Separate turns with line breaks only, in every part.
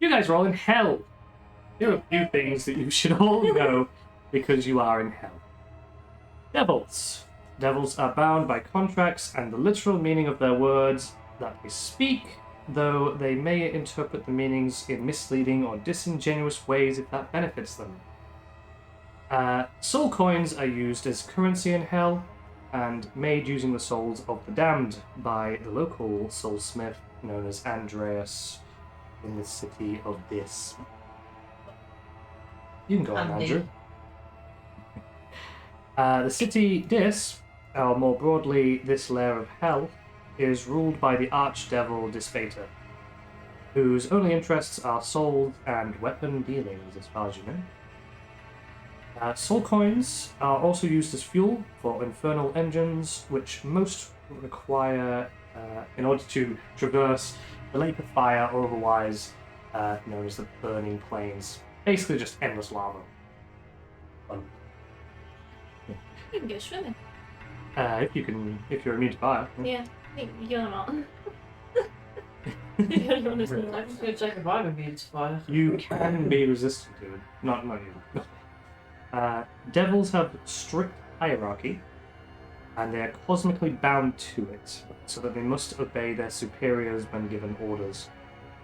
You guys are all in hell. Here are a few things that you should all know because you are in hell. Devils. Devils are bound by contracts and the literal meaning of their words that they speak, though they may interpret the meanings in misleading or disingenuous ways if that benefits them. Soul coins are used as currency in hell and made using the souls of the damned by the local soulsmith known as Andreas in the city of Dis. You can go on, Andrew. The city Dis, or more broadly this layer of hell, is ruled by the archdevil Dispater, whose only interests are souls and weapon dealings, as far as you know. Soul coins are also used as fuel for infernal engines, which most require in order to traverse the lake of fire, or otherwise known as the burning plains. Basically just endless lava.
You can go swimming.
If you're immune to fire.
Yeah, you're not.
I can go check if I'm immune to fire.
You can be resistant to it. Not you. Devils have strict hierarchy, and they are cosmically bound to it, so that they must obey their superiors when given orders.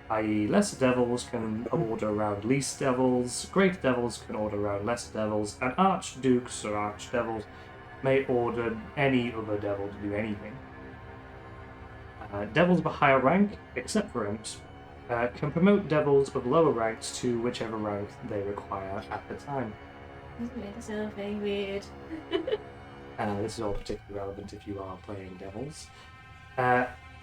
I.e., lesser devils can order around least devils, great devils can order around lesser devils, and archdukes or archdevils may order any other devil to do anything. Devils of a higher rank, except for imps, can promote devils of lower ranks to whichever rank they require at the time.
This is very weird.
This is all particularly relevant if you are playing devils.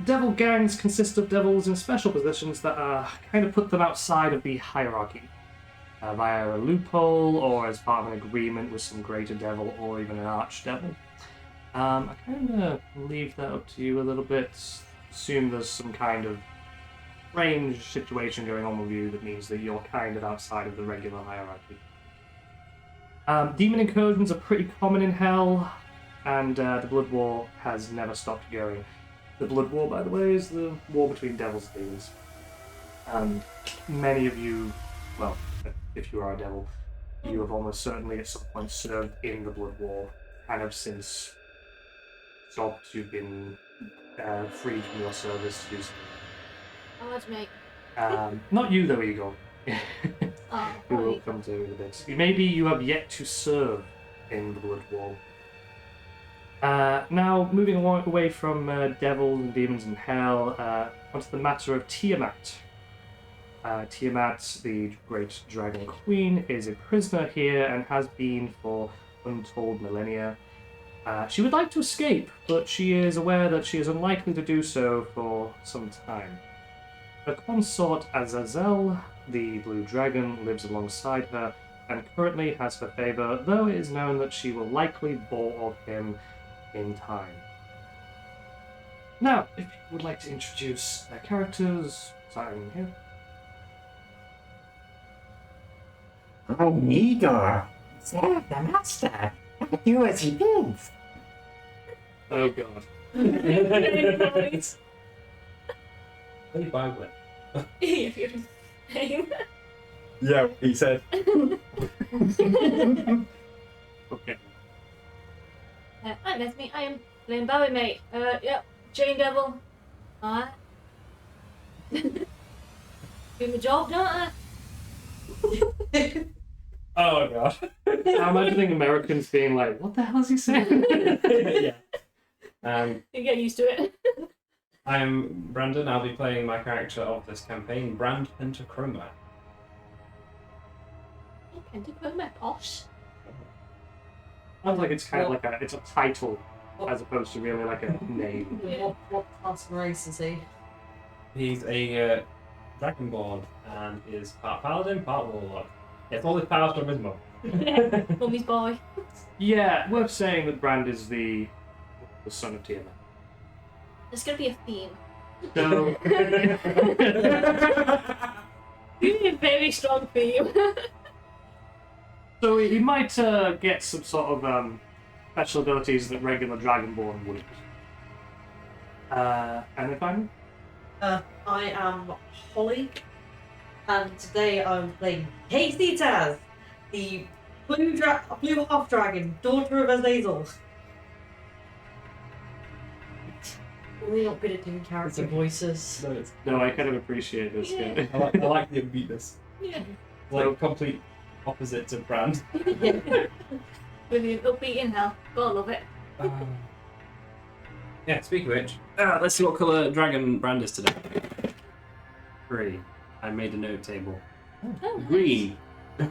Devil gangs consist of devils in special positions that kind of put them outside of the hierarchy, via a loophole or as part of an agreement with some greater devil or even an archdevil. I kind of leave that up to you a little bit. Assume there's some kind of strange situation going on with you that means that you're kind of outside of the regular hierarchy. Demon incursions are pretty common in Hell, and the Blood War has never stopped going. The Blood War, by the way, is the war between devils and demons. And many of you, well, if you are a devil, you have almost certainly at some point served in the Blood War, kind of since stopped, you've been freed from your service to do something.
Oh, that's me.
Not you though, Eagle.
Oh,
We will come to in a bit. Maybe you have yet to serve in the Blood War. Now, moving away from devils and demons and hell, onto the matter of Tiamat. Tiamat, the great dragon queen, is a prisoner here and has been for untold millennia. She would like to escape, but she is aware that she is unlikely to do so for some time. Her consort Azazel, the blue dragon, lives alongside her and currently has her favor, though it is known that she will likely bore of him in time. Now, if you would like to introduce their characters, starting here.
I'm Igor. Serve the master. Do as he bids.
Oh god.
Nice.
Play by when?
If you're saying.
Yeah, he said.
Okay.
Hi, that's me. I am playing Bowie, mate. Yep. Chain Devil. Alright. Do my job, don't I?
Oh god.
I'm imagining Americans being like, what the hell is he saying?
Yeah.
You get used to it.
I'm Brandon. I'll be playing my character of this campaign, Brand Pentachroma.
Pentachroma, posh.
Sounds like it's kind of like it's a title as opposed to really like a name.
What class of race is he?
He's a Dragonborn and is part paladin, part warlock. Gets all his powers from his mum.
Mummy's boy.
Yeah, worth saying that Brand is the son of Tiamat.
There's gonna be a theme.
So,
A very strong theme.
so he might get some sort of special abilities that regular Dragonborn wouldn't. And if I'm
I am Holly, and today I'm playing Casey Taz, the blue half dragon, daughter of Azazel. Really not good at doing character voices.
No, it's,
No, I kind of appreciate this.
Yeah.
I like the upbeatness.
Yeah.
Like complete opposite to Brand.
Brilliant. Upbeat in hell. Gotta love it.
Yeah, speaking of which, let's see what colour dragon Brand is today. 3. I made a note table.
Oh, nice.
Green.
Ooh,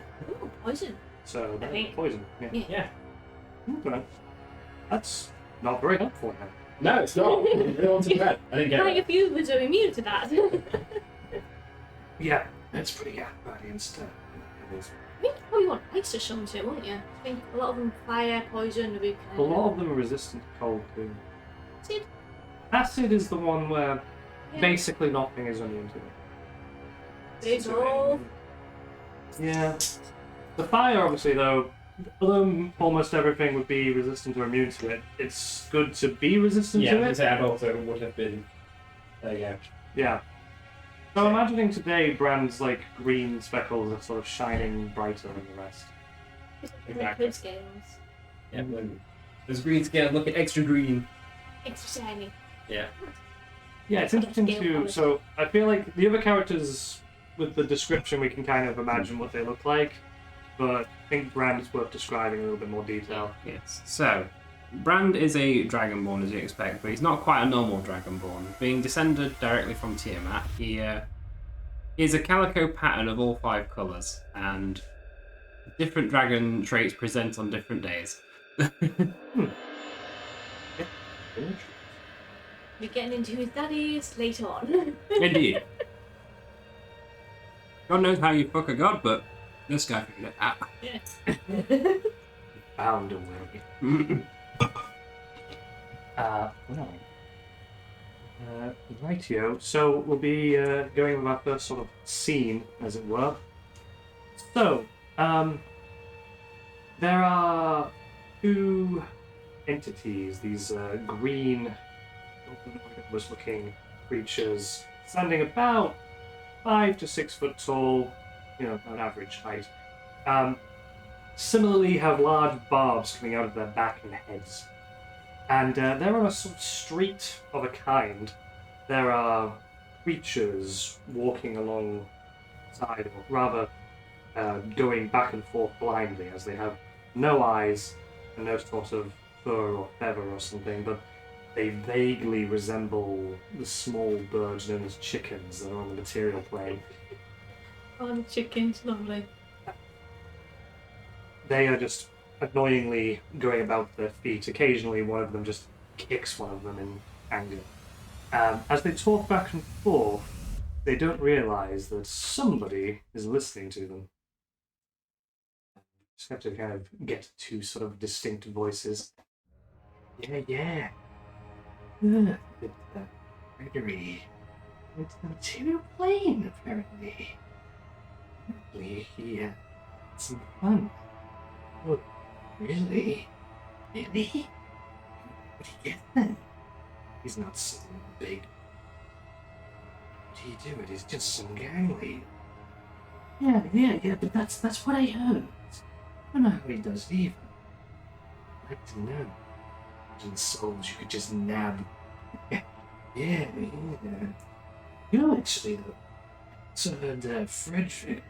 poison.
So,
I think-
poison. Yeah.
Yeah.
Okay. That's not very helpful now.
No, it's not. It wanted red. I didn't get
Quite a
it.
few of us are immune to that.
Yeah, that's pretty good. Stuff.
I think you probably want ice to some too, wouldn't you? I think a lot of them fire, poison, would be kind
A lot of them are resistant to cold too.
Acid?
Acid is the one where
Yeah.
basically nothing is immune to it.
It's all.
Yeah. The fire, obviously, though, although almost everything would be resistant or immune to it, it's good to be resistant
Yeah,
to
I
it.
would say I also would have been. There you go.
Yeah. So I'm imagining today brands like green speckles are sort of shining brighter than the rest.
Exactly.
Good scales.
Yeah, when there's green scale, look at extra green.
Extra shiny.
Yeah.
Yeah, it's interesting
Scale
too.
polish.
So I feel like the other characters, with the description, we can kind of imagine what they look like, but I think Brand's worth describing in a little bit more detail.
Yes. So, Brand is a dragonborn, as you expect, but he's not quite a normal dragonborn. Being descended directly from Tiamat, he is a calico pattern of all 5 colours, and different dragon traits present on different days.
We're getting into whose daddy is later on.
Indeed. God knows how you fuck a god, but this guy figured it out.
Yeah.
Found a way. Rightio. So we'll be going with our first sort of scene, as it were. So, there are 2 entities, these green, looking creatures, standing about 5 to 6 foot tall, an average height. Similarly have large barbs coming out of their back and heads. And they're on a sort of street of a kind. There are creatures walking alongside, or rather going back and forth blindly, as they have no eyes and no sort of fur or feather or something, but they vaguely resemble the small birds known as chickens that are on the material plane.
Oh, the chicken's lovely.
They are just annoyingly going about their feet. Occasionally one of them just kicks one of them in anger. As they talk back and forth, they don't realise that somebody is listening to them. Just have to kind of get 2 sort of distinct voices. Yeah. Gregory. It's the material plane, apparently. Apparently, he had some fun. Oh, really? Really? What do you get then? He's not some big... What do you do? It is just some gang lead. Yeah, but that's what I heard. I don't know how he does it either. I'd like to know. Imagine souls you could just nab. Yeah. Actually, though, so heard Frederick.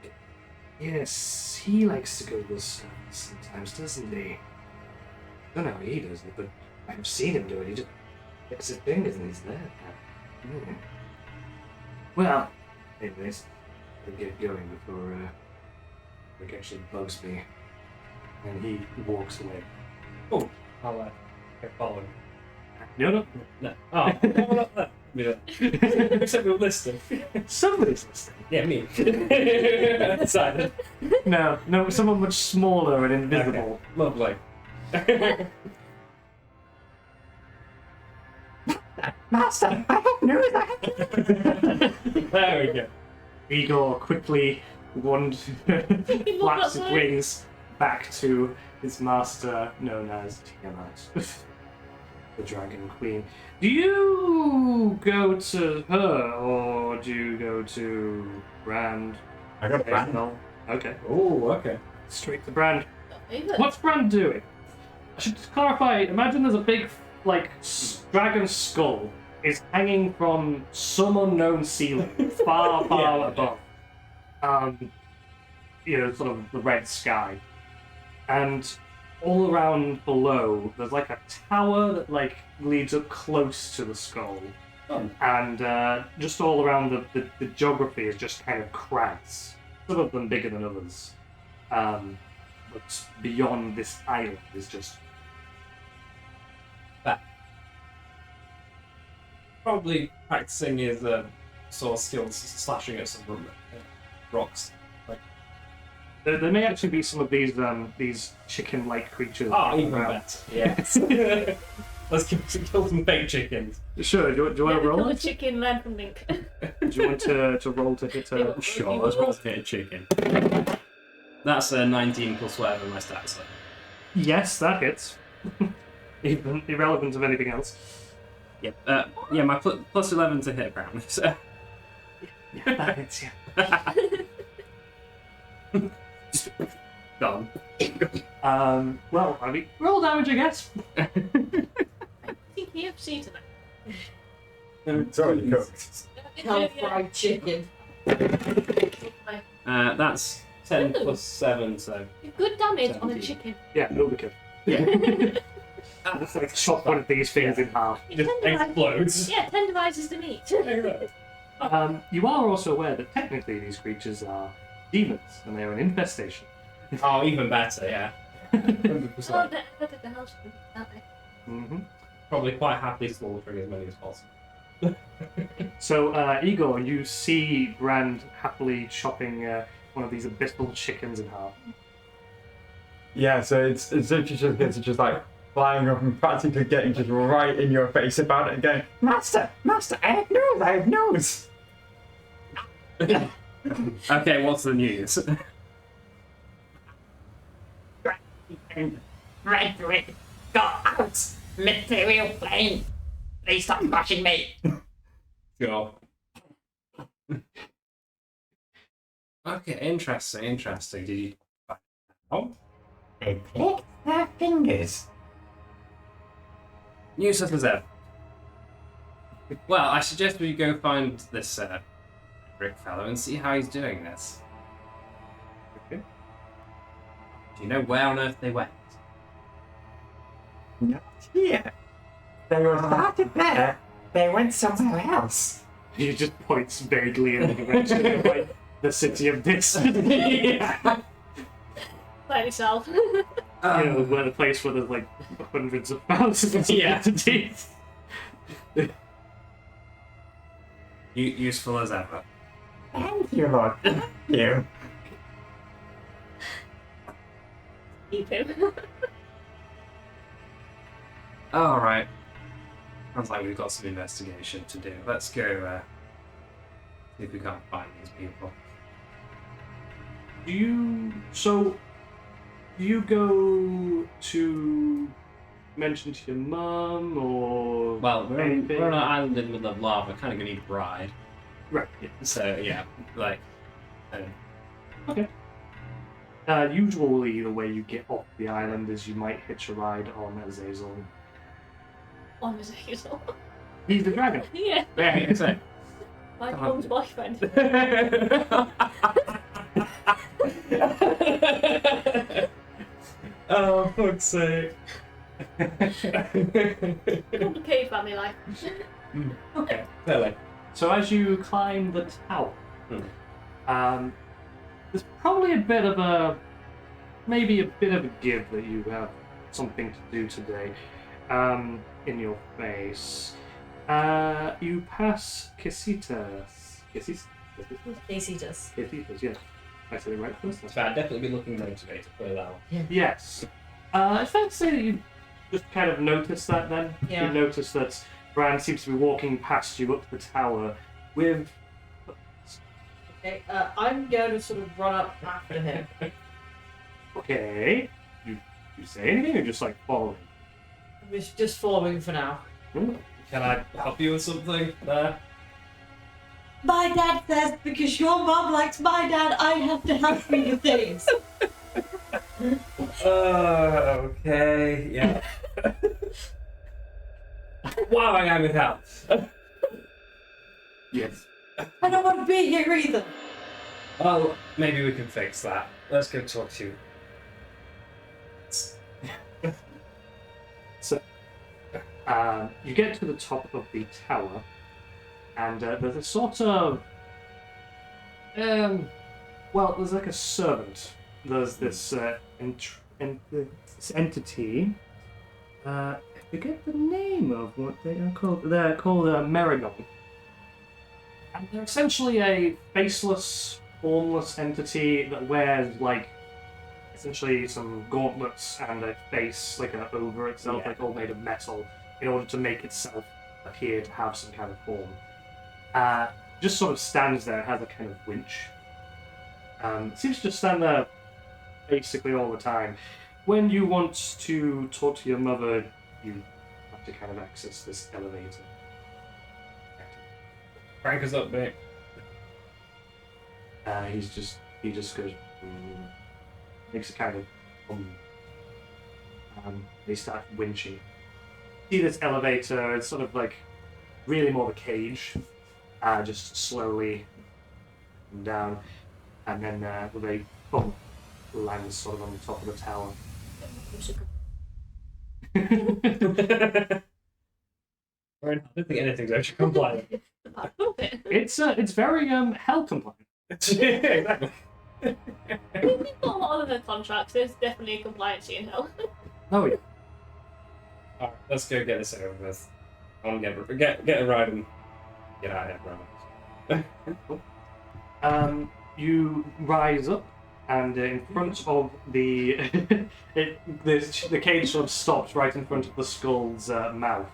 Yes, he likes to go to the sun sometimes, doesn't he? I don't know how he does it, but I've seen him do it. He just picks his fingers and he's there. Well, anyways, I'll get going before Rick actually bugs me. And he walks away.
Oh, I'll follow him.
No.
No. Oh, no. Except we're listening.
Somebody's listening.
Yeah, me. Silent.
No, someone much smaller and invisible.
Okay. Lovely.
Master, I have news.
There we go.
Igor quickly flaps his wings back to his master, known as Tiamat, the Dragon Queen. Do you go to her, or do you go to Brand?
I got a
Okay,
plan.
no. Okay.
Oh, okay.
Straight to Brand.
Even.
What's Brand doing? I should clarify. Imagine there's a big, like, dragon skull is hanging from some unknown ceiling, far, far above. Sort of the red sky, and all around below, there's like a tower that like leads up close to the skull, and just all around the geography is just kind of crags. Some of them bigger than others, but beyond this island is just
Probably practicing his sword skills, slashing at some rocks.
there may actually be some of these chicken-like creatures.
Oh, even
around.
better. Yes. Let's kill some fake chickens.
Sure. Do you want to roll
a
it?
chicken land from Link.
Do you want to roll to hit a?
Sure, let's roll to hit a chicken. That's a 19 plus whatever my stats are.
Yes, that hits. Even irrelevant of anything else.
Yep. Yeah, my plus 11 to hit apparently. So.
Yeah, that hits. Yeah.
Done.
Well, I mean, roll damage, I guess.
I think KFC tonight.
It's already cooked.
Hell fried chicken.
That's 10
Ooh.
plus 7, so.
Good damage on a
17.
chicken.
Yeah, overkill.
Yeah.
Let's like chop one of these things in half.
It just explodes.
Yeah, tenderizes the meat.
You are also aware that technically these creatures are demons and they are an infestation.
Oh, even better, yeah. 100%.
Oh, they're the house, aren't they?
Mm-hmm.
Probably quite happily slaughtering as many as possible.
So, Igor, you see Brand happily chopping one of these abyssal chickens in half.
Yeah, so it's just like flying up and practically getting just right in your face about it and going, Master, I have news.
Okay, what's the news?
Frederick got out! Material plane! Please stop rushing me!
Sure. Okay, interesting. Did you find out?
They clicked their fingers.
Useless as ever. Well, I suggest we go find this Rick fellow and see how he's doing this.
Okay.
Do you know where on earth they went?
Not here. They were started there. They went somewhere else.
He just points vaguely in the direction of like the city of this.
By yourself.
Where the place where there's like hundreds of thousands of entities.
Useful as ever.
Thank you, Lord. Thank you.
Keep him.
Alright. Sounds like we've got some investigation to do. Let's go see if we can't find these people.
Do you go to mention to your mum or
Well, we're on
anything?
an island in the middle of lava, kind of gonna need a ride.
Right. Yeah.
So, yeah, like...
Okay. Usually the way you get off the island is you might hitch a ride on Azazel.
On his hazel.
He's the dragon.
Yeah,
yeah, so...
my mom's boyfriend.
Oh, fuck's sake.
Complicated family life.
Okay, clearly.
So as you climb the tower, there's probably maybe a bit of a give that you have something to do today in your face. You pass Casitas.
Casitas.
Casitas, yes. I said it right first time.
So I'd definitely be looking motivated, put it that way.
Yes. It's fair to say that you just kind of noticed that then.
Yeah.
You noticed that Bran seems to be walking past you up the tower with...
Okay, I'm going to sort of run up after him.
Okay. You say anything or just like following?
I'm just following for now.
Hmm.
Can I help you with something there?
My dad says because your mom likes my dad, I have to help you with things.
Okay, yeah. Wow, I am with help.
Yes.
I don't want to be here either.
Oh, maybe we can fix that. Let's go talk to you.
So, you get to the top of the tower, and there's a sort of, well, there's like a servant. There's this this entity. I forget the name of what they are called. They're called Meragon. And they're essentially a faceless, formless entity that wears, like, essentially some gauntlets and a face, like, over itself, like, all made of metal, in order to make itself appear to have some kind of form. Just sort of stands there and has a kind of winch. Seems to just stand there basically all the time. When you want to talk to your mother, you have to kind of access this elevator.
Crank us up, mate.
He just goes, makes a kind of, they start winching. See this elevator, it's sort of like really more of a cage, just slowly down, and then with a bump lands sort of on the top of the tower.
I don't think anything's actually compliant.
It's very hell compliant.
Exactly.
We've got a lot of the contracts. There's definitely a compliancy in hell.
Oh yeah.
Alright, let's go get this over with. I want to get a ride and get out of here, bro.
You rise up, and in front of the the cage sort of stops right in front of the skull's mouth.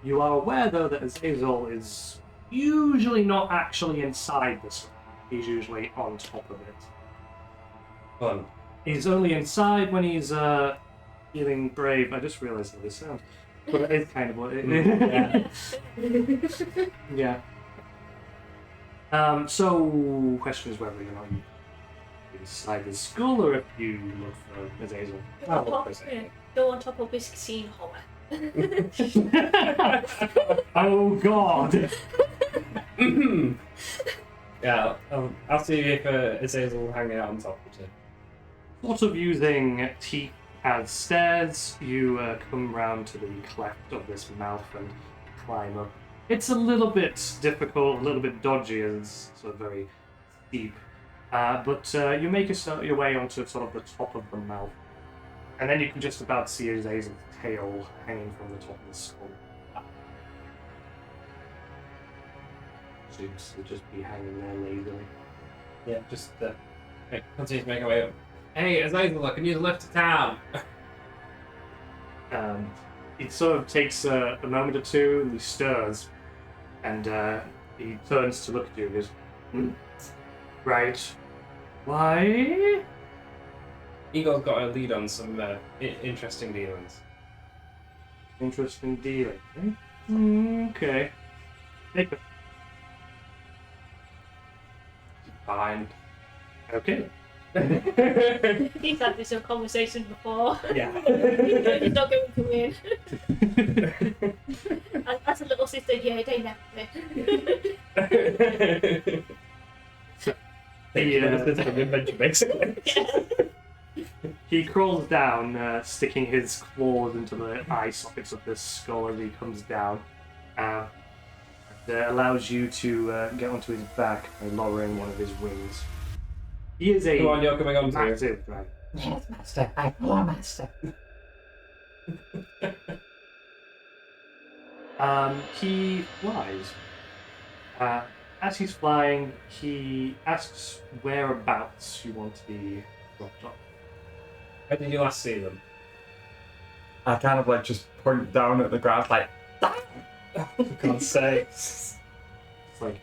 You are aware though that Azazel is usually not actually inside the skull. He's usually on top of it.
Fun.
He's only inside when he's feeling brave. I just realised how this sounds, but it is kind of what it is. Yeah. So, question is whether or not you inside the skull or if you look for Azazel.
Go on top of this scene horror.
Oh God!
Yeah, I'll see if Azazel hanging out on top of it.
Sort of using teeth as stairs, you come round to the cleft of this mouth and climb up. It's a little bit difficult, a little bit dodgy, and it's sort of very steep. But you make your way onto sort of the top of the mouth. And then you can just about see Azazel's tail hanging from the top of the skull. Seems to just be hanging there lazily.
Yeah, just continue to make our way up. Hey, Azazel, I can use a lift to town.
It sort of takes a moment or two, and he stirs, and he turns to look at you and goes, right, why?
Eagle's got a lead on some interesting dealings.
Interesting dealing, eh? Okay. Take it.
Fine.
Okay.
He's had this conversation before.
Yeah.
He's not going to win. As a little sister, yeah, they never win.
Basically.
He crawls down, sticking his claws into the eye sockets of this skull as he comes down. And allows you to get onto his back by lowering one of his wings. He is a
Come on, you're coming on to it.
massive dragon.
Yes, master. I poor master.
He flies. As he's flying, he asks whereabouts you want to be dropped off.
Where did you last see them?
I kind of like just point down at the ground, like,
For God's sake.
It's like,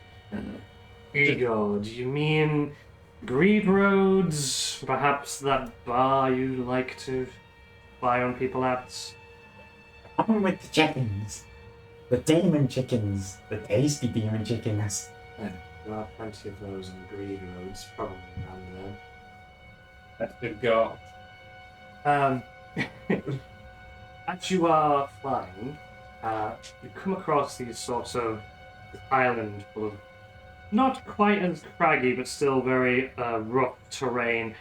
Ego, do you mean Greed Roads? Perhaps that bar you like to fly on people at?
On with the chickens.
The demon chickens. The tasty demon chickens.
There are plenty of those in the Greed Roads, probably around there.
That's good go.
As you are flying, you come across these sorts of island full of not quite as craggy, but still very rough terrain.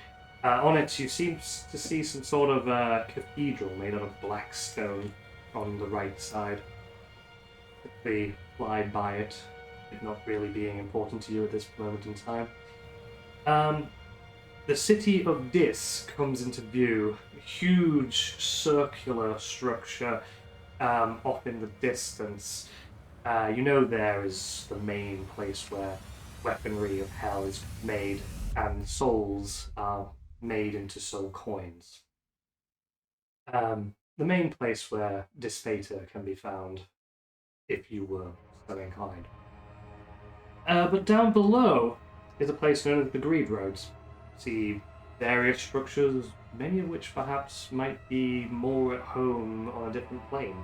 On it, you seem to see some sort of cathedral made out of black stone on the right side. Quickly fly by it, it not really being important to you at this moment in time. The city of Dis comes into view, a huge circular structure off in the distance. You know there is the main place where weaponry of hell is made and souls are made into soul coins. The main place where Dispater can be found if you were so inclined. But down below is a place known as the Greed Roads. See various structures, many of which perhaps might be more at home on a different plane.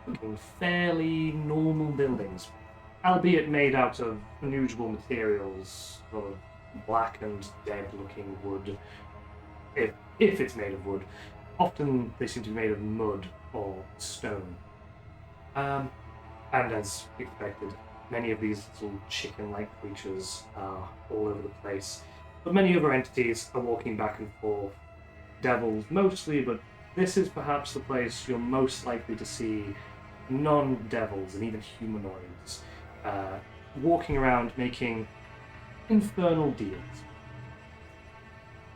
Looking fairly normal buildings, albeit made out of unusual materials, sort of black and dead-looking wood. If it's made of wood, often they seem to be made of mud or stone. And as expected, many of these little chicken-like creatures are all over the place. But many other entities are walking back and forth. Devils mostly, but this is perhaps the place you're most likely to see non-devils and even humanoids walking around making infernal deals.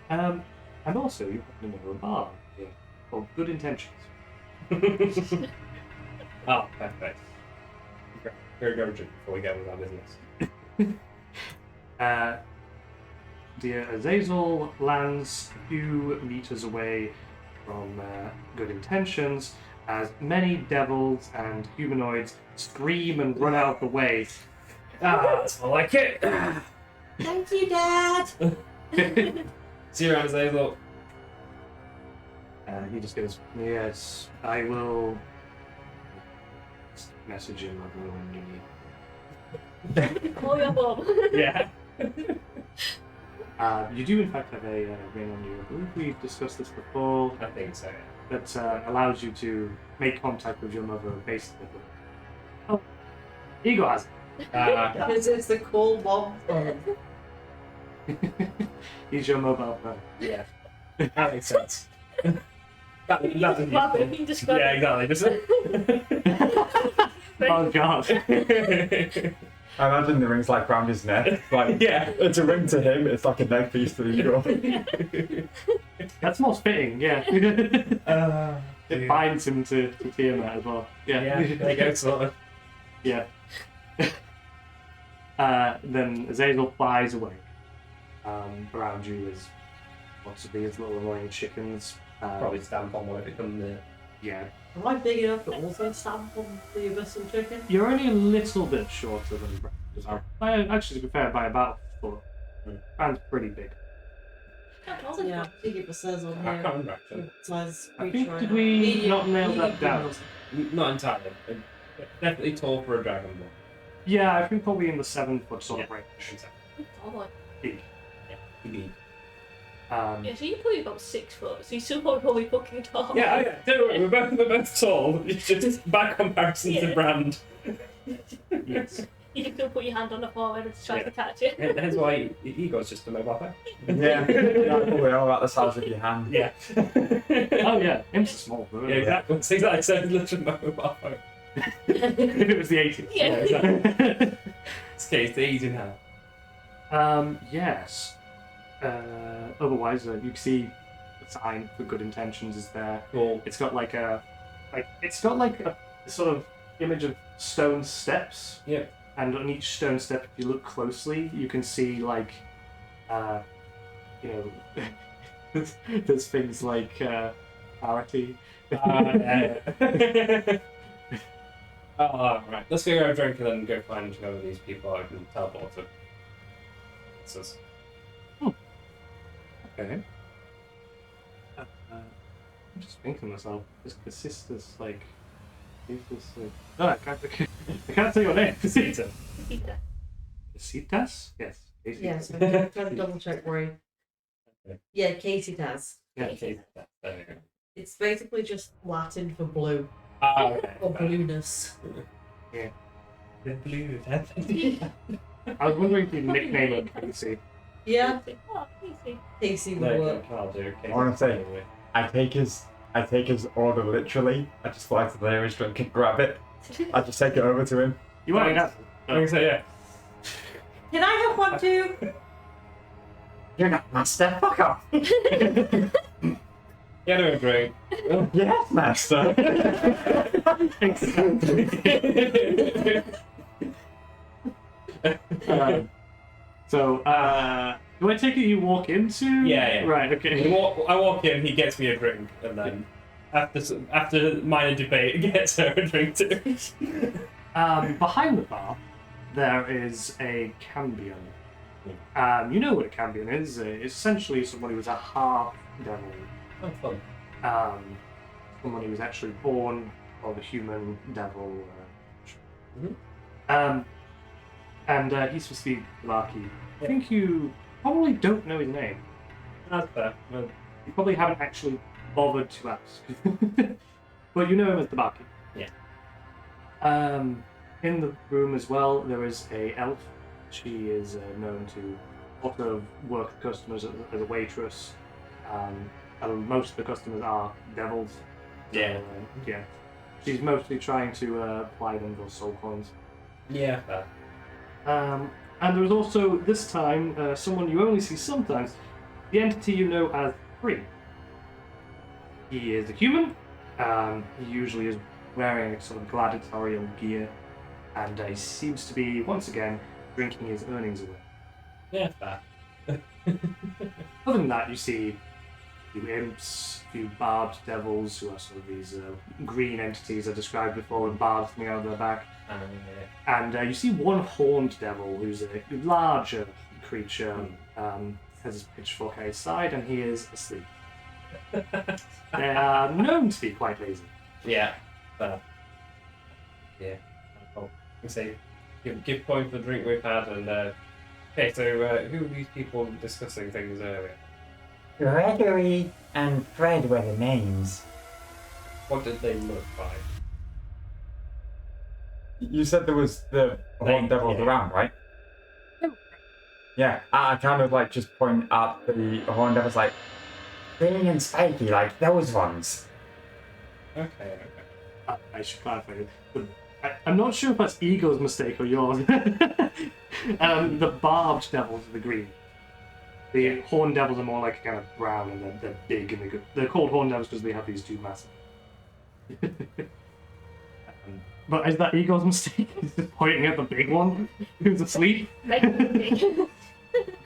And also, you happen to know a bar here called Good Intentions.
Oh, perfect. We're going to drink before we get with our business.
Dear Azazel lands a few meters away from Good Intentions as many devils and humanoids scream and run out of the way.
I like it.
Thank you, Dad.
See you around, Azazel.
He just goes, yes, I will message him when you need.
Call your mum.
Yeah.
You do in fact have a ring on you. I believe we've discussed this before.
I think so, yeah.
That allows you to make contact with your mother basically. Oh, Igor has
Because it's the cool mom phone.
it. He's your mobile phone.
Yeah. That makes sense. That's
Just grab it, you just grab
yeah,
it.
exactly.
Oh god.
I imagine the ring's like round his neck. Like,
Yeah.
it's a ring to him, it's like a neck piece to the girl.
That's more fitting, yeah. It binds him to Tiamat as well. Yeah.
there you go, sort of.
Yeah. Then Azazel flies away. Around you is lots of these little annoying chickens.
Probably stamp on one if it comes near.
Yeah.
Am I big enough to also stamp on the abyssal chicken?
You're only a little bit shorter than Brand. Actually, to be fair, by about a foot. Brand's pretty big.
Yeah, I think it says on
I
here.
can't remember actually.
Size
I think,
creature.
did we
Medium-
not nail that
medium
down?
female.
Not entirely. Definitely tall for a dragon ball.
Yeah, I think probably in the 7 foot sort of
Yeah.
range.
Exactly.
Oh my.
Big.
Indeed.
Yeah, so you're probably about 6 foot, so you're still probably fucking tall.
Yeah, okay. Don't worry, we're both tall. It's just bad comparison to
Yeah.
Brand.
Yes.
You can still put your hand on the forehead and try to catch it.
Hence why Ego's just a mobile phone.
Yeah, probably all about the size of your hand.
Yeah.
Oh yeah, him's a small bird.
Yeah, exactly. See, like I said, literally mobile phone.
If it was the 80s.
Yeah.
exactly. This case, the easy now.
Yes. Otherwise, you can see the sign for Good Intentions is there.
Cool.
It's got like a sort of image of stone steps.
Yeah.
And on each stone step, if you look closely, you can see like, there's things like parity.
Oh, right. Let's go grab a drink and then go find whoever these people are and teleport to. This is.
Okay. I'm just thinking to myself, this sister's like No, I can't say your name. Casita.
Peter.
Casitas? Yes. Casita.
Yes, I'm trying to double check where Yeah, Casey does.
Yeah.
Okay, there we go.
It's basically just Latin for blue
Okay.
or blueness.
The blue.
I was wondering if you'd nickname her Casey.
Yeah,
Oh, Casey.
Casey would work.
I'll do. Okay.
I wanna say- I take his order literally. I just fly to the nearest drink and grab it. I just take it over to him.
You already have.
I'm gonna say yeah.
Can I have one too?
You're not master. Fuck off.
Get her a drink.
Yes, master.
So, do I take it you walk into?
Yeah.
Right, okay.
I walk in, he gets me a drink, and then after minor debate, gets her a drink too.
Behind the bar, there is a cambion. You know what a cambion is. It's essentially someone who is a half devil.
Oh, fun.
Someone who was actually born of a human devil.
Mhm.
And he's supposed to be Larky. I think you probably don't know his name.
That's fair. Well,
You probably haven't actually bothered to ask. But you know him as the barkeep.
Yeah.
In the room as well, there is a elf. She is known to also work with customers as a waitress. And most of the customers are devils.
Yeah.
Yeah. She's mostly trying to apply them those soul coins.
yeah, fair.
And there is also, this time, someone you only see sometimes, the entity you know as Free. He is a human. He usually is wearing sort of gladiatorial gear, and he seems to be, once again, drinking his earnings away.
Yeah, fair.
Other than that, you see a few imps, a few barbed devils, who are sort of these green entities I described before with barbs coming out of their back. And you see one horned devil who's a larger creature, has his pitchfork at his side, and he is asleep. They are known to be quite lazy.
Yeah, fair. Yeah. I'll say, give point for the drink we've had, and okay, so who are these people discussing things earlier?
Gregory and Fred were the names.
What did they look like?
You said there was the horned devils
yeah.
around, right? Yeah, I kind of like just point at the horned devils, like green and spiky, like those ones.
Okay.
I should clarify it. I'm not sure if that's Ego's mistake or yours. The barbed devils are the green. The horned devils are more like kind of brown, and they're big, and they're called horned devils because they have these two massive. But is that Ego's mistake? He's just pointing at the big one who's asleep.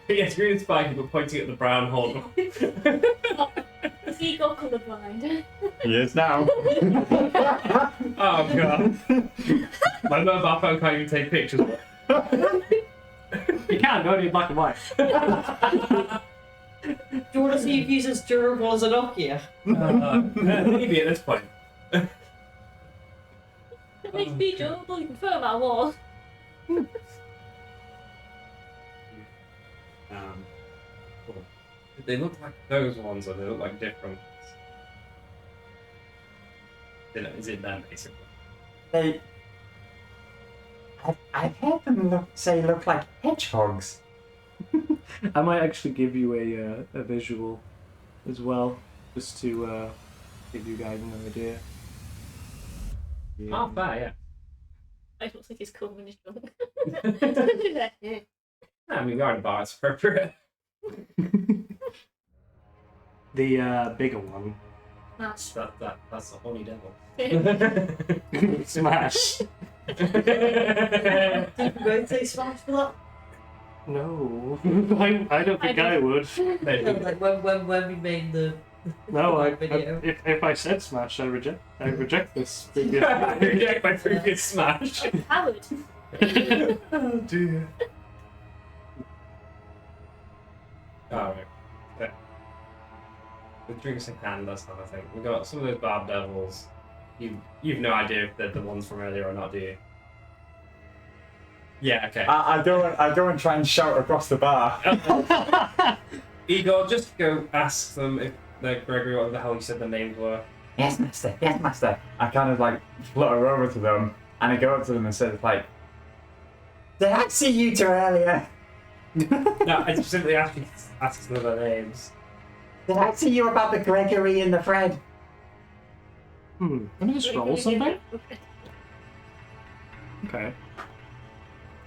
Yes, green and spiky, but pointing at the brown horn.
Is Ego colourblind?
He is now.
Oh god. My mobile phone can't even take pictures.
You can, only in black and white.
Do you want to see if he's as durable as a Nokia?
Maybe at this point.
It makes me durable, you can throw them at a wall.
They look like those ones, or they look like different ones? Is it them, basically?
They. I've heard them look like hedgehogs.
I might actually give you a visual as well, just to give you guys an idea. Yeah.
Oh, fair,
I don't think he's cool when he's drunk.
yeah. I mean, you're in a bar, it's appropriate.
The bigger one.
Smash.
That's the horny devil.
Smash.
Did you go and say smash for that?
No, I don't think I would.
Like when we made the
No,
video.
if I said smash, I reject this. Previous
I reject my previous smash.
Howard.
Oh dear.
Alright. The drinks in hand, that's another thing. We've got some of those bad devils. You've no idea if they're the ones from earlier or not, do you? Yeah. Okay.
I go and try and shout across the bar.
Igor, just go ask them if they're Gregory, what the hell you said the names were.
Yes, master. Yes, master. I kind of like flutter over to them and I go up to them and say like, "Did I see you two earlier?
No, I specifically asked them their names.
Did I see you about the Gregory and the Fred?"
Let me just roll something. Okay.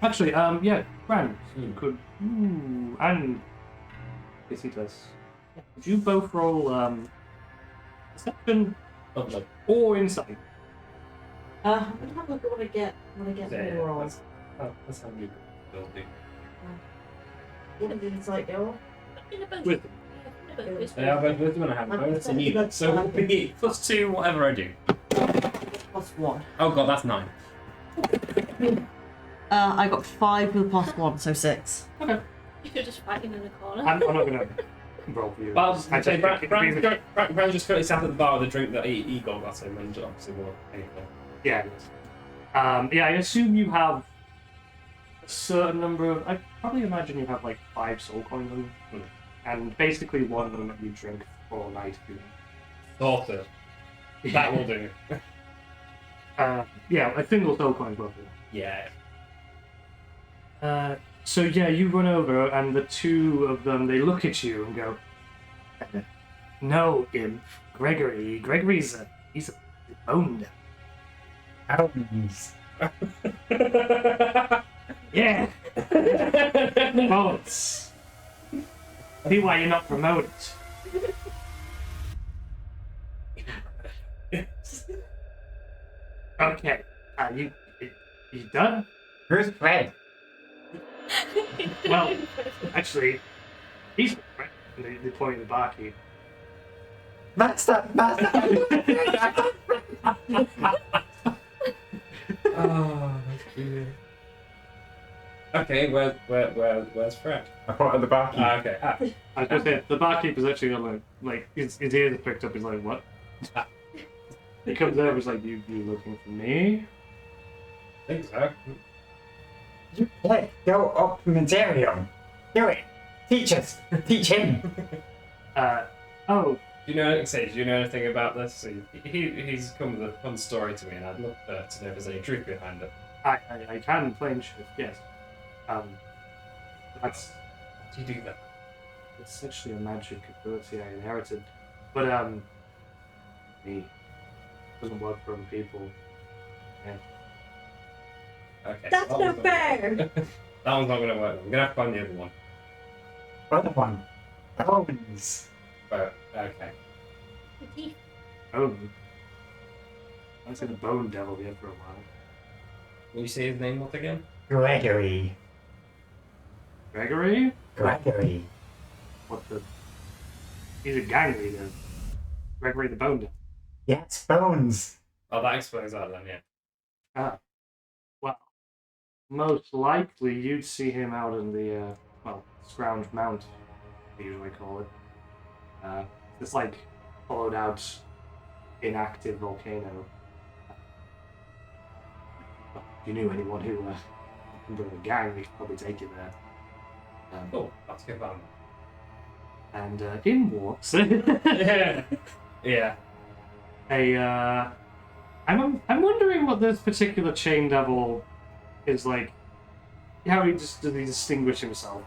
Actually, yeah, Brand, you could, and Visitas. Could you both roll, Perception
Lovely.
or Insight?
I'm gonna have a look at what I get
Yeah,
more on.
that's how you will do.
What did the insight go?
In a boat.
With
Yeah, but wisdom and I have a bonus in either, so it'll be +2 whatever I do.
+1.
Oh god, that's 9.
I got 5 with +1, so 6.
Okay.
You're just fighting in the corner.
I'm not gonna roll for you.
Well,
I
say,
just-
Brand just currently sat at the bar with a drink that Igor got him, and obviously will pay for.
Yeah. Yeah, I assume you have a certain number of. I probably imagine you have like 5 soul coins on you. And basically one of them that you drink all night.
Sorted. That will do.
Yeah, a single soul coin will do.
Yeah.
So yeah, you run over, and the two of them, they look at you and go, "No, Imp, Gregory's he's a boned.
Bones.
Yeah, bones. See why you're not promoted." Okay, you done?
Who's Fred?
Well, actually, he's right. And they point at the barkeep.
Master.
Oh, that's cute. Okay, where's Fred?
I put at the bar.
Okay.
I was gonna say, the barkeep is actually on like his ears are picked up. He's like, "What?" He comes over. He's like, "You looking for me?"
I think so.
You play. Go up material. Do it. Teach us. Teach him.
Oh,
Do you know anything about this? He's come with a fun story to me, and I'd love to know if there's any truth behind it.
I can plain shift, yes. That's
Do you do that?
it's actually a magic ability I inherited, but me doesn't work for other people. Yeah.
Okay.
That's
that
not
one's
fair!
That one's not gonna work. I'm gonna have to find the other one.
Other one. Bones.
But okay.
Bone. I said the bone devil here for a while.
Will you say his name once again?
Gregory.
Gregory?
Gregory.
What the? He's a gang leader. Gregory the Bone Devil.
Yes, Bones.
Oh, that explains that then. Yeah.
Well, most likely you'd see him out in the, Scrounge Mount, they usually call it. This, hollowed out, inactive volcano. Well, if you knew anyone who can bring a gang, they could probably take you there.
Oh, that's good fun.
And in walks
Yeah. Yeah.
I'm wondering what this particular chain devil is like. How does he distinguish himself?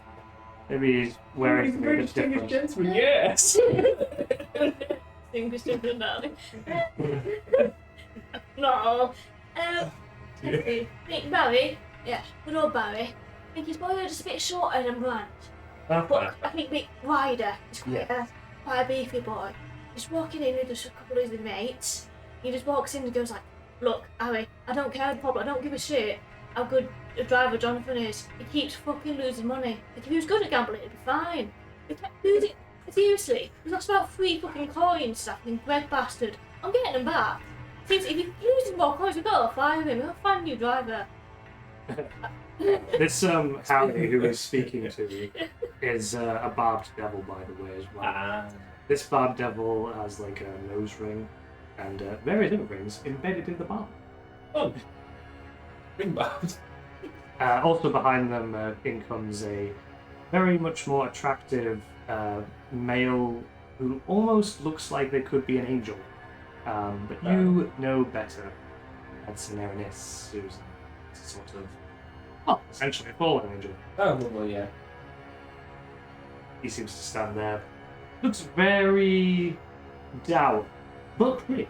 Maybe he's wearing something a bit different.
gentleman. Yes.
Distinguished gentleman, darling. No. Think Barry. Yeah, good old Barry. I think he's probably just a bit shorter than Brand, but I think a bit wider. He's quite a beefy boy. He's walking in with just a couple of his mates. He just walks in and goes like, "Look, Harry, I don't care the problem. I don't give a shit how good a driver Jonathan is. He keeps fucking losing money. Like, if he was good at gambling, it'd be fine. He kept losing. Seriously, he lost about 3 fucking coins, fucking Greg bastard. I'm getting them back. Seriously, if he's losing more coins, we've got to fire him. We've got to find a new driver."
This Harry who is speaking to me is a barbed devil, by the way, as well. This barbed devil has like a nose ring and various other rings embedded in the bar.
Oh, ring bars.
Also behind them in comes a very much more attractive male who almost looks like they could be an angel. But you know better. That's an Erinnis who's sort of, well, essentially a fallen angel.
Oh, well, yeah.
He seems to stand there. Looks very dour, but pretty.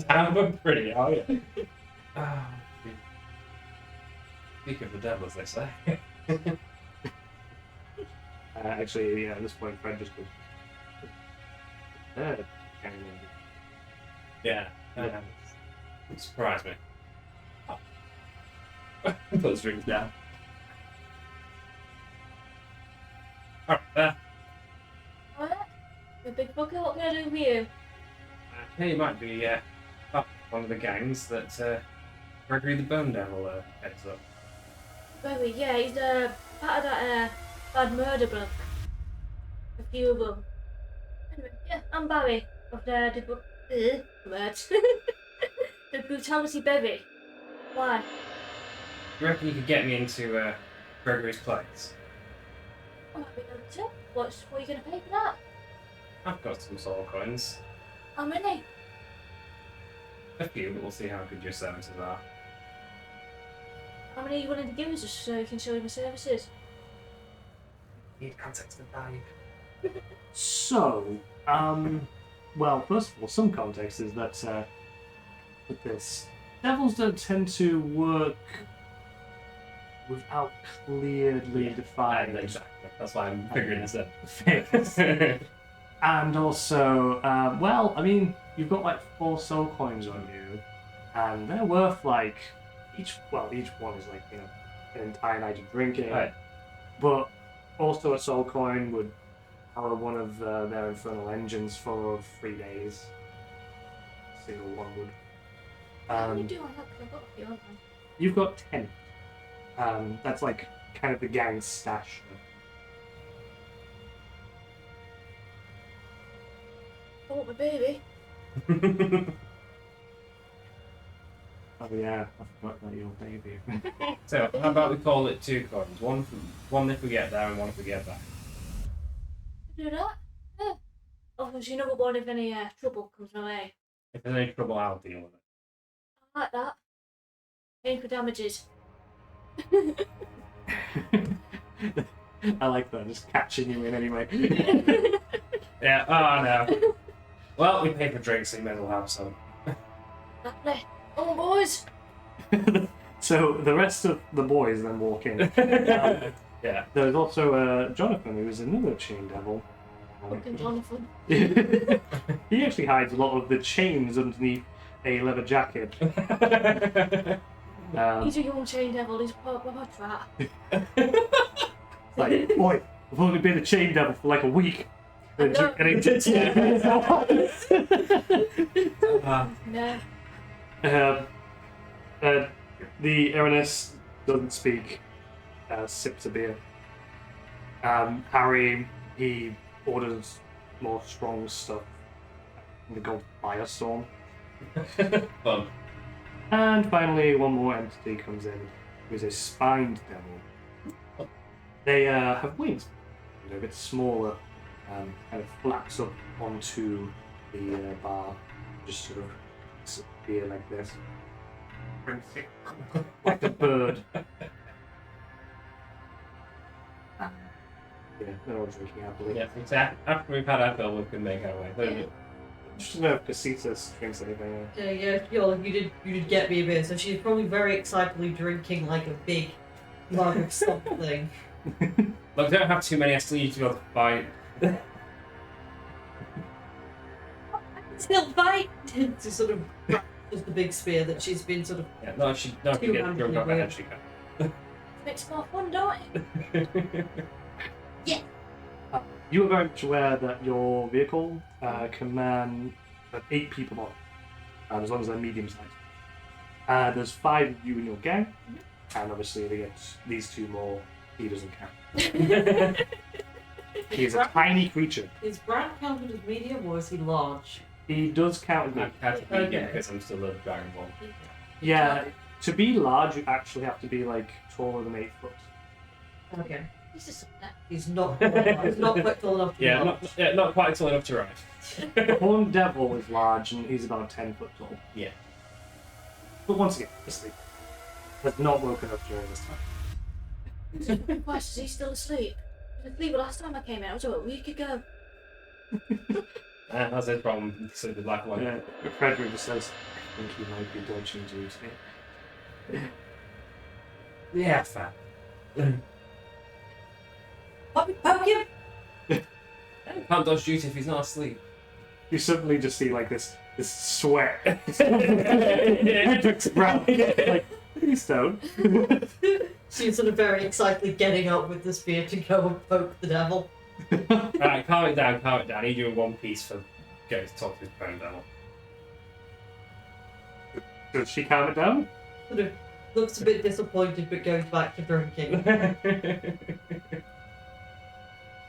Damn, but pretty, oh yeah. Ah, speak of the devil, as they say.
Actually, yeah, at this point, Fred just goes,
Yeah. It surprised me. Oh. Put the strings down. Alright,
What? You big fucker, what can I do for you?
hey, you might be one of the gangs that Gregory the Bone Devil heads up.
Barry, yeah, he's part of that bad murder block. A few of them. Anyway, yeah, I'm Barry of words. The Brutality Berry. Why?
You reckon you could get me into Gregory's place?
I might be able to. What are you going to pay for that?
I've got some soul coins.
How many?
A few, but we'll see how good your services are.
How many are you willing to give us just so you can show you my services?
Need context and value.
So, well, first of all, some context is that with this, devils don't tend to work without clearly defined.
Exactly. That's why I'm figuring this out.
things. And also, well, I mean, you've got like 4 soul coins on you, and they're worth like each one is like, you know, an entire night of drinking.
Right.
But also a soul coin would power one of their infernal engines for 3 days. A single one would.
How many do I have? 'Cause I've got a few, haven't I?
You've got 10. That's like kind of the gang's stash.
I want my baby.
Oh yeah, I forgot about your baby.
So, how about we call it 2 coins? One if we get there and one if we get back.
Do that? Yeah. Obviously, another one if any trouble comes my way.
If there's any trouble, I'll deal with it.
I like that. Paying for damages.
I like that, just catching you in anyway.
Yeah, oh no. Well, we paid for drinks, so you may as well have some.
Lovely. Come on, boys.
So the rest of the boys then walk in.
Yeah.
There's also Jonathan, who is another chain devil.
Fucking Jonathan.
He actually hides a lot of the chains underneath a leather jacket.
He's a young chain devil, he's a proper rat.
Like, boy, I've only been a chain devil for like a week. And
know.
he did
No.
The Erinnis doesn't speak, sips a beer. Harry, he orders more strong stuff. The gold firestorm.
Fun.
And finally, one more entity comes in, who is a spined devil. They have wings. They're a bit smaller, kind of flaps up onto the bar, just sort of disappear like this. Like a bird. Yeah, they're all drinking happily.
Yeah, exactly. After we've had our fill, we can make our way.
Yeah.
Just to know if Casitas drinks anything.
You did get me a bit, so she's probably very excitedly drinking like a big mug of something.
Look, don't have too many. I still need to be able to fight.
Still fight! To sort of just the big spear that she's been sort of.
Yeah, no, if she gets drunk off her head, she can.
Makes more fun, don't it?
You are very much aware that your vehicle can man 8 people on, as long as they're medium sized. There's 5 of you in your gang, and obviously they get these 2 more. He doesn't count. He is a tiny creature.
Is Brad counted as medium or is he large?
He does count as
I'm
big.
catching medium
Okay.
because I'm still a dragonborn.
Yeah, to be large, you actually have to be like taller than 8 foot.
Okay.
This is something.
He's not quite tall enough to
Yeah,
launch.
not quite tall enough to ride.
The Horned Devil is large and he's about 10 foot tall.
Yeah.
But once again, asleep. Has not woken up during this time.
Why is he still asleep? He was asleep the last time I came in. It was about a week ago.
That's his problem. So the black one.
Yeah, Frederick just says, I think he might be dodging duty.
Yeah, fair.
Poke him!
Can't dodge duty if he's not asleep.
You suddenly just see like this sweat. Frederick's brow. Like, please don't.
She's sort of very excitedly getting up with the spear to go and poke the devil.
Alright, calm it down, calm it down. I need you in one piece for going to talk to his bone devil.
Does she calm it down?
Sort of looks a bit disappointed but goes back to drinking.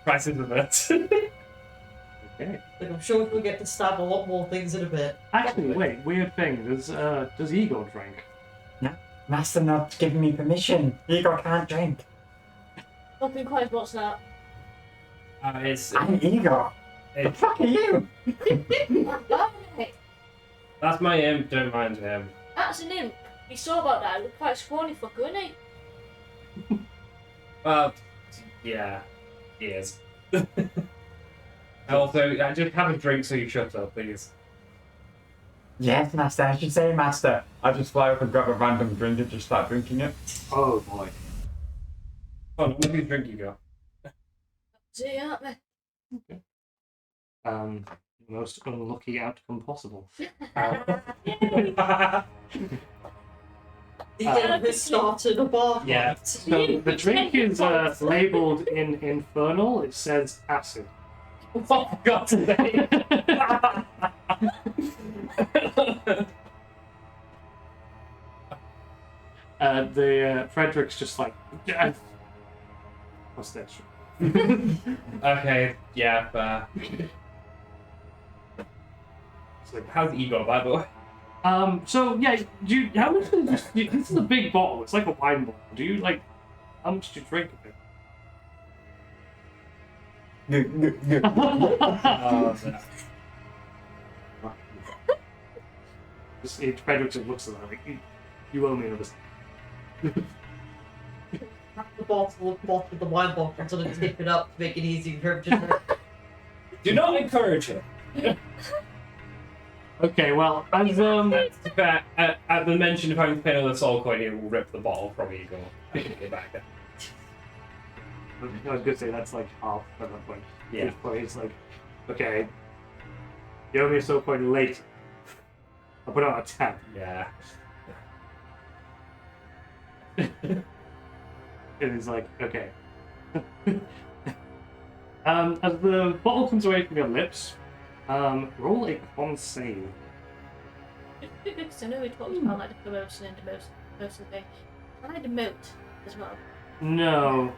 Price is reversed.
Okay.
Like, I'm sure we'll get to stab a lot more things in a bit.
Actually, wait, weird thing. Does Igor drink?
Master not giving me permission. Igor can't drink.
Open quiet, what's that?
It's,
I'm Igor. The
it,
fuck are you?
Barney!
that's my imp, don't mind him.
That's an imp. He saw about that. He looked quite a scrawny fucker, isn't he?
Well, yeah, he is. Also, just have a drink so you shut up, please.
Yes, master. I should say master. I just fly up and grab a random drink and just start drinking it.
Oh boy.
Oh, no, what drink you got?
See, aren't they?
Most unlucky outcome possible.
The imp has started a bar
Yeah.
fight.
So the drink is labeled in Infernal. It says acid.
Oh, for God's sake!
Frederick's just like, what's that?
Okay, yeah, fair.
It's like,
How's Igor, by the way?
so yeah, how much do this is a big bottle. It's like a wine bottle. Do you like? How much do you drink of it? Frederick just looks at that like, you owe me another.
The bottle of the wine bottle and sort of tip it up to make it easy for him to
Do not encourage him.
Okay, well, as
Fair, at the mention of having to pay another soul coin, he will rip the bottle from Igor and take it back.
I was gonna say that's like half at that point.
Yeah.
At this point, it's like, okay, you owe me a soul coin later. I'll put out a 10.
Yeah.
And he's like, okay. As the bottle comes away from your lips, roll a con save.
Because I know we talked about like the promotion and most of the thing. I like demote as well.
No.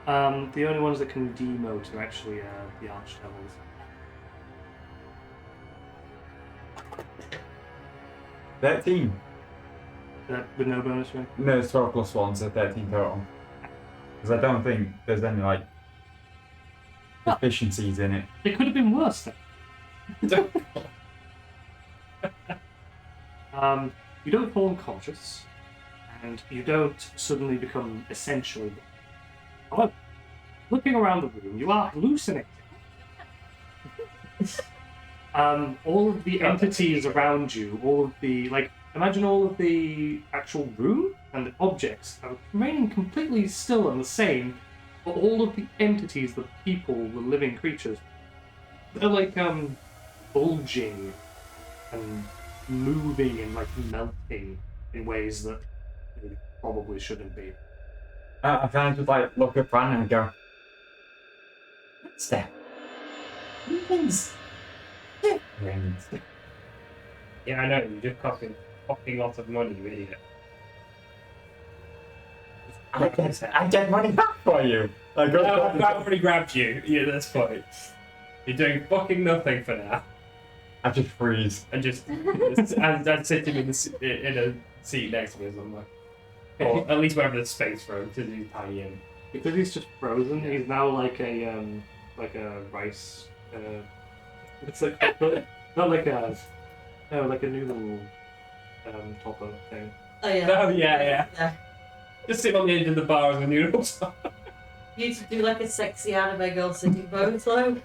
The only ones that can demote are actually the archdevils.
13.
With no bonus, right?
No, it's 12 plus 1, so 13 total. Because I don't think there's any, like, deficiencies in it.
It could have been worse then. You don't fall unconscious, and you don't suddenly become essentially. However, looking around the room, you are hallucinating. All of the entities around you, all of the, like, imagine all of the actual room and the objects are remaining completely still and the same, but all of the entities, the people, the living creatures, they're like, bulging and moving and, like, melting in ways that they probably shouldn't be.
I kind of just, like, look at Fran and go, what's that? Things different.
Yeah, I know, you're just costing lots of money, you idiot.
I get money back for you. I go
I've already grabbed you at this point. You're doing fucking nothing for now.
I just freeze.
and just and sit him in a seat next to me or something. Or at least wherever there's space for him to do tiny in.
Because he's just frozen, he's now like a rice. It's like not like a like a noodle topper thing.
Oh yeah.
Oh yeah. Just sit on the edge of the bar as a noodles.
You need to do like a sexy anime girl sitting pose though.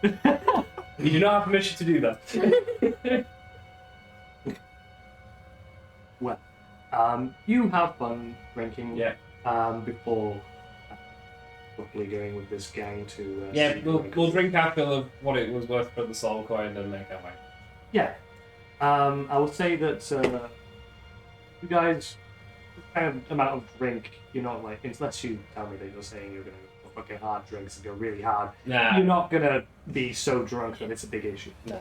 You do not have permission to do that.
Well, you have fun drinking.
Yeah.
Before hopefully going with this gang to.
Yeah,
see
we'll drink our fill of what it was worth for the soul coin and make our way.
Yeah. I will say that you guys, this kind of amount of drink, you're not like, unless you tell me that you're saying you're going to fucking hard drinks and go really hard,
Nah.
you're not going to be so drunk that it's a big issue.
No.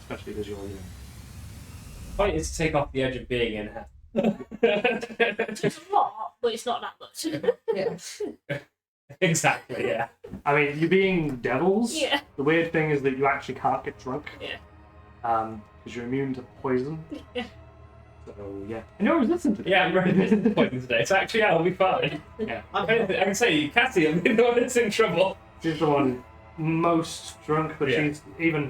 Especially because you're,
Point is to take off the edge of being in hell.
It's a lot, but it's not that much.
Yeah.
Exactly, yeah.
I mean, you being devils,
Yeah.
the weird thing is that you actually can't get drunk.
Yeah.
Because you're immune to poison.
Yeah.
So, yeah. And you're resistant to it.
Yeah, I'm very disappointed today, so actually I'll be fine.
Yeah.
I can say, Cassie, I'm the one that's in trouble.
She's the one most drunk, but
Yeah.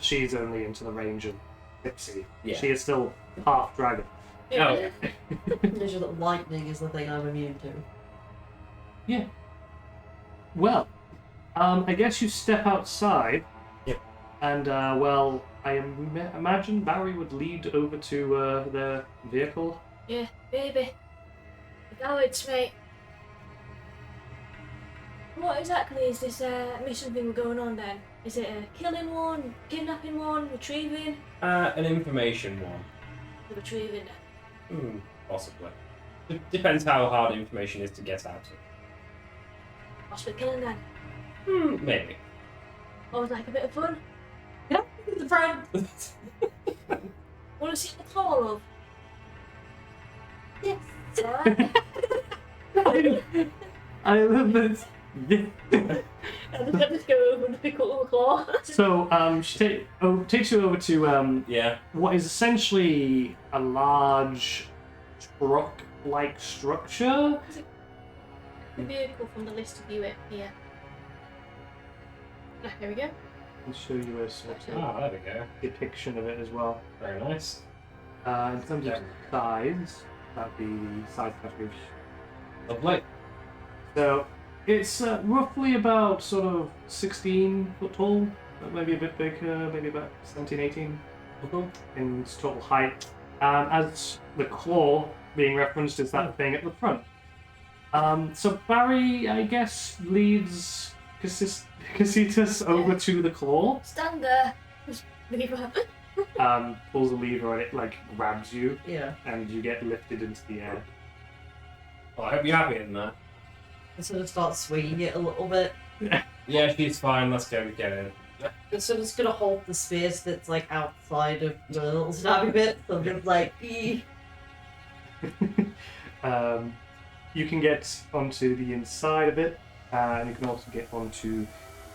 she's only into the range of tipsy.
Yeah.
She is still half dragon.
Oh, yeah.
Measure that lightning is the thing I'm immune to.
Yeah. Well, I guess you step outside.
Yep.
And, well, I imagine Barry would lead over to their vehicle.
Yeah, baby. The cowards, mate. What exactly is this mission thing going on then? Is it a killing one, kidnapping one, retrieving?
An information one.
The retrieving then.
Possibly. Depends how hard information is to get out of.
Possibly killing then.
Maybe.
Always like a bit of fun.
Yeah, the friend.
Want to see the claw, love?
Yes.
It's alright.
I love this.
I'll just go over and pick up the claw.
So, she takes you over to
Yeah.
what is essentially a large truck-like structure.
The vehicle from the list of you here. Ah, here we go.
I'll show you a sort of
Ah, there we go.
depiction of it as well.
Very nice.
In terms of size, that'd be the size category.
Lovely.
So it's roughly about sort of 16 foot tall, maybe a bit bigger, maybe about 17, 18 in its total height. As the claw being referenced is that thing at the front. So Barry, I guess, leads Casitas over to the claw,
Stand there. Just leave her.
pulls a lever and it like grabs you
Yeah.
and you get lifted into the air.
Well, I hope you're happy in there.
I sort of start swinging it a little bit.
Yeah, she's fine. Let's go get in.
So I'm just gonna hold the space that's like outside of the little stabby bit. So I'm just like,
You can get onto the inside of it, and you can also get onto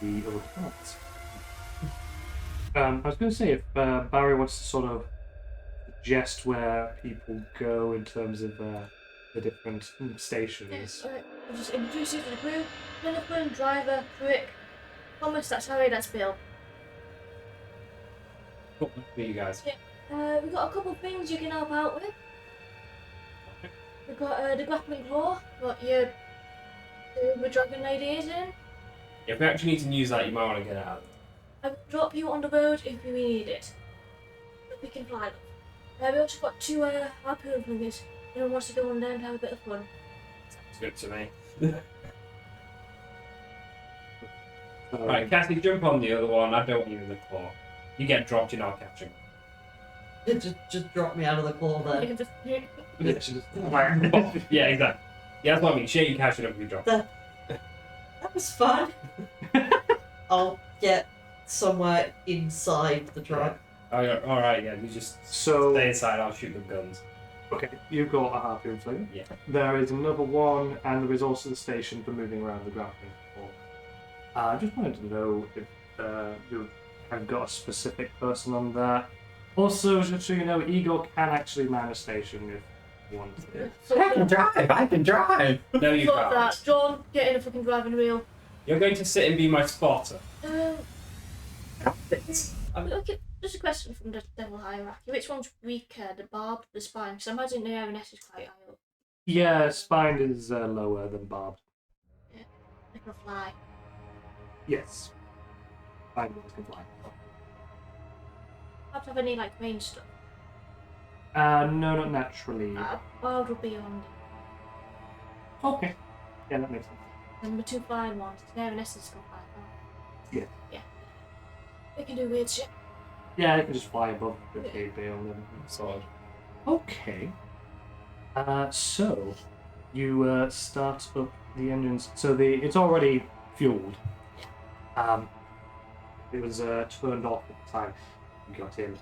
the other parts. I was going to say, if Barry wants to sort of suggest where people go in terms of the different stations.
Yes, alright. I'll just introduce you to the crew. Linnipon, driver, Crick, Thomas, that's Harry, that's Bill.
Cool. For you guys.
We've got a couple of things you can help out with. We've got the grappling claw, got your the dragon lady is in.
If we actually need to use that, you might want to get out.
I will drop you on the road if we need it. We can fly them. We also got two harpoon flingers. Anyone wants to go on them to have a bit of fun.
It's good to me. Right, Cassie, jump on the other one. I don't want you in the claw. You get dropped, you're not catching.
just drop me out of the claw there.
You can just-
Yeah, she just-
Yeah, exactly. Yeah, that's what I mean. Share your cash and you drop.
That was fun. I'll get somewhere inside the truck.
Oh, yeah, alright, yeah. You just
So,
stay inside, I'll shoot the guns.
okay, you've got a harpoon flinger.
Yeah.
There is another one, and there is also the station for moving around the grappling. I just wanted to know if I've got a specific person on that. Also, just so you know, Igor can actually man a station if you want to.
I can drive. I can drive.
No, you
Thought
can't.
that. John, get in a fucking driving wheel.
You're going to sit and be my spotter.
Okay, just a question from the devil hierarchy. Which one's weaker, the barb, the spine? Because I imagine the airness is quite high up.
Yeah, spine is lower than barbed.
They can fly.
Yes. Spine ones can fly.
Perhaps have any like range stuff.
No, not naturally.
Barbed will be on
Okay. Yeah, that makes sense.
number 2 flying ones. The airness is going fly.
Yeah.
Yeah. They can do weird shit.
Yeah, they can just fly above the cave bale and
Sword.
Okay. So you start up the engines. So it's already fueled. It was turned off at the time you got in.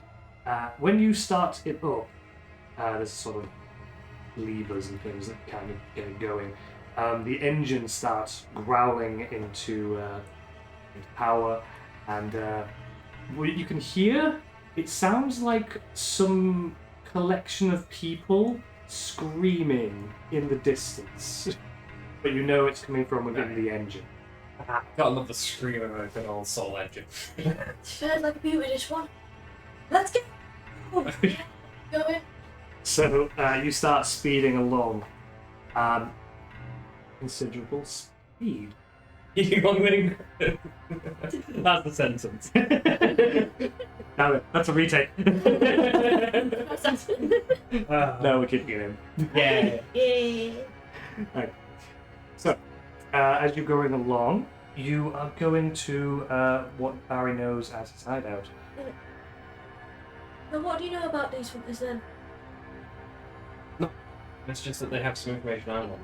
When you start it up, there's sort of levers and things that kind of get it going. The engine starts growling into power, and what you can hear, it sounds like some collection of people screaming in the distance, but you know it's coming from within the engine.
Gotta love the scream of a good old soul engine.
Sounds like a beauty, this one.
Let's go.
Go in.
So you start speeding along. Considerable speed.
That's the sentence.
No, that's a retake. No, we're keeping it in.
Yeah.
Yeah.
Right. So, as you're going along, you are going to what Barry knows as his hideout.
Now, what do you know about these fuckers then?
It's just that they have some information I want.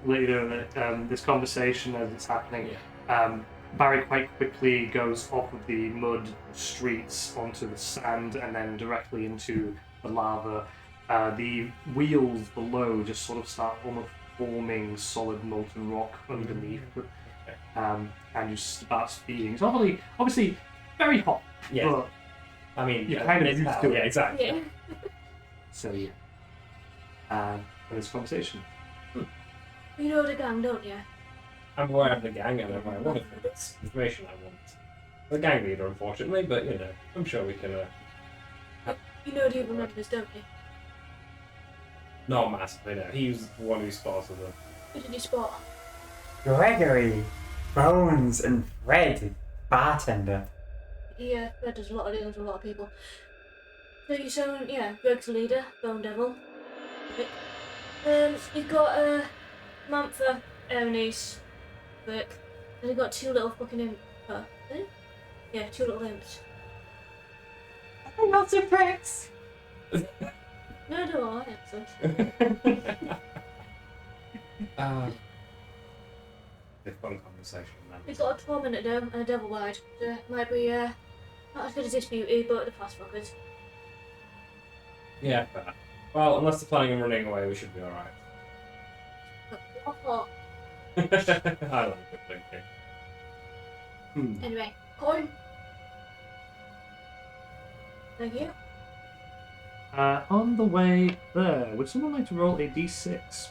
Later in this conversation, as it's happening, Barry quite quickly goes off of the mud streets onto the sand and then directly into the lava. The wheels below just sort of start almost forming solid molten rock underneath, and you start speeding. It's obviously very hot,
Yeah.
but
I mean,
you're kind of
it's
used
hell,
to it.
Yeah, exactly.
Yeah.
So yeah. This conversation.
You know the gang, don't you?
I'm aware of the gang and I'm aware of it's information I want. The gang leader, unfortunately, but you know, I'm sure we can.
You know the other members, don't you?
Not massively, no. He's the one who spotted them.
Who did you spot?
Gregory, Bones, and Fred, bartender.
Yeah, Fred does a lot of deals with a lot of people. So you sound, Greg's the leader, Bone Devil. You've got Mantha, Ernie's, Vic, and you've got 2 little fucking imps. Yeah, 2 little imps.
I'm not so pricks.
No, no, I am so.
The fun conversation then.
He's got a tormentor dome and a devil wide. Might be not as good as this beauty, but the fast fuckers.
Yeah, fair. Well, unless they're planning on running away, we should be alright.
Awful.
I like good thinking.
Anyway, coin. Thank you.
On the way there, would someone like to roll a d6?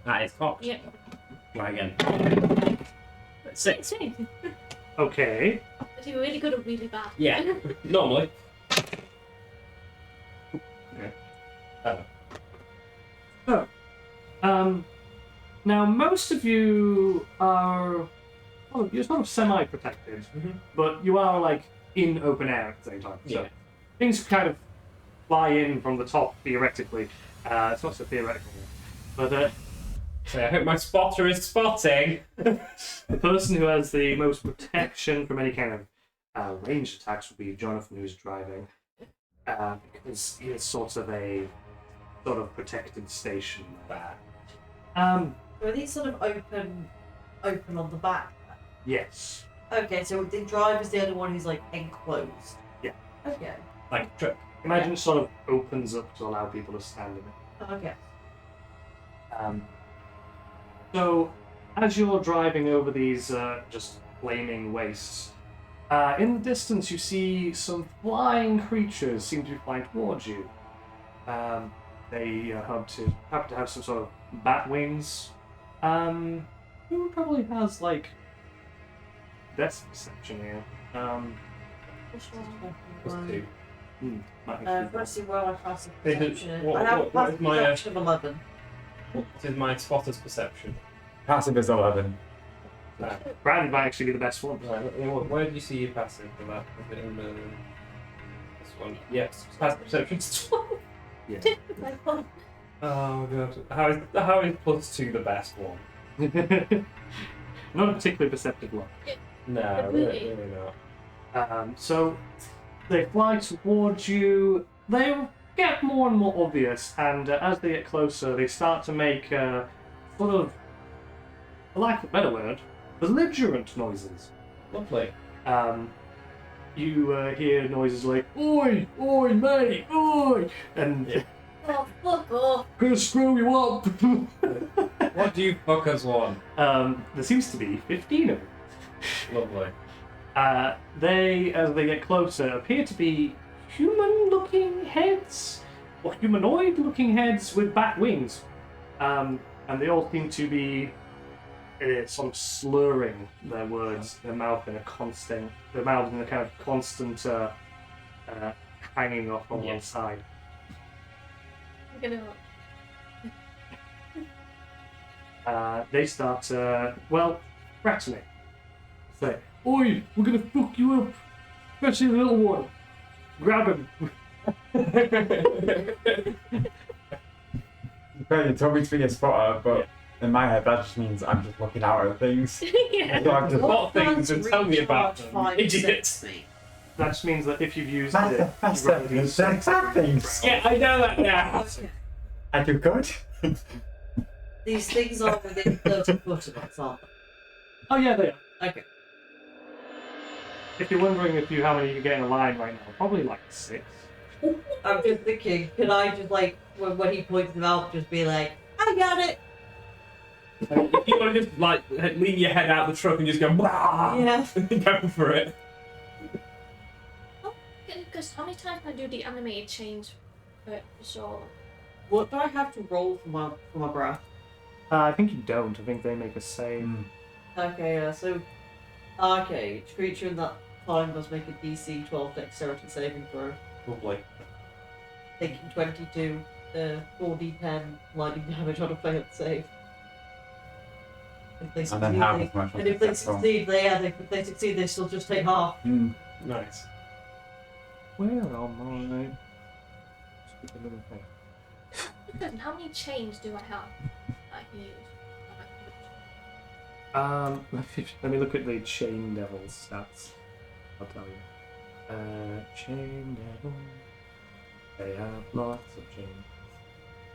That is cocked.
Yep.
Try again. 6.
Okay.
Is he really good or really bad?
Yeah, normally.
Now most of you are, you're sort of semi-protected, but you are like in open air at the same time. So
Yeah.
things kind of fly in from the top theoretically. It's not so theoretical, but
So I hope my spotter is spotting.
the person who has the most protection from any kind of ranged attacks would be Jonathan, who's driving, because he is sort of a protected station there.
Are these sort of open on the back?
Yes.
Okay, so the driver's the only one who's like enclosed.
Yeah.
Okay.
Like a truck.
Imagine it sort of opens up to allow people to stand in it.
Okay.
So as you're driving over these just flaming wastes, in the distance you see some flying creatures seem to be flying towards you. They have to have some sort of bat wings. Who probably has like best perception here?
+2.
Might be
Let's see where my passive
Is it-
perception
what-
I have a
what is
passive
my,
perception of 11.
What is my spotter's perception?
Passive is 11.
Brand might actually be the best one.
Right, where do you see your passive for that? Is it in this one? Yes, passive perception's 12.
Yeah.
Oh god, how is +2 the best one?
Not a particularly perceptive one.
No, really not.
So they fly towards you. They get more and more obvious, and as they get closer, they start to make sort of, for lack of a better word, belligerent noises.
Lovely.
You hear noises like "Oi, oi, mate, oi," and
Oh, fuck off.
"Gonna screw you up."
What do you fuckers want?
There seems to be 15 of them.
Lovely.
They, as they get closer, appear to be human-looking heads, or humanoid-looking heads with bat wings. And they all seem to be sort of slurring their words, their mouth in a kind of constant hanging off on one side.
I'm gonna
They start, threatening. Say, "Oi, we're gonna fuck you up, especially the little one. Grab him."
Okay, you told me to be a spotter, but in my head that just means I'm just looking out at things.
Yeah.
So I'm just
What things and tell me about them,
Recharge 5
idiot.
sexy.
That just means that if you've used
Master,
it,
master,
you rather use
the exact things.
Yeah, I know that now.
Okay.
And you good?
These things are within 30 foot of us, aren't
Oh yeah, they are.
they? Okay.
If you're wondering how many you can get in a line right now, probably like 6.
I'm just thinking, can I just like, when he points them out, just be like, I got it!
If you want to just like lean your head out the truck and just go, "Blah!"
Yeah.
Go for it.
Because how many times can I do the animated chains for sure?
What do I have to roll for my breath?
I think you don't. I think they make a save.
Okay, so... Okay, each creature in that time must make a DC 12 dexterity saving throw.
Lovely.
Taking 22, 4d10 lightning damage on a failed save. If they
And
succeed,
then half
they,
as much on
and if they
successful.
succeed, if they succeed, they still just take half.
Nice.
Where am I? Stupid little thing.
And how many chains do I have that I can use?
Let me look at the Chain Devil's stats. I'll tell you. Chain Devil. They have lots of chains.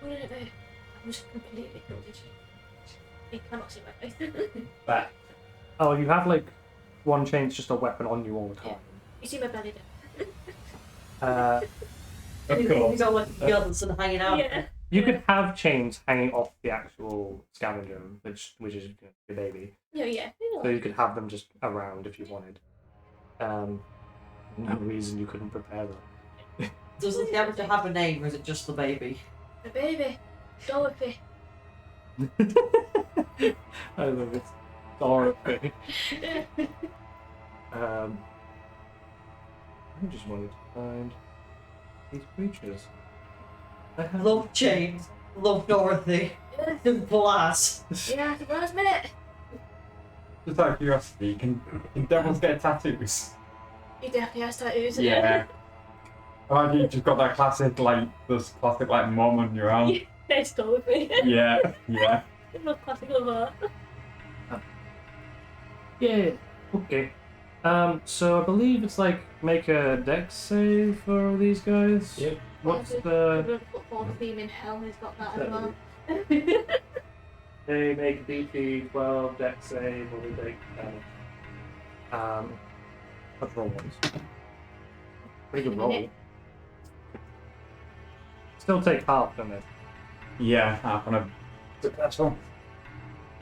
What did it do? I'm just completely confused. I cannot see my face.
Back.
Oh, you have like one chain's just a weapon on you all the time.
You see my belly there?
Of
He's
course.
got like the others and hanging out.
Yeah.
You could have chains hanging off the actual scavenger, which is your baby.
Yeah, yeah.
So you could have them just around if you wanted. No reason you couldn't prepare them.
Does the scavenger have a name, or is it just the baby?
My baby. Dorothy.
I love it. Dorothy. I just wanted to find these creatures. I have
Love chains. Love Dorothy.
Yeah.
Simple as.
Yeah, the last minute.
Just out of curiosity, can devils get tattoos?
He definitely has tattoos.
Yeah. Or you just got that classic like mom on your arm?
There's Dorothy.
Yeah, yeah.
It's not classic of art.
Yeah. Okay. So I believe it's like make a dex save for these guys.
Yep.
What's
There's
the?
a football theme in hell, he's got that as
That
well.
They make DC 12 dex save or they take damage. Let's roll ones. Pretty good roll. Still take half, doesn't it?
Yeah, half on a successful.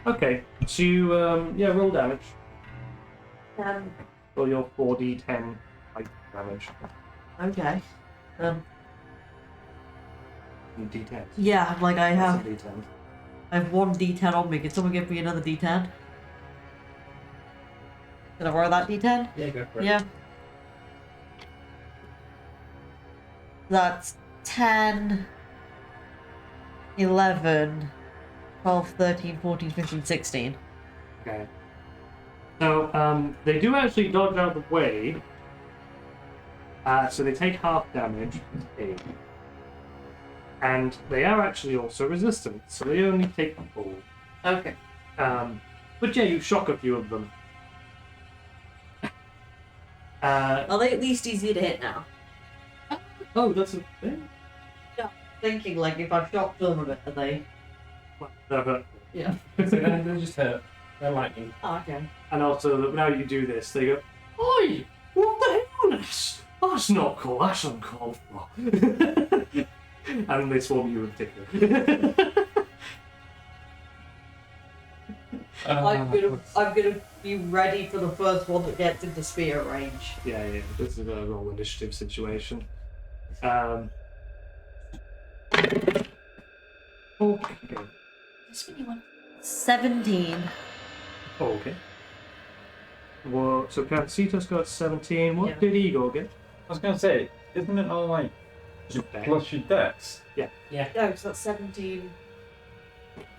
Okay. So you, roll damage.
Um,
Roll your 4d10 like damage.
okay.
D10.
Yeah, like I have
D10.
I have one D10 on me. Can someone give me another D10? Can I roll that D10?
Yeah, go for it.
Yeah. That's 10, 11, 12, 13, 14, 15, 16.
Okay. So, they do actually dodge out of the way. So they take half damage. And they are actually also resistant, so they only take full.
Okay.
But yeah, you shock a few of them.
Are they at least easier to hit now?
Oh, that's a thing?
Thinking, like, if I've shocked them a bit, are they...
They're hurt.
Yeah.
So they're just hurt. They're lightning.
Oh, okay.
And also, now you do this, they go, Oi! What the hell is this? That's not cool, that's uncalled for. And they swarm you in particular.
I'm gonna be ready for the first one that gets into spear range.
Yeah, this is a roll initiative situation. Okay.
Spinny one.
17.
Okay. Well, so Cancito's got 17. What
Yeah.
did Igor get?
I was gonna say, isn't it all like plus your dex?
No, because that's 17.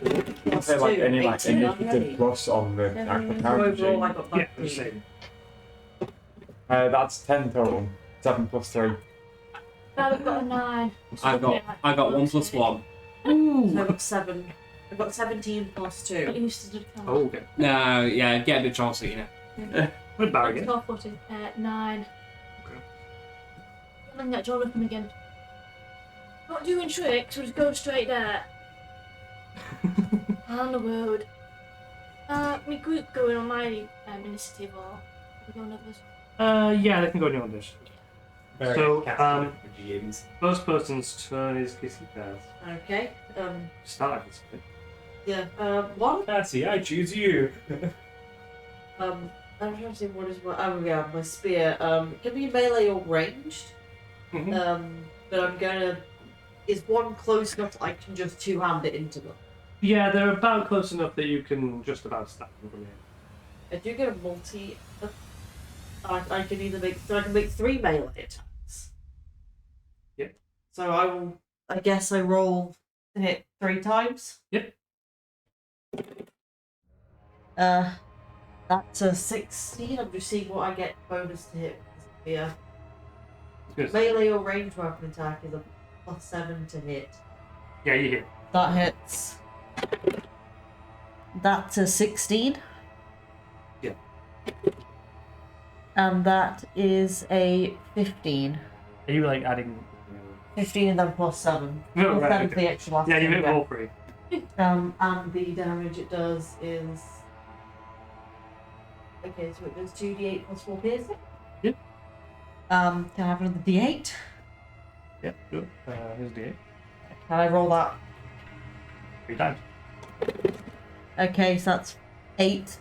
I'd say like any like
18
initiative
already.
plus on the actual character sheet.
Overall, I got
Yeah,
that.
the same.
That's 10 total. 7 plus 3.
I've got a 9.
I got 1 plus 1.
So I got 7. I got 17 plus
Not
2.
used to do that.
Oh, okay.
No, yeah, get a bit Chaucer, you know.
What did Barry get?
12, 14, 9.
Okay.
And then get Jonathan again. Not doing tricks, we'll just go straight there. On the road. My group going on my initiative or we go on others.
Yeah, they can go on your own dish.
Very
So,
casted for GMs.
First person's turn is Kissy Bears.
Okay.
Start this bit.
Yeah. One.
Cassie, I choose you.
I'm trying to see what is my. Oh yeah, my spear. Can be melee or ranged. But I'm gonna. Is one close enough that I can just two-hand it into them?
Yeah, they're about close enough that you can just about stab them from here.
I do get a multi. I can either make. So I can make 3 melee attacks.
Yep.
So I will. I guess I roll to hit 3 times.
Yep.
That's a 16. I'm just seeing what I get bonus to hit. Yeah.
Good.
Melee or ranged weapon attack is a +7 to hit.
Yeah, you hit.
That hits. That's a 16.
Yeah.
And that is a 15.
Are you like adding?
15 and then +7.
No,
Plus
right,
7
okay.
for the extra last
Yeah, you
one,
hit all 3.
and the damage it does is. Okay, so it does 2d8 plus 4 piercing.
Yep.
Can I have another d8?
Yep, good. Here's the 8.
Can I roll that?
3 times.
Okay, so that's 8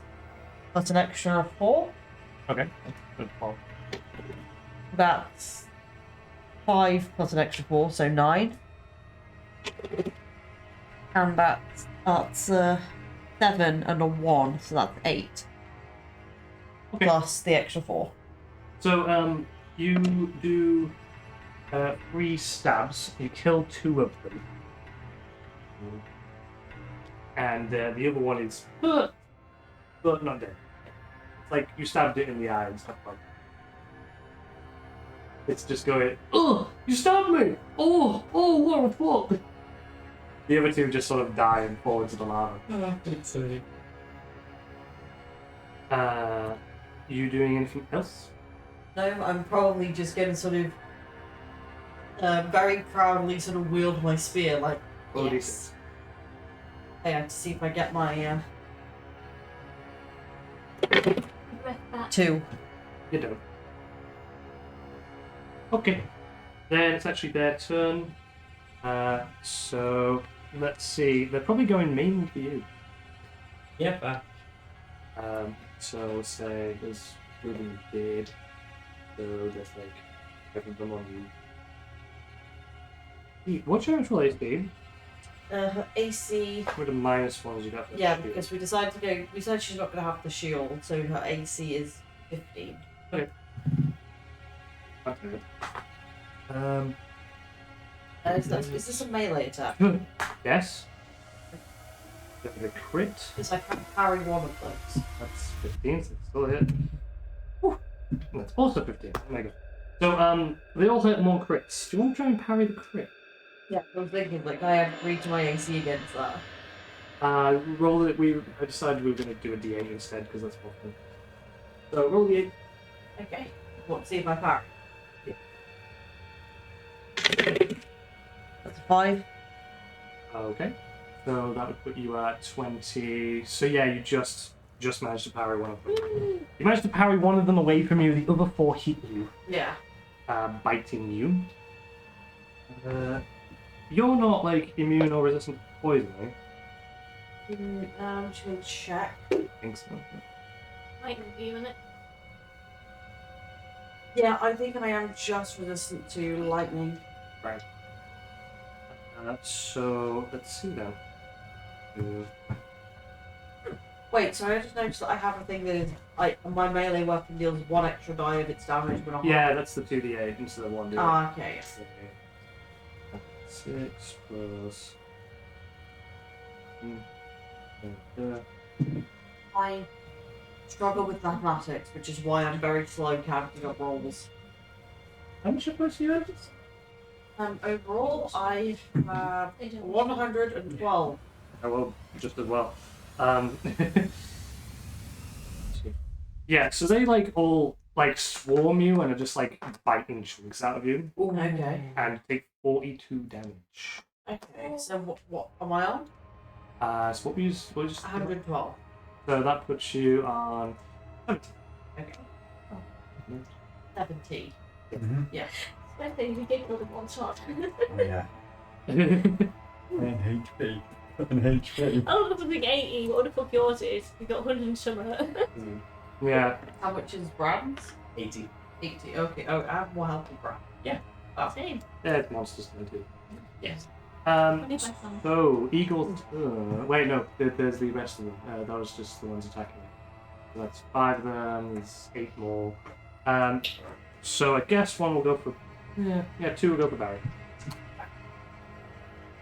plus an extra 4.
Okay. Good call.
That's 5 plus an extra 4, so 9. And that's 7 and a 1, so that's 8.
Okay.
Plus the extra 4.
So, you do 3 stabs. You kill 2 of them. And the other one is hurt, but not dead. It's like you stabbed it in the eye and stuff like that. It's just going, oh, you stabbed me! Oh, what the fuck? The other 2 just sort of die and fall into the lava. You doing anything else?
No, I'm probably just going to sort of very proudly sort of wield my spear like
Or
yes. I have to see if I get my
Breath back.
2.
You don't. Okay. Then it's actually their turn. So let's see. They're probably going mainly for you.
Yeah,
So we'll say there's Ruben dead. So there's like 7 of them on you. What's your actual AC?
Her AC.
With the -1s you got.
Yeah, because we decided to go. We said she's not going to have the shield, so her AC is 15.
Okay. Okay.
Is this a melee attack?
Yes. The crit.
Because I can parry one of those.
That's 15, so it's still a hit. Whew. That's also 15. Oh my god. So, they all hit more crits. Do you want to try and parry the crit?
Yeah, I was thinking, like, I have 3 to my AC against that.
Roll it. I decided we were going to do a D8 instead because that's more fun. So, roll the 8.
Okay. What, see if I parry?
Yeah.
That's a 5.
Okay. So that would put you at 20. So yeah, you just managed to parry one of them. You managed to parry one of them away from you. The other 4 hit you,
Yeah.
biting you. You're not like immune or resistant to poison, right?
I'm just going to check.
I think so.
Might be in it.
Yeah, I think I am just resistant to lightning.
Right. So let's see then.
Wait, so I just noticed that I have a thing that is, my melee weapon deals 1 extra die of its damage when I'm
Yeah, that's the 2d8 instead of 1d8.
Ah, okay.
6 plus.
I struggle with mathematics, which is why I'm very slow counting up rolls.
How much plus you have?
Overall, I have 112.
Oh, well, just as well. Yeah, so they like all like swarm you and are just like biting chunks out of you
Okay.
and take 42 damage.
Okay, so what am I on?
So what was
112.
So that puts you on 70.
Okay. 70.
Especially if you get killed in one shot.
Oh, yeah. And HP. And HP.
I don't know if it's like 80, what the fuck yours is? You got 100 and some.
Yeah.
How much is Brand's?
80.
80. Okay. Oh, I have more health than Brand.
Same.
Yeah, it's monsters then too.
Yes.
Only by some.
So Eagles. Wait, no. There's the rest of them. That was just the ones attacking me. So that's 5 of them. There's 8 more. So I guess one will go for. Yeah. 2 will go for Barry.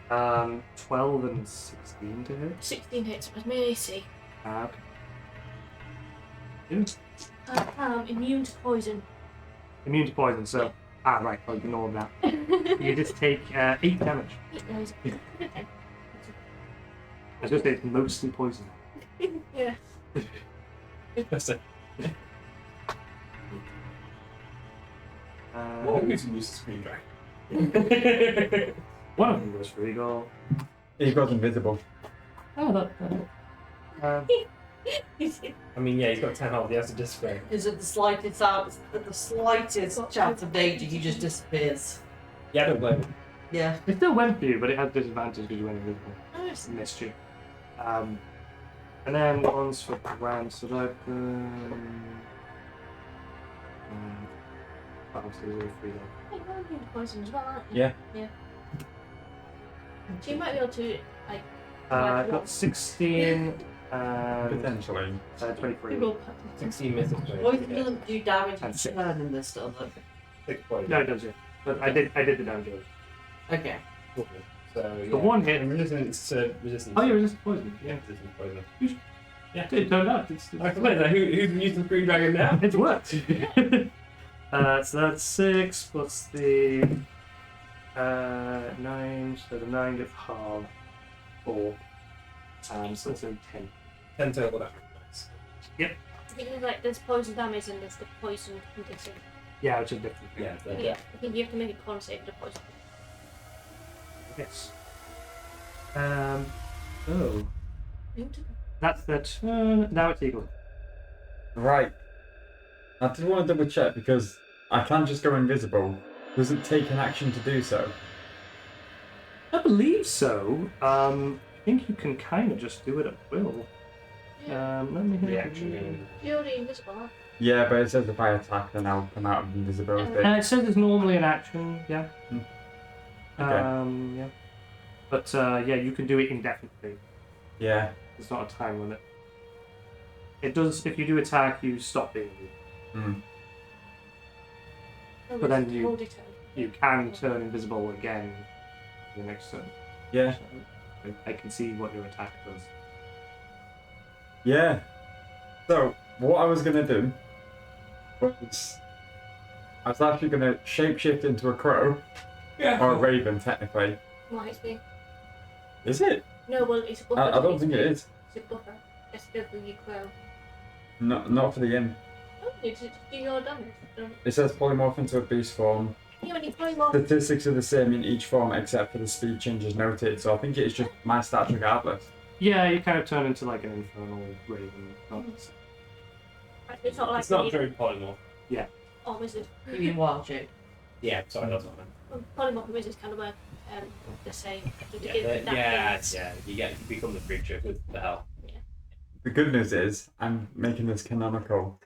12 and 16 to hit.
16 hits with my AC.
Okay. Yeah.
I am immune to poison.
Immune to poison, so. Right, I'll ignore that. You just take 8 damage. I was going to say it's mostly poison.
Yeah.
Interesting. Who's going to use the screen dragon?
One of them goes for Eagle.
Eagle's invisible.
Oh, that.
I mean, yeah, he's got 10 health, he has to disappear.
Is it the slightest chance of danger, he just disappears?
Yeah, I don't blame him.
Yeah.
It still went for you, but it had disadvantage because you went invisible.
Nice.
Missed you. And then one's for Grant, so that. Obviously, we're free though.
Hey, you're immune to poison as well, aren't you?
Yeah.
Yeah. So you might be able to, like,
I've got 16 and
Potentially.
23.
roll
16 misses.
Poison doesn't do damage
And
each
6.
turn in this, does it?
6 points.
No, it does, yeah. But I did the damage.
Okay.
So,
The
yeah.
one hit.
And resistance to resistance.
Oh, yeah, resistant poison.
Yeah, resistance to poison.
Yeah, it turned out. It's
I explained that. Who's using the screen dragon now?
It's worked. So that's 6 plus the 9. So the 9 gets halved. 4. So it's a 10.
10 total damage. Nice.
I think there's there's poison damage and there's the poison condition.
Yeah, which is different.
Yeah,
Yeah. I think you have to make a con save for the poison.
Yes. Oh.
Immune to-
That's the turn. Now it's Eagle.
Right. I did want to double check because I can just go invisible. Does it take an action to do so?
I believe so. I think you can kind of just do it at will. Let me
Reaction.
You're already invisible, aren't
Yeah, but it says if I attack, then I'll come out of invisibility.
It says it's normally an action, yeah.
Okay.
Yeah. But yeah, you can do it indefinitely.
Yeah.
There's not a time limit. It does. If you do attack, you stop being invisible.
Mm.
you?
But then you-
Hold it
You can turn invisible again the next turn.
Yeah.
So I can see what your attack does.
Yeah. So, what I was going to do was... I was actually going to shapeshift into a crow.
Yeah.
Or a raven, technically.
Why it's me?
Is it?
No, well, it's a buffer.
I don't think it is.
It's a buffer. It's good for you, crow.
Not for the inn.
Oh, you do your damage.
It says polymorph into a beast form.
Yeah, when you polymorph.
Statistics are the same in each form except for the speed changes noted, so I think it's just my stats regardless.
Yeah, you kind of turn into like an infernal raven.
It's not like
It's not very polymorph.
or wizard.
You mean wild shape?
Yeah, sorry, that's what I meant.
Polymorph and wizards kind of work the same. So to
Yeah,
give that base.
you become the creature with the hell.
The good news is, I'm making this canonical.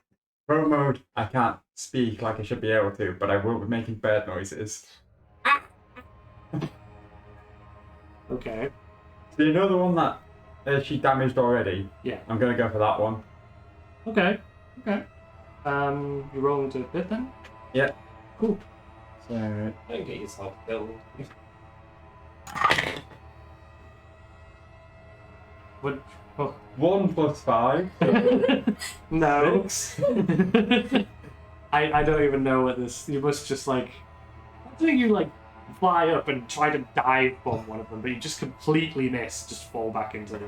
Pro mode, I can't speak like I should be able to, but I will be making bird noises.
Okay.
So you know the one that she damaged already?
Yeah.
I'm gonna go for that one.
Okay. You roll into a bit then?
Yeah.
Cool.
So,
Don't get yourself killed.
What? Oh.
1 plus 5.
No.
6.
I don't even know what this. You must just like. I think you like fly up and try to dive bomb one of them, but you just completely miss. Just fall back into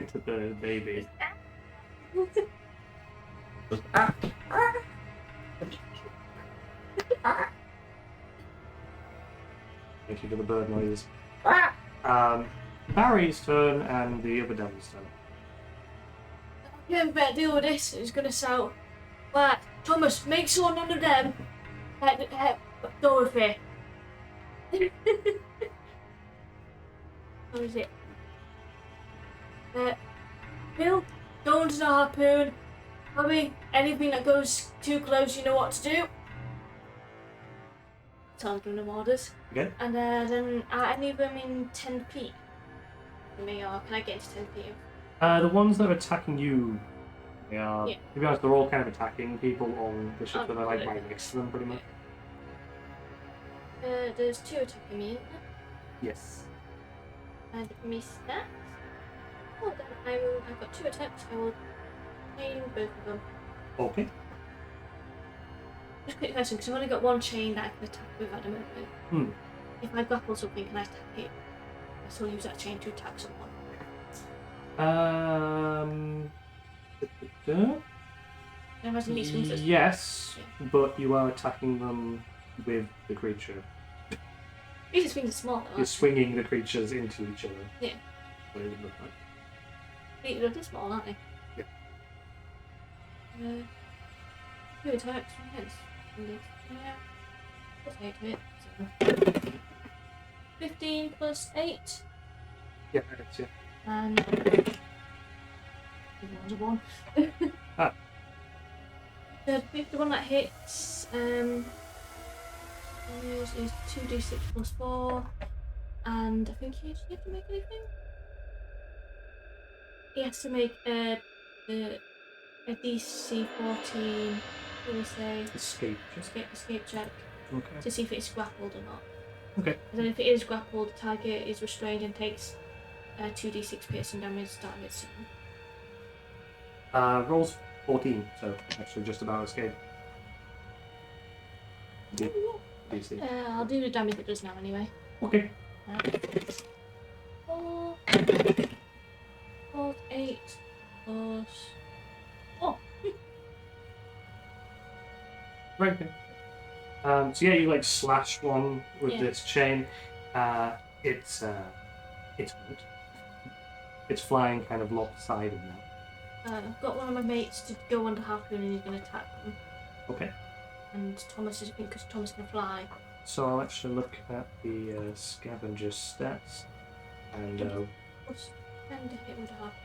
the baby. Thank you for the bird noises. Barry's turn and the other devil's turn.
You have a better deal with this. It's gonna sound like Thomas. Make sure none of them Dorothy. What is it? Bill, go into the harpoon. Bobby, anything that goes too close, you know what to do. So I'm giving them orders.
Okay.
And then are any of them in 10 feet? Me, or can I get into 10 feet?
The ones that are attacking you, they are,
Yeah.
to be honest, they're all kind of attacking people on the ship,
Oh,
but they're like
good.
right next to them pretty much.
There's 2 attacking me, isn't there?
Yes.
And miss that. Oh, then I've got 2 attacks. I will chain both of them.
Okay.
Just a quick question, because I've only got 1 chain that I can attack with at the moment. If I grapple something, can I attack it? I still use that chain to attack someone.
Da-da-da.
I imagine these things
Yes, but you are attacking them with the creature.
These things are small, though.
You're swinging the creatures into each other.
Yeah.
What it would look like.
They're small, aren't they?
Yeah.
2 attacks, yes. I'll take it. So. 15 plus 8.
Yeah, that's it.
And. One's a 1.
Ah.
The one that hits is 2d6 plus 4. And I think he have to make anything? He has to make a DC 14, what do we say?
Escape.
Escape check
Okay.
to see if it's grappled or not.
Okay.
And then if it is grappled, the target is restrained and takes 2d6 piercing damage starting at 7.
Rolls 14, so actually just about escape. DC.
I'll do the damage it does now anyway.
Okay.
4, 8 plus. Oh!
Right. Okay. So yeah, you like slash one with
Yeah.
this chain. It's good. It's flying kind of lopsided now.
I've got one of my mates to go under harpoon and he's going to attack them.
Okay.
And Thomas is, because Thomas can fly.
So I'll actually look at the scavenger stats and
What's 10 to hit with a harpoon?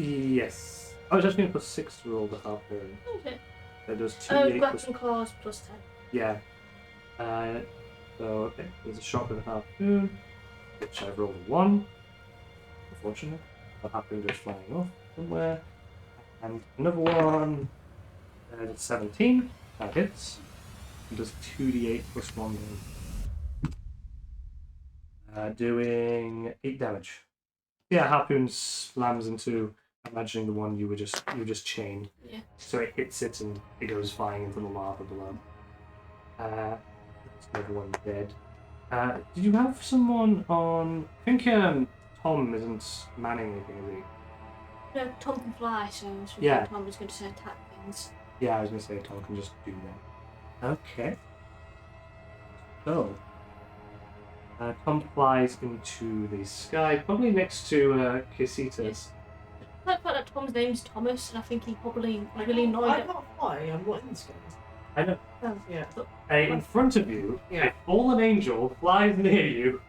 Yes. Oh, it's actually plus 6 to roll the harpoon.
Okay.
That does 2d8
Oh,
plus...
grappling claws plus 10.
Yeah. So, okay, there's a shot with a harpoon, which I've rolled a 1. Unfortunately. The harpoon goes flying off somewhere. And another one, it's 17. That hits. It does 2d8 plus 1 damage. Doing 8 damage. Yeah, harpoon slams into, imagining the one you just chained.
Yeah.
So it hits it and it goes flying into the lava below. That's another one dead. Did you have someone on? I think Tom isn't manning anything, is he?
No, Tom can fly, so I was
Yeah.
Tom was going to say attack things.
Yeah, I was gonna say Tom can just do that. Okay. So, Tom flies into the sky, probably next to Kisitas.
Yes. I like the fact that Tom's name's Thomas, and I think he probably really
I
annoyed it.
can't fly. I'm not in the sky.
I know.
Oh,
Yeah.
In front of you,
Yeah.
a fallen angel flies near you,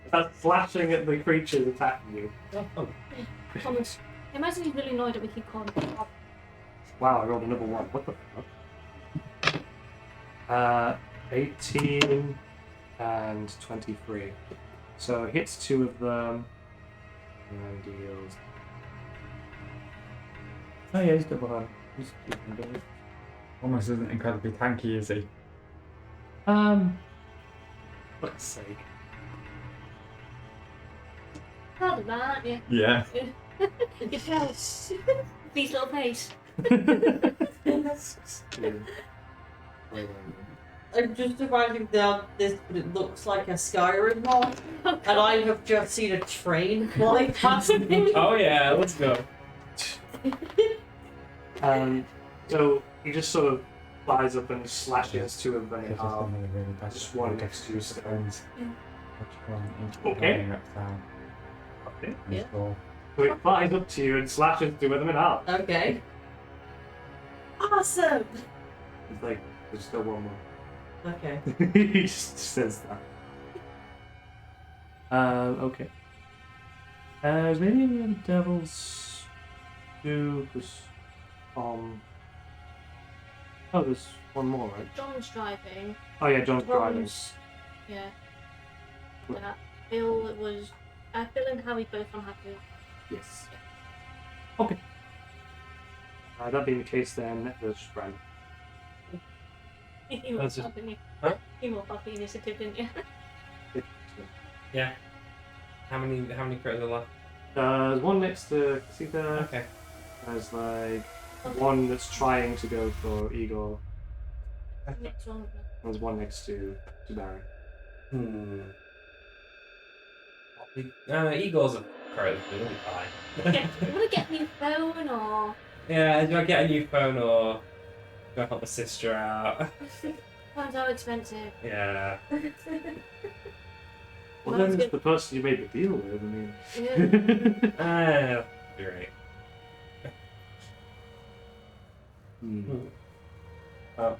starts slashing at the creatures attacking you.
Oh.
Thomas. Imagine he's really annoyed that we keep calling him Tom.
Wow, I rolled another 1. What the fuck? 18 and 23. So hits 2 of them and deals. Oh yeah, he's double hand. He's keeping going.
Almost isn't incredibly tanky, is he?
Fuck's sake.
Proud of that, aren't you?
Yeah.
Your face. These little face.
I'm just imagining down this, but it looks like a Skyrim mod, and I have just seen a train fly past me.
Oh yeah, let's go.
So he just sort of flies up and slashes 2 of them in half. Just one next to you,
stones.
Okay. Okay.
Yeah.
So he flies up to you and slashes 2 of them in half.
Okay. Awesome!
It's like, there's still one more.
Okay.
He just says that. Okay. Is maybe any of the devils do this Oh, there's one more, right?
John's driving.
Oh yeah, John's driving.
Ron's, yeah. Bill was. Bill and Harry both unhappy.
Yes. Okay. That being the case, then there's Brand.
You
That's
walked
just-
up, didn't you?
Huh?
You walked up the initiative, didn't you?
Yeah. How many critters are left?
There's one next to Casita.
Okay.
There's like one that's trying to go for Igor.
Next one.
There's one next to Barry.
Eagles are crows, but they'll be fine.
Yeah, you want to get a new phone or.
Yeah, do I get a new phone or do I help my sister out?
Phones are expensive.
Yeah.
Well, then it's the person you made the deal with. I mean.
Yeah.
You're right. Are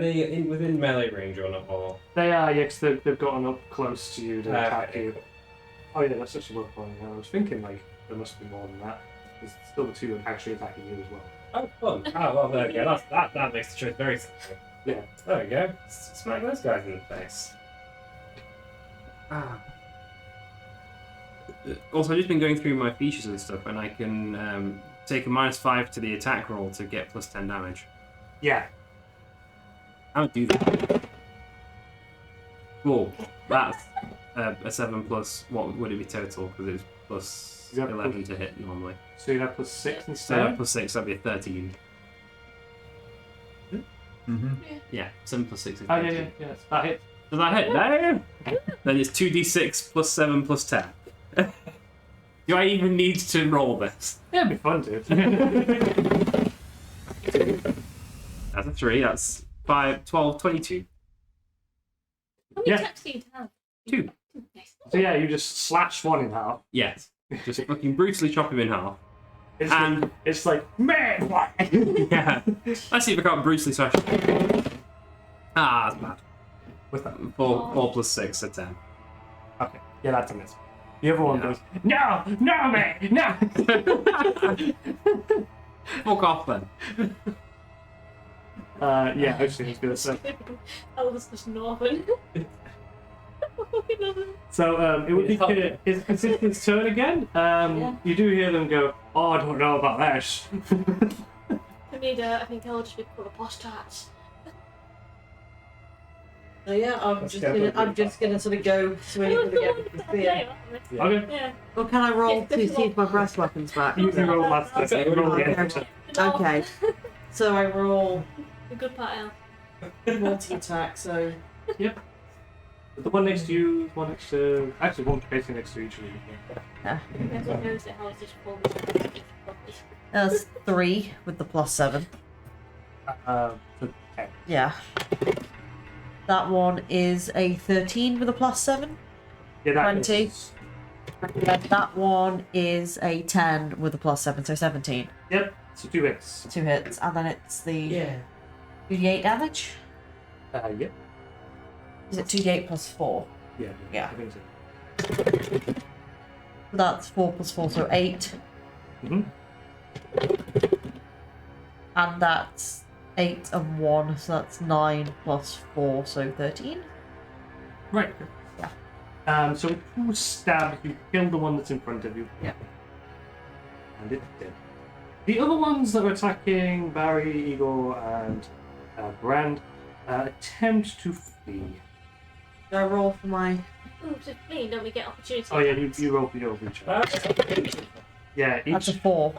they within melee range or not? Or
They are, yeah, 'cause they've gotten up close to you to attack
okay.
you. Oh yeah, that's actually worth pointing out. I was thinking like there must be more than that. There's still the 2 actually attacking you as well.
Oh, fun. Oh, well, there we go. That makes the choice very simple.
Yeah.
There we go. Smack those guys in the face. Also, I've just been going through my features and stuff, and I can take a -5 to the attack roll to get +10 damage.
Yeah.
I would do that. Cool. That's a 7 plus, what would it be total? Because it's plus
Yeah,
11 to hit normally.
So you'd have +6
So
instead.
+6, that'd be a 13.
Mm-hmm.
Yeah, 7 plus 6 is
Oh
13.
yeah. That hit.
Does that hit? No! Then it's 2d6 plus 7 plus 10. Do I even need to roll this?
Yeah, it'd be fun, dude.
That's a 3, that's 5, 12, 22.
How many
Yeah.
attacks do you have?
2.
Nice.
So yeah, you just slash one in half.
Yes. Just fucking brutally chop him in half.
It's
And-
like, it's like man, what?
Yeah. Let's see if I can't brutally slash him. Ah, that's bad.
What's that?
4 plus 6, so 10.
Okay, yeah, that's a miss. The other one
Yeah.
goes, no, man, no.
Fuck off then.
Yeah, actually, I was gonna say.
I was just northern.
So it would be it's his turn again. You do hear them go, "Oh, I don't know about that."
I think I'll just be full of posh tarts.
So yeah, I'm just gonna sort of go swing for the spear.
Okay.
Yeah.
Or can I roll to see if my breast weapon's back?
You can roll master. You roll the
Okay. So I roll
The good part,
multi-attack, so...
Yep. The one next to you, one next to... Actually, one facing next to each of you.
Everyone knows that how it's just full.
That's 3 with the +7.
So 10.
Yeah. That one is a 13 with a +7.
Yeah, that
20.
is-
And that one is a 10 with a +7, so 17.
Yep, so 2 hits.
2 hits, and then it's the
Yeah.
2d8 damage.
Yep.
Is it 2d8 +4?
Yeah.
Yeah.
I think so.
That's 4 + 4, so 8.
Mm-hmm.
And that's 8 and 1, so that's 9 + 4, so 13.
Right.
Yeah.
So 2 stabs, you kill the one that's in front of you.
Yeah.
And it's dead. The other ones that are attacking Barry, Igor, and Brand attempt to flee.
Do I roll for my...
Ooh, so clean, don't we get opportunity?
Oh yeah, you roll for your reach. Yeah,
That's a
each.
4.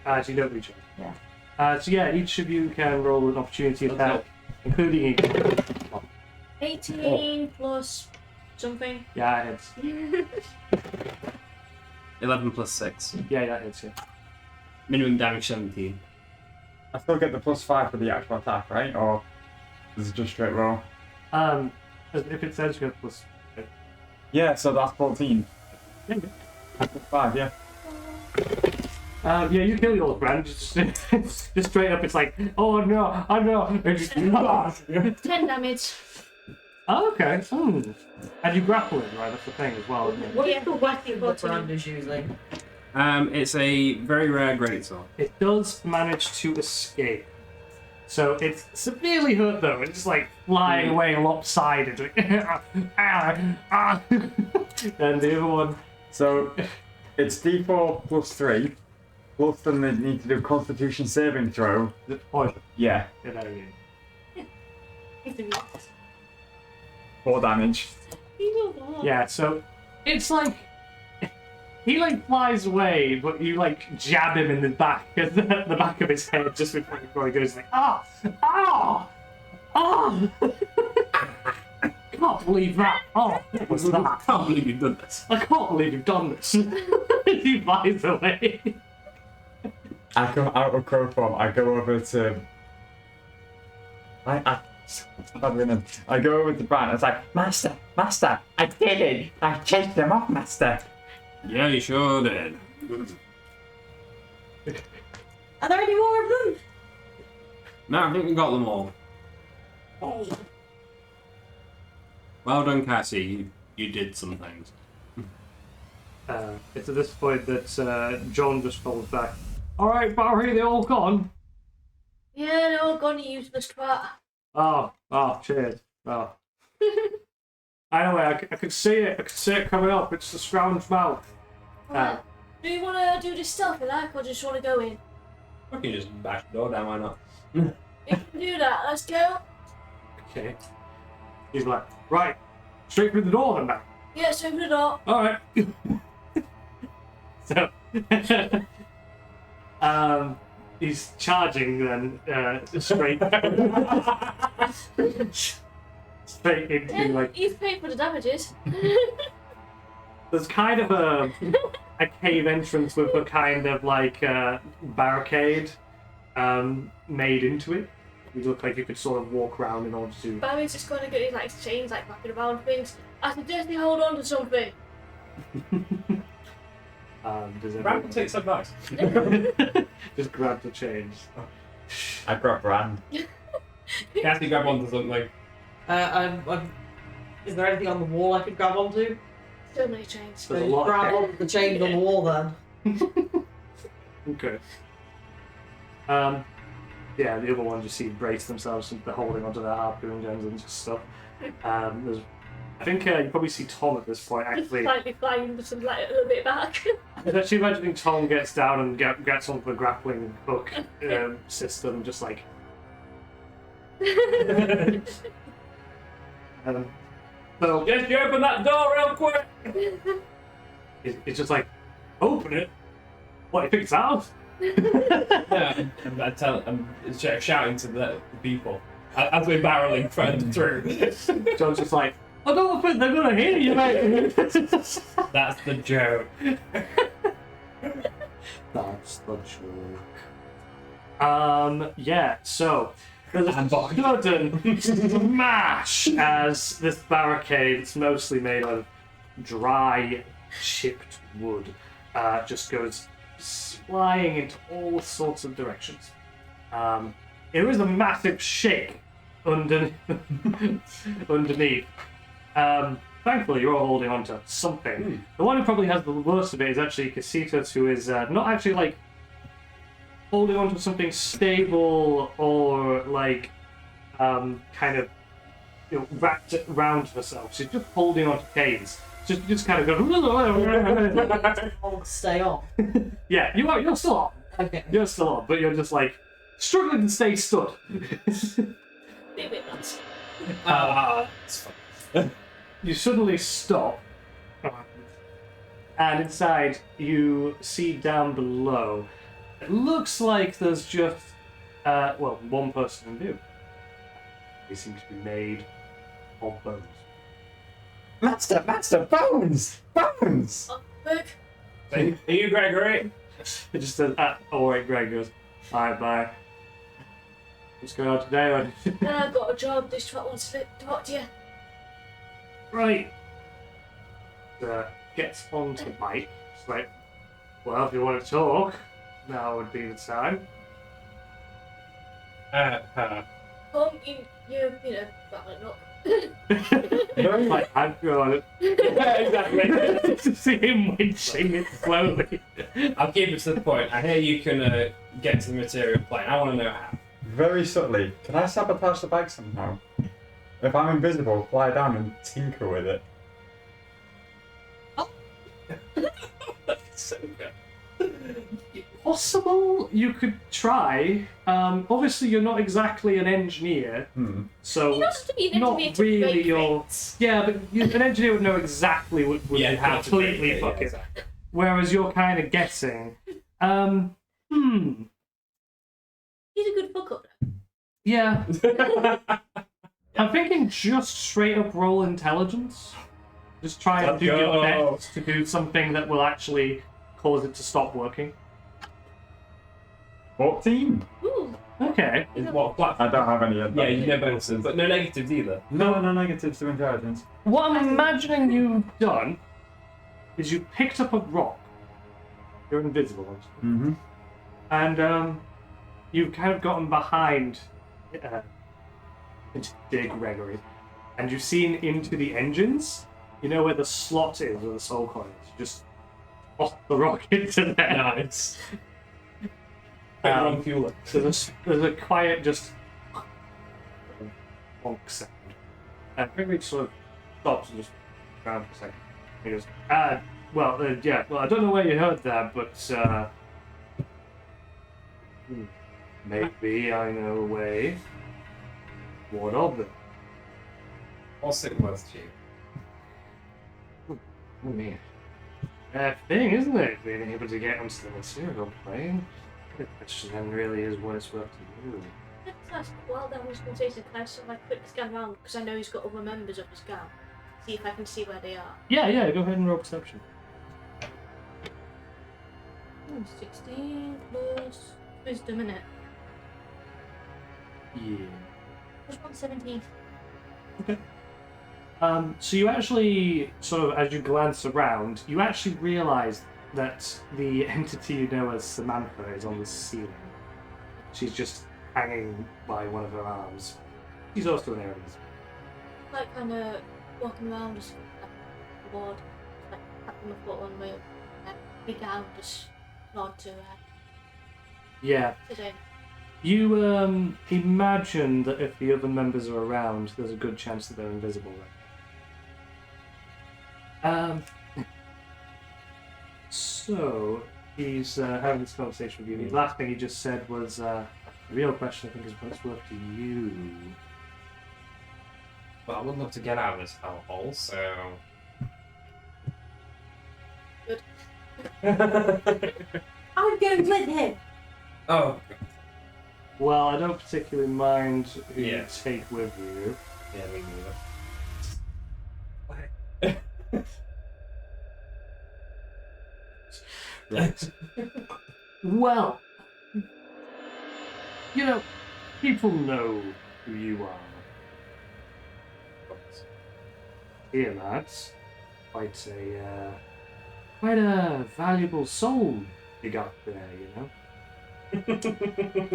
Actually, don't reach.
Yeah.
So yeah, each of you can roll an opportunity attack, including Igor.
18 plus something.
Yeah, it hits.
11 plus 6.
Yeah, that hits you.
Minimum damage 17.
I still get the +5 for the actual attack, right? Or is it just straight roll?
If it says you have plus.
Yeah, so that's 14.
Yeah.
+5, yeah.
Yeah, you kill your friend. Just straight up, it's like, oh no, I know. And just,
10 damage.
oh, okay. And you grapple it, right? That's the thing as well, isn't it?
What
Yeah,
is the weapon that
14.
Brand is using?
It's a very rare greatsword.
It does manage to escape. So it's severely hurt though. It's just like flying away lopsided. And the other one.
So it's D4 +3, plus then they need to do Constitution saving throw.
Is it poison?
Yeah,
Yeah, there you
He's the
4 damage.
go. Yeah, so it's like he like flies away, but you like jab him in the back, the back of his head just before he goes like ah. I can't believe that. Oh, what was that?
I can't believe you've done this.
I can't believe you've done this. He flies away.
I come out of crow form. I go over to. I go over to Brand. It's like, Master, I did it. I chased them off, Master.
Yeah, you sure did.
Are there any more of them?
No, I think we got them all. Well done, Cassie. You did some things.
It's at this point that John just falls back. All right, Barry, they're all gone.
Yeah, they're all gone, you useless twat.
Oh, cheers. Oh. Anyway, I could see it. I could see it coming up. It's the scrounge mouth.
Alright. Do you want to do this stealthy like, or just want to go in?
We can just bash the door down, why not?
You can do that. Let's go.
Okay. He's like, right, straight through the door then, man.
Yeah, so open the door.
All right. So, he's charging then straight straight into
Yeah,
like.
you've paid for the damages.
There's kind of a cave entrance with a kind of like barricade made into it. You look like you could sort of walk around in order to.
Barry's just going to get his like chains like wrapping around things. I suggest they hold on to something.
Does
Ramble takes advice.
just grab the chains.
I grab Brand.
Cassie, grab onto something.
Is there anything on the wall I could grab onto?
So many chains.
There's a lot.
Grab onto the chains on the wall then.
Okay. Yeah, the other ones you see brace themselves and they're holding onto their harpoon guns and just stuff. I think you probably see Tom at this point actually.
Slightly flying some like a little bit back.
I was actually imagining Tom gets down and gets onto the grappling hook system, just like. So
Just you open that door real quick.
it's just like, open it. What, you think it's ours?
Yeah, and I'm shouting to the people as we're barreling through.
John's just like, I don't think they're gonna hear you, mate.
That's the joke.
That's the joke. Yeah, so there's a sudden smash as this barricade, it's mostly made of dry, chipped wood, just goes flying into all sorts of directions. There is a massive shake underneath. Thankfully, you're all holding on to something. The one who probably has the worst of it is actually Casitas, who is not actually like holding on to something stable or like kind of wrapped around herself. She's just holding on to canes. Just kind of going.
Stay on.
Yeah, you're still on.
Okay.
You're still on, but you're just like struggling to stay stood.
Maybe not.
It's fine.
You suddenly stop, and inside you see down below. It looks like there's just one person in view. They seem to be made of bones.
Master, bones! Bones!
Oh, look.
Are you Gregory?
It just says, alright, Greg goes, bye. What's going on today?
I've got a job. This twat wants to talk to you.
Right. Gets onto the mic. It's like, well, if you want to talk, now would be the time.
Come in, you know, battling up.
Like, I'm going to see him winching it slowly.
I'll keep it to the point. I hear you can get to the material plane. I want to know how.
Very subtly, can I sabotage the bag somehow? If I'm invisible, fly down and tinker with it.
So good.
Possible you could try. Obviously, you're not exactly an engineer, so
You don't have to be an
not
engineer to
really
break
your.
things.
Yeah, but an engineer would know exactly what would
how to
completely
break it,
fuck it.
exactly.
Whereas you're kind of guessing.
He's a good fuck up.
Yeah. I'm thinking just straight up roll intelligence. Just try and
Let's
do your
go.
best to do something that will actually cause it to stop working.
14?
Ooh.
Okay.
Is what
I
platform?
don't have any of that.
Yeah, you know bonuses, but no negatives either.
No negatives to intelligence.
What I'm imagining you've done is you picked up a rock. You're invisible, obviously.
Mm-hmm.
And you've kind of gotten behind into Dear Gregory, and you've seen into the engines. You know where the slot is, where the soul coin is. You just off the rock into there.
Nice. Wrong fueler.
So there's a quiet, just bonk sound. And Gregory sort of stops and just around for a second. He goes, yeah, well, I don't know where you heard that, but maybe I know a way. What of them?
What's it worth to you?
I mean, thing, isn't it? Being able to get onto the material plane. The question then really is what it's worth to you.
Let's ask while that was going to say, can I sort of like quick scan around because I know he's got other members of his gang. See if I can see where they are.
Yeah, go ahead and roll perception.
16 plus wisdom, innit?
Yeah.
Plus 117.
So you actually, sort of, as you glance around, you actually realise that the entity you know as Samantha is on the ceiling. She's just hanging by one of her arms. She's also an Aries.
Like kind of walking around, just like the ward, like tapping my foot on my big arm, just nod to her.
Yeah.
Today.
You imagine that if the other members are around, there's a good chance that they're invisible. So he's having this conversation with you. The last thing he just said was, the real question I think is what's worth to you.
Well, I would love to get out of this hellhole, so.
Good.
I'm going with him.
Oh,
Well, I don't particularly mind who you
Yeah.
take with you.
yeah, me neither.
Right. Well, you know, people know who you are. Tiamat, quite a valuable soul you got there, you know.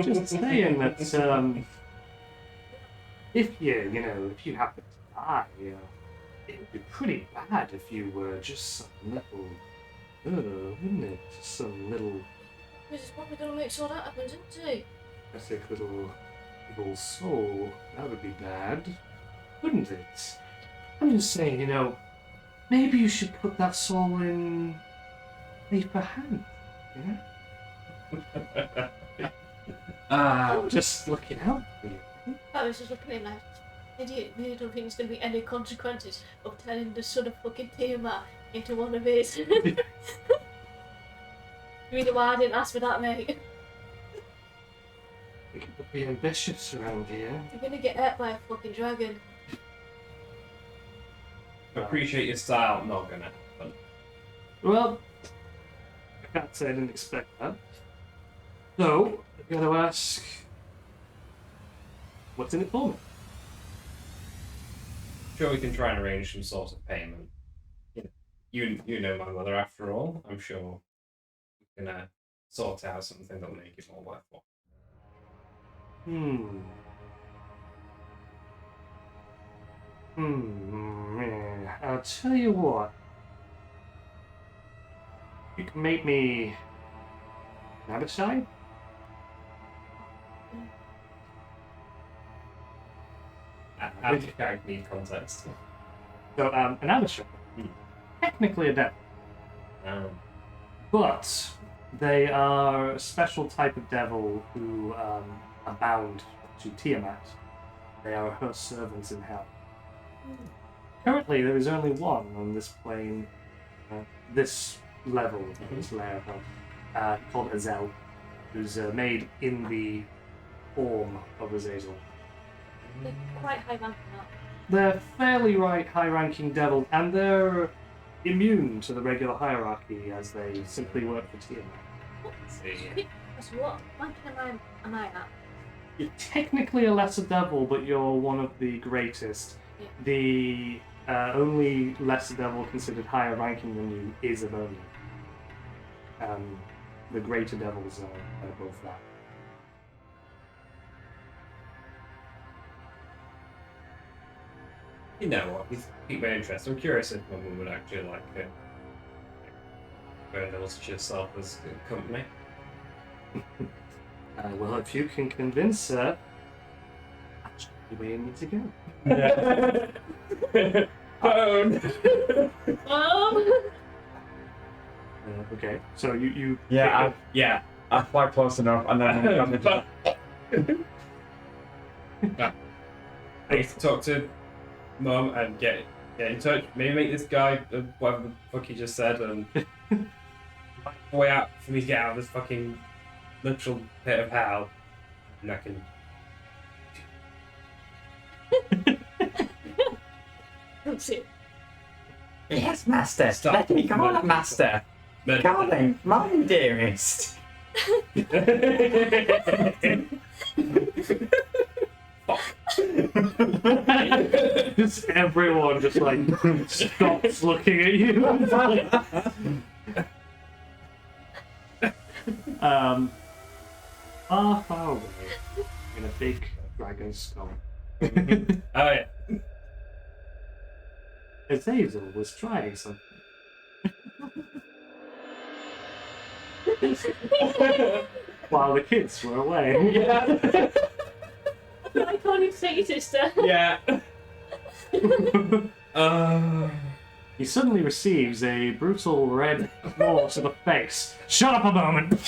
Just saying that if you happen to die, it would be pretty bad if you were just some little, wouldn't it? Just some little,
This is what we're going to make sure that happens, isn't it?
pathetic little evil soul. That would be bad, wouldn't it? I'm just saying, maybe you should put that soul in safer hands, you know? I'm just looking out for you.
I was just looking at him like, idiot, you don't think there's going to be any consequences of turning the son of fucking Tiamat into one of his. You know why I didn't ask for that, mate?
We can be ambitious around here.
You're going to get hurt by a fucking dragon.
Appreciate your style, not gonna happen.
Well, I can't say I didn't expect that. So, I've got to ask, what's in it for me?
Sure, we can try and arrange some sort of payment. You know my mother after all. I'm sure we can sort out something that will make it more worthwhile.
Yeah. I'll tell you what. You can make me an abishai?
Out of character need context.
So, an abishai. Technically a devil. But they are a special type of devil who are bound to Tiamat. They are her servants in hell. Currently, there is only one on this plane, this level, this layer of hell, called Azel, who's made in the form of Azazel.
They're quite high ranking up.
They're fairly high-ranking devils, and they're immune to the regular hierarchy as they simply work for Tiamat.
So what ranking am I at?
You're technically a lesser devil, but you're one of the greatest.
Yeah.
The only lesser devil considered higher ranking than you is a Vermin. The greater devils are above that.
You know what? He's piqued my interest. I'm curious if my mum would actually like burn such yourself as a company.
Well, if you can convince her, that's the way you need to go.
Yeah. Phone.
Okay, so you
Yeah,
Yeah.
I fly close enough, and then
I need to talk to Mum and get in touch. Maybe make this guy whatever the fuck he just said and find a way out for me to get out of this fucking literal pit of hell. And I can.
That's it.
Yes, master.
Stop.
Let me call it master. Darling, mine dearest.
just everyone just like stops looking at you. Far away in a big dragon skull.
Oh yeah.
Azazel was trying something. while the kids were away.
Yeah.
I can't even say your sister.
Yeah.
He suddenly receives a brutal red claw to the face. Shut up a moment!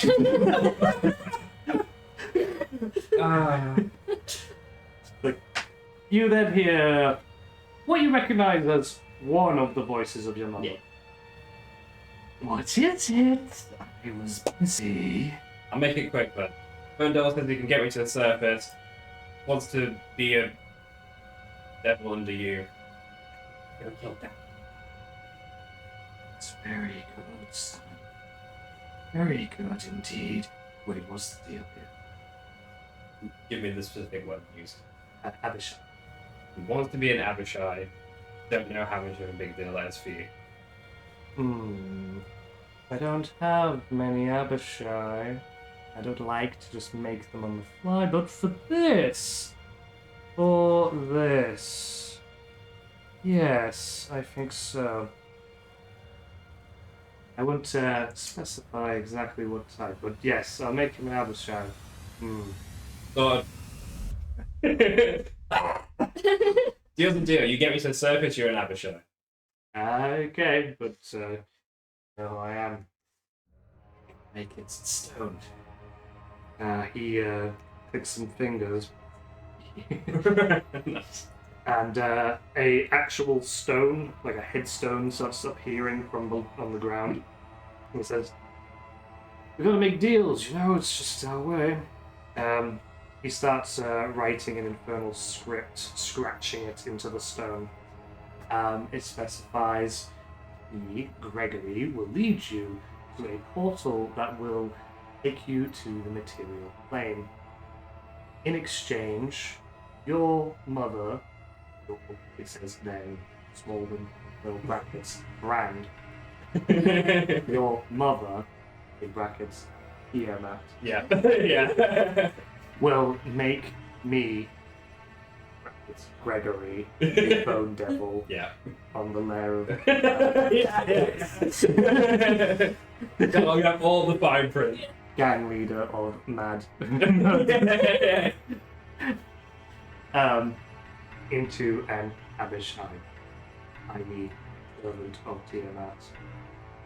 You then hear what you recognize as one of the voices of your mother.
Yeah.
What is it? I was busy.
I'll make it quick then. Ferndale says he can get me to the surface. Wants to be a devil under you. Go kill that.
It's very good, son. Very good indeed. Wait, what's the deal here?
Give me the specific word used.
Abishai.
He wants to be an Abishai. Don't know how much of a big deal that is for you.
I don't have many Abishai. I don't like to just make them on the fly, but for this... Yes, I think so. I won't specify exactly what type, but yes, I'll make him an Abishai.
God. Deal's the deal. You get me to the surface, you're an Abishai.
Okay, but no, I am. Make it stone. He clicks some fingers,
Nice.
and a actual stone, like a headstone, starts appearing from on the ground. He says, "We've got to make deals, you know. It's just our way." He starts writing an infernal script, scratching it into the stone. It specifies he, Gregory, will lead you to a portal that will take you to the material plane. In exchange, your mother, it says name, small than little brackets, brand, your mother, in brackets, Tiamat,
Yeah. Yeah.
will make me, brackets, Gregory, the bone devil,
Yeah.
on the lair of
I'll have all the fine print.
gang leader of Mad. Into an Abishai, i.e. servant of Tiamat,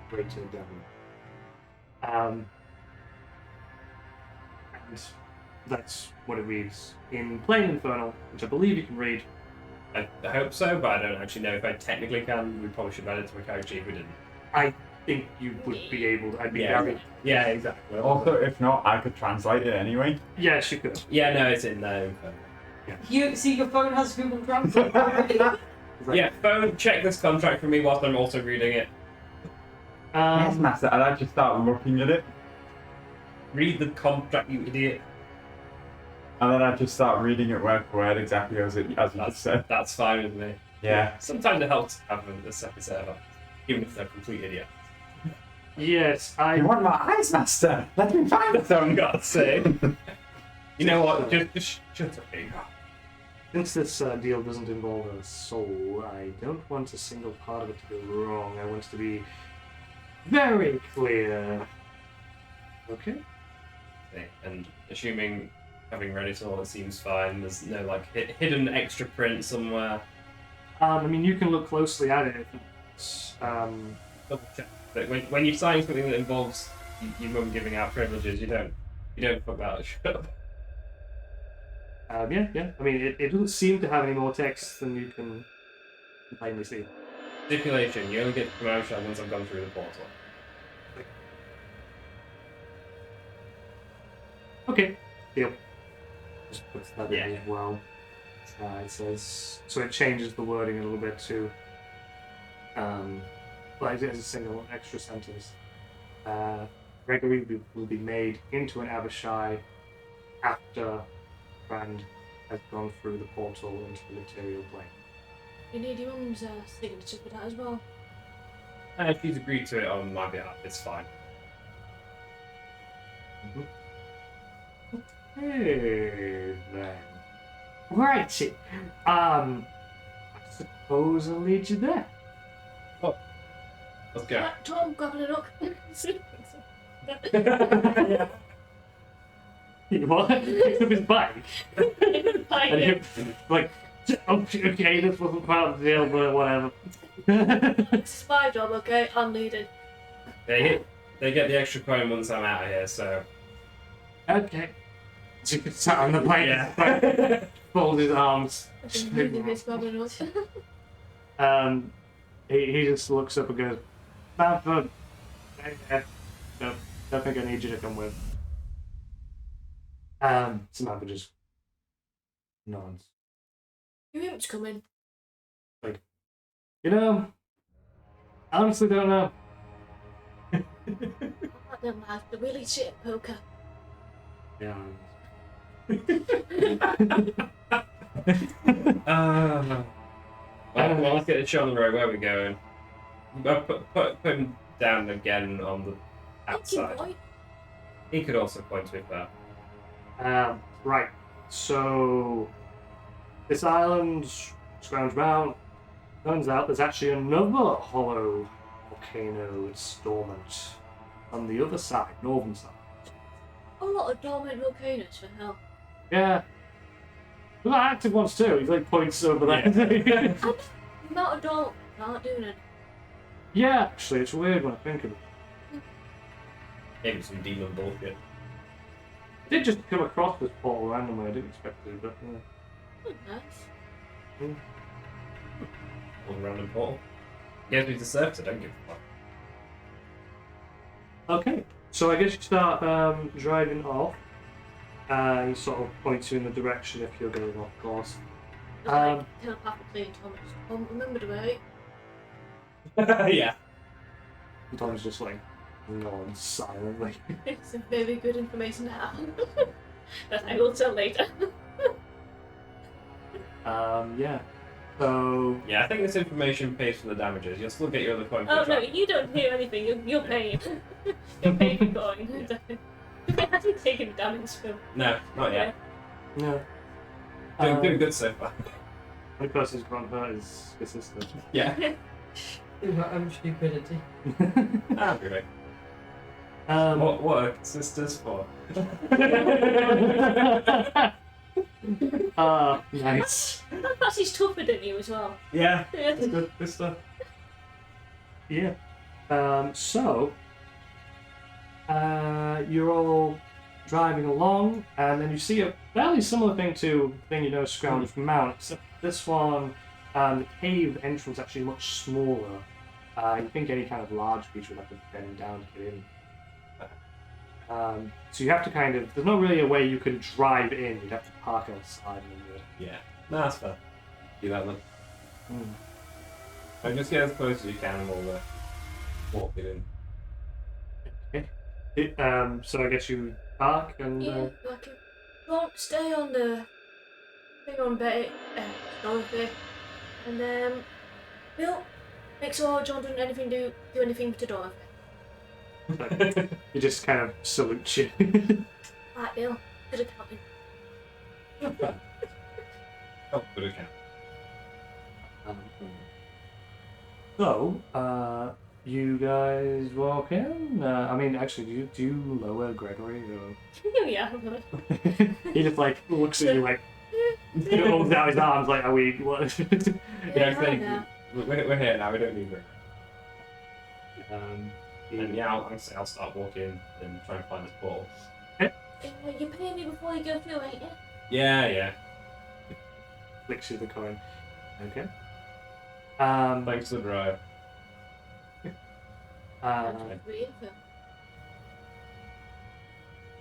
greater devil. And that's what it reads in Plain Infernal, which I believe you can read.
I hope so, but I don't actually know if I technically can. We probably should add it to a character if we didn't.
I think you would be able. I'd be
Yeah.
very.
Yeah, exactly.
Also, if not, I could translate it anyway.
Yes, you could.
Yeah, no, it's in there.
You see, your phone has Google Translate.
Yeah, phone, check this contract for me whilst I'm also reading it.
Yes, Master, and I just start looking at it,
Read the contract, you idiot.
and then I just start reading it word for word exactly as you just said.
That's fine with me.
Yeah.
Sometimes it helps to have a second set of eyes, even if they're complete idiots.
Yes, I.
You want my eyes, Master? Let me find them.
God's sake. You know what? Just shut up, here.
Since this deal doesn't involve a soul, I don't want a single part of it to go wrong. I want it to be very clear. Okay?
Okay, and assuming having read it all, it seems fine. There's no like hidden extra print somewhere.
I mean, you can look closely at it. It's,
Double check. But when you're signing something that involves your mum giving out privileges, you don't fuck that shit up.
yeah. I mean, it doesn't seem to have any more text than you can plainly see.
Stipulation: you only get to promotion once I've gone through the portal.
Okay, deal. Just puts that
Yeah.
in as well. It says so. It changes the wording a little bit to. Like as a single extra sentence. Gregory will be made into an Abishai after Brand has gone through the portal into the material plane.
You need your mum's signature for that as well.
If she's agreed to it on my behalf, it's fine.
Hey then. Right. I suppose I'll lead you there.
Let's go.
Tom, grabbing a look.
What? Picks up his bike. And you're like, okay, this wasn't part of the deal, but whatever.
It's my job, okay? I'm leading.
They get the extra coin once I'm out of here, so.
Okay. So you can sat on the bike,
Yeah.
fold his arms.
I've been moving this probably not.
He just looks up and goes, Stanford. Don't think I need you to come with. Samantha just nods.
You want to come in?
You know, I honestly don't know.
I like them lads, they're really shit at poker.
Yeah.
Well, let's get the show on the road. Where are we going? Put him down again on the
Thank you,
outside.
boy.
He could also point to it there.
Right. So, this island, scrounge round, turns out there's actually another hollow volcano. It's dormant on the other side, northern side.
A lot of dormant volcanoes for hell.
Yeah. There's active ones too. He like points over there.
The amount of dormant aren't doing it.
Yeah, actually, it's weird when I think of it.
Maybe some demon bullshit.
I did just come across this portal randomly. I didn't expect to, but
Oh, nice.
One random portal. Gives me to surf, so don't give a fuck.
Okay. So I guess you start driving off. He sort of points you in the direction if you're going off course.
Like, telepathically, Thomas. Remember the way?
Yeah.
Tom's just like nods silently.
It's a very good information to have. That I will tell later.
Yeah. So
Yeah, I think this information pays for the damages. You'll still get your other coin for
Oh
the
no,
drive.
you don't hear anything. You're paying. You're paying for going. It hasn't taken damage from.
No, not yet.
no.
Doing good so far.
Only person who's gone hurt is his sister.
Yeah.
My own stupidity.
That'll be right. What are sisters for?
Nice.
Plus, he's tougher than you as well.
Yeah.
Yeah.
That's good. Good stuff.
Yeah. So, you're all driving along, and then you see a fairly similar thing to the thing you know Scrounge Mount, except this one, the cave entrance actually much smaller. You think any kind of large creature would have to bend down to get in. So you have to kind of, there's not really a way you can drive in, you'd have to park outside and do it.
Yeah. No, that's fair. Do that then.
Hmm.
So just get as close as you can and we'll walk it in.
So I guess you park and...
Yeah, like don't stay on the thing on Betty, Dorothy, and Bill, make sure John doesn't do anything to Dorothy.
He just kind of salutes you.
Right, Bill, good accounting.
Oh, good account.
So, you guys walk in? I mean, actually, do you lower Gregory? Or...
Yeah.
He just, like, looks at you like, he holds out his arms like, are we, what?
Yeah, I
I
think
know.
we're here now, we don't need it.
He-
And yeah, I'll start walking and try and find this portal.
You pay me before you go through, ain't you?
Yeah.
flicks you the coin. Okay.
Thanks for the drive.
Free info.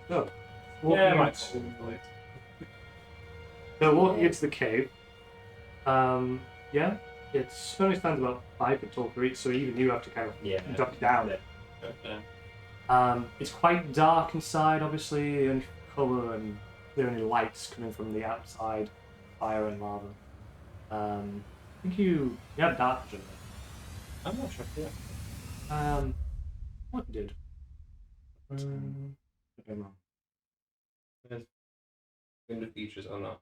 So,
Yeah,
walking
might
into- So walking into the cave, yeah, it only stands about 5 foot tall for each, so even you have to kind of
Yeah.
duck down. It's quite dark inside, obviously, the only colour and the only lights coming from the outside, fire and lava. I think you have dark vision.
I'm not sure. Yeah.
What did? I
Um,
don't know.
Window features or not?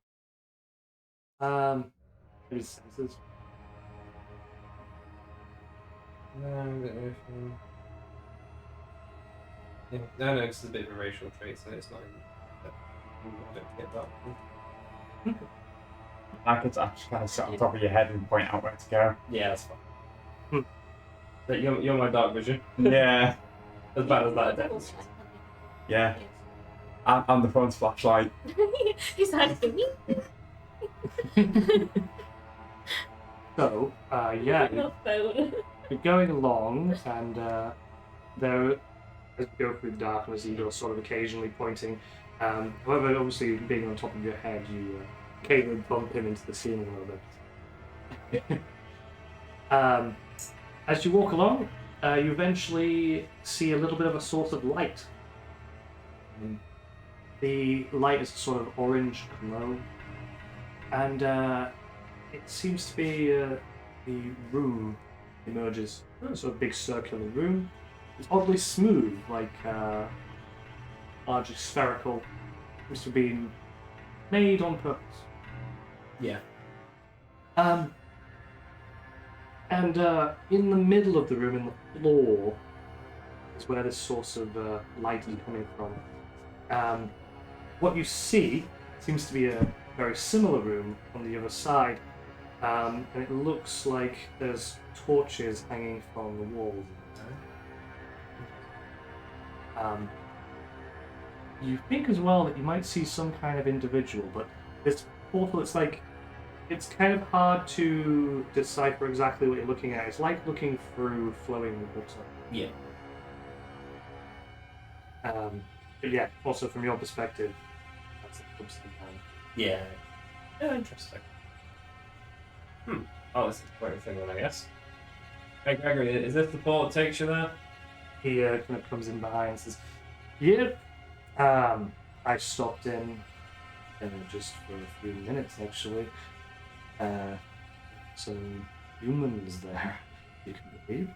Maybe senses.
Yeah. No, it's a bit of a racial trait, so it's not.
I could actually kind of sit on top of your head and point out where to go.
Yeah, that's fine. But you're my dark vision.
Yeah,
As bad as that.
yeah. I'm the phone's flashlight.
He's like,
So, yeah,
your phone.
you're going along, and there, as you go through the darkness, you're sort of occasionally pointing. However, obviously, being on top of your head, you occasionally bump him into the ceiling a little bit. As you walk along, you eventually see a little bit of a source of light. The light is a sort of orange glow, and it seems to be the room emerges. Sort of big circular room. It's oddly smooth, like largely spherical. Seems to have been made on purpose.
Yeah.
And in the middle of the room, in the floor, is where this source of light is coming from. What you see seems to be a very similar room on the other side, and it looks like there's torches hanging from the walls. You think as well that you might see some kind of individual, but this portal, it's kind of hard to decipher exactly what you're looking at. It's like looking through flowing water.
Yeah.
But yeah, also from your perspective, that's the upside down.
Yeah. Yeah, interesting. Oh, this is quite a thing then, I guess. Hey, Gregory, is this the port that takes you there?
He kind of comes in behind and says, "Yep, I stopped in just for a few minutes actually. Some humans there, you can believe.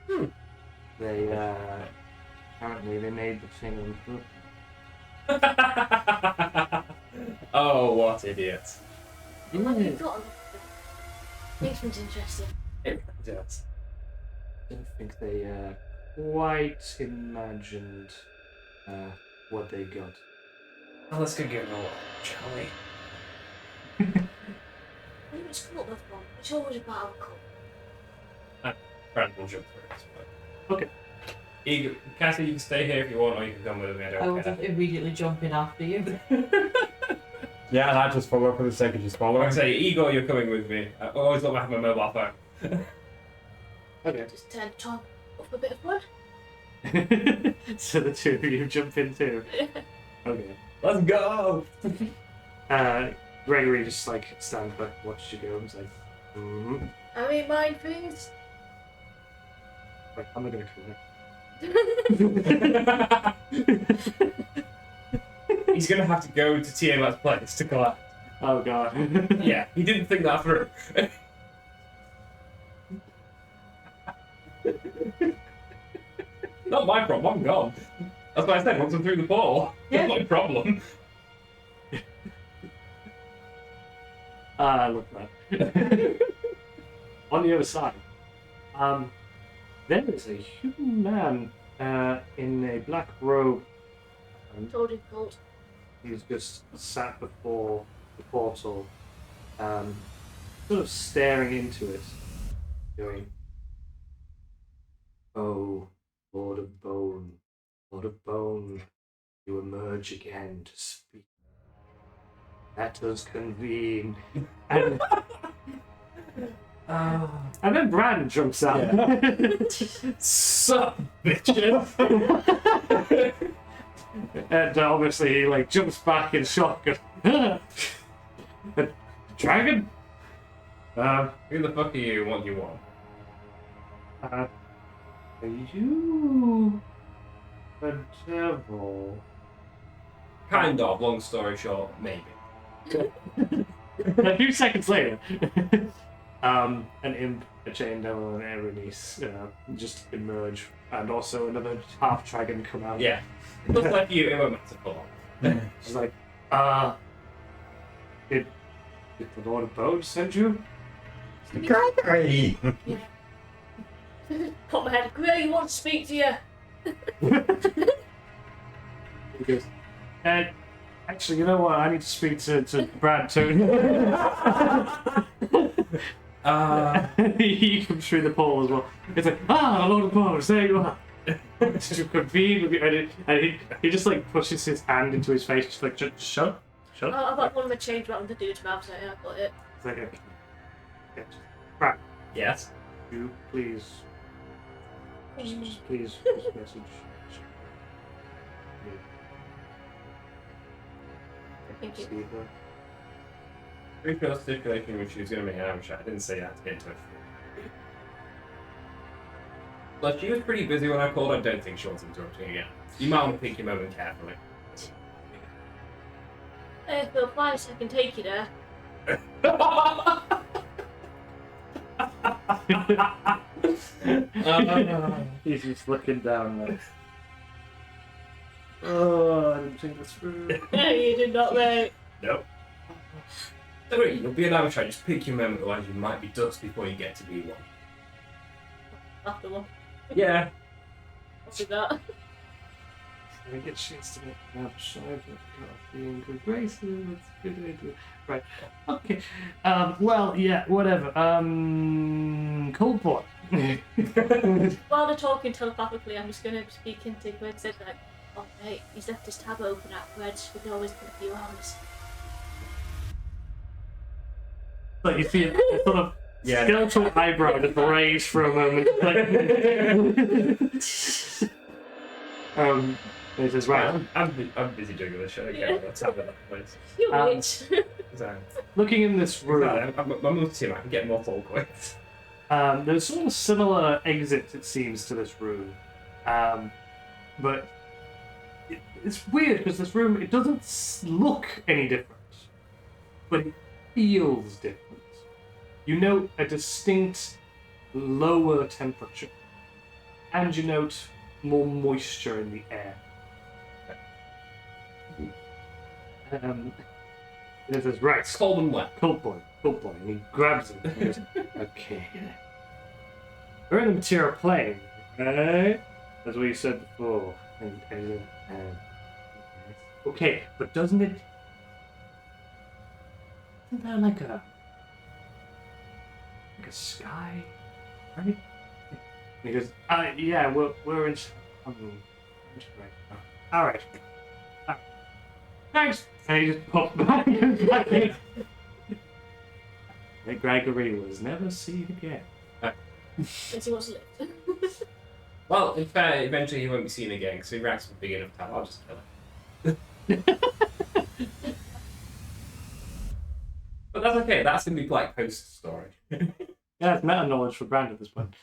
They apparently they made the thing on purpose."
Oh, what idiots.
What have you got? Makes things interesting.
It does.
I don't think they quite imagined what they got.
Well, let's go give them a look, shall we?
Which cult they've gone? It's always about our cult.
Brand will jump through it. But...
Okay.
Igor, Cassie, you can stay here if you want, or you can come with me. I
I
don't
will
care.
just immediately jump in after you.
Yeah, and I just follow for the sake of just
Like
following.
I say, Igor, you're coming with me. I always got to have my mobile phone.
Okay.
Just turn the time off a bit of wood.
So the two of you jump in too. Okay.
Let's go!
Gregory just stands back, watches you go, and is like,
I mean, mind please.
Wait, I'm not gonna collect.
He's gonna have to go to Tiamat's place to collect.
Oh god.
Yeah, he didn't think that through. Not my problem, I'm gone. That's what I said, once I'm through the portal.
Yeah.
Not my problem.
Look at that. On the other side, there is a human man in a black robe.
Told you cult.
He's just sat before the portal, sort of staring into it, going, "Oh, Lord of Bone, you emerge again to speak. Let us convene." And, and then Bran jumps out.
Sup, bitches!
And obviously he jumps back in shock. A dragon?
Who the fuck are you and what do you want?
Are you a devil?
Kind of, long story short, maybe.
A few seconds later, an imp, a chain devil, and Erenice just emerge, and also another half dragon come out.
Yeah. Looks like you, it won't matter for long.
She's like, did the Lord of Bone send you?
Gregory!
Pop my head. Really want to speak to you.
He goes, Actually, you know what? I need to speak to Brad too. He comes through the portal as well. It's like, Lord of Portals, there you are. To convene with you, and he just like pushes his hand into his face, just like, shut up.
Oh, I've got one of my change around the dude's mouth, so yeah, I got it.
It's like, okay. Yeah, Brad,
Yes.
you please, please, this message.
Thank you.
See her.
Brief stipulation which she was going to make an amateur. I didn't say that to get into it. But she was pretty busy when I called. I don't think she wants interrupting again. You might want to think your moment carefully.
If you'll apply so I can take you there.
He's just looking down there. Oh, I didn't think this through.
No, you did not, mate.
Nope. Don't worry, you'll be an amateur. Just pick your moment, otherwise you might be dust before you get to be one.
After one.
Yeah.
I'll do that.
I get a chance to make an outside of being good graces. That's a good idea. Right. Okay. Well, yeah, whatever. Cold boy.
While they're talking telepathically, I'm just going to speak into Greg. Said like, oh mate, he's left his tab open at Red's for always been a few hours.
Like you see a sort of skeletal eyebrow just raised for a moment. He says, right.
I'm busy doing this shit. Okay, let's have that place.
You wait.
Looking in this room,
My move team, I can get more full quick.
there's sort of similar exits, it seems, to this room. But it's weird because this room, it doesn't look any different, but it feels different. You note a distinct lower temperature, and you note more moisture in the air. It says, right.
Cold and wet.
Cold boy, and he grabs him. And goes, okay. We're in the material plane, right? That's what you said before. Okay, but isn't there like a sky, right? And he goes, yeah, we're in. All right. Thanks. And he just popped back in. Gregory was never seen again.
Since he was lit.
Well, in fact, eventually he won't be seen again because he ranks with big enough time. I'll just kill him. But that's okay. That's gonna be Black Post story.
Yeah, it's meta knowledge for Brand at this point.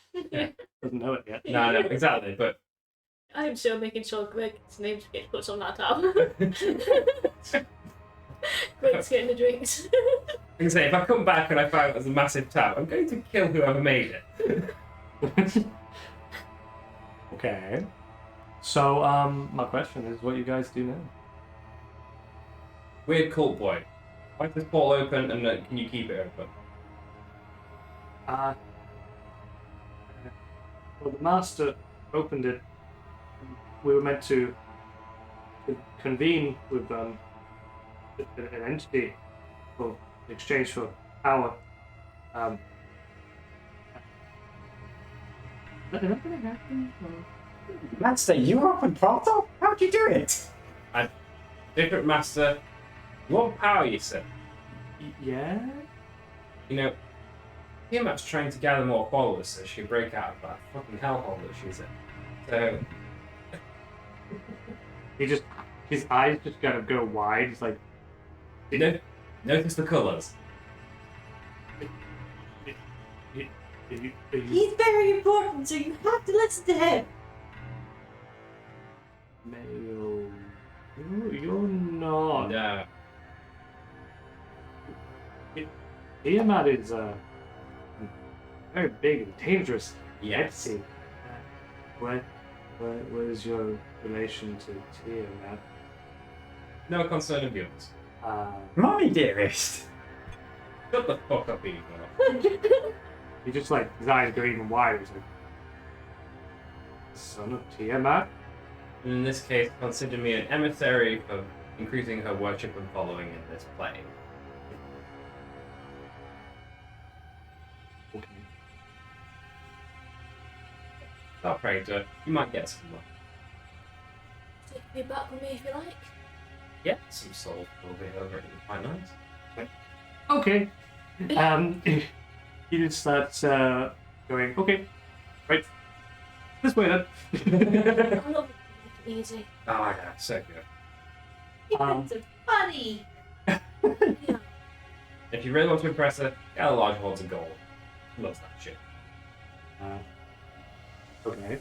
Doesn't know it yet.
No, exactly. But
I'm still making sure Greg's name gets put on that tab. Greg's getting the drinks.
I can say if I come back and I find there's a massive tab, I'm going to kill whoever made it.
Okay. So, my question is, what you guys do now?
Weird cult boy. Why is this portal open and can you keep it open?
Well, the master opened it. We were meant to convene with an entity for exchange for power. Is that gonna happen?
Master, you opened portal? How'd you do it?
Different master. You want power, you said?
Yeah?
You know, Tiamat's trying to gather more followers so she can break out of that fucking hellhole that she's in. So...
his eyes just kind of go wide. It's like...
You know, notice the colours.
He's very important, so you have to listen to him.
Male... You're not...
No.
Tiamat is very big and dangerous.
Yes.
entity. What is your relation to Tiamat?
No concern of yours.
My dearest.
Shut the fuck up, Eva.
He just like his eyes go even wider. He's like, son of Tiamat.
In this case, consider me an emissary of increasing her worship and following in this plane.
Okay.
Start praying to her. You might get some luck.
Take me back with me if you like.
Yeah, some soul will be over. It'll be quite nice.
Okay. He just starts going, okay, right. This way then.
I love it easy.
Oh, yeah, so good.
It's so funny.
Yeah.
If you really want to impress her, get a large horns of gold. Loves that shit.
Okay.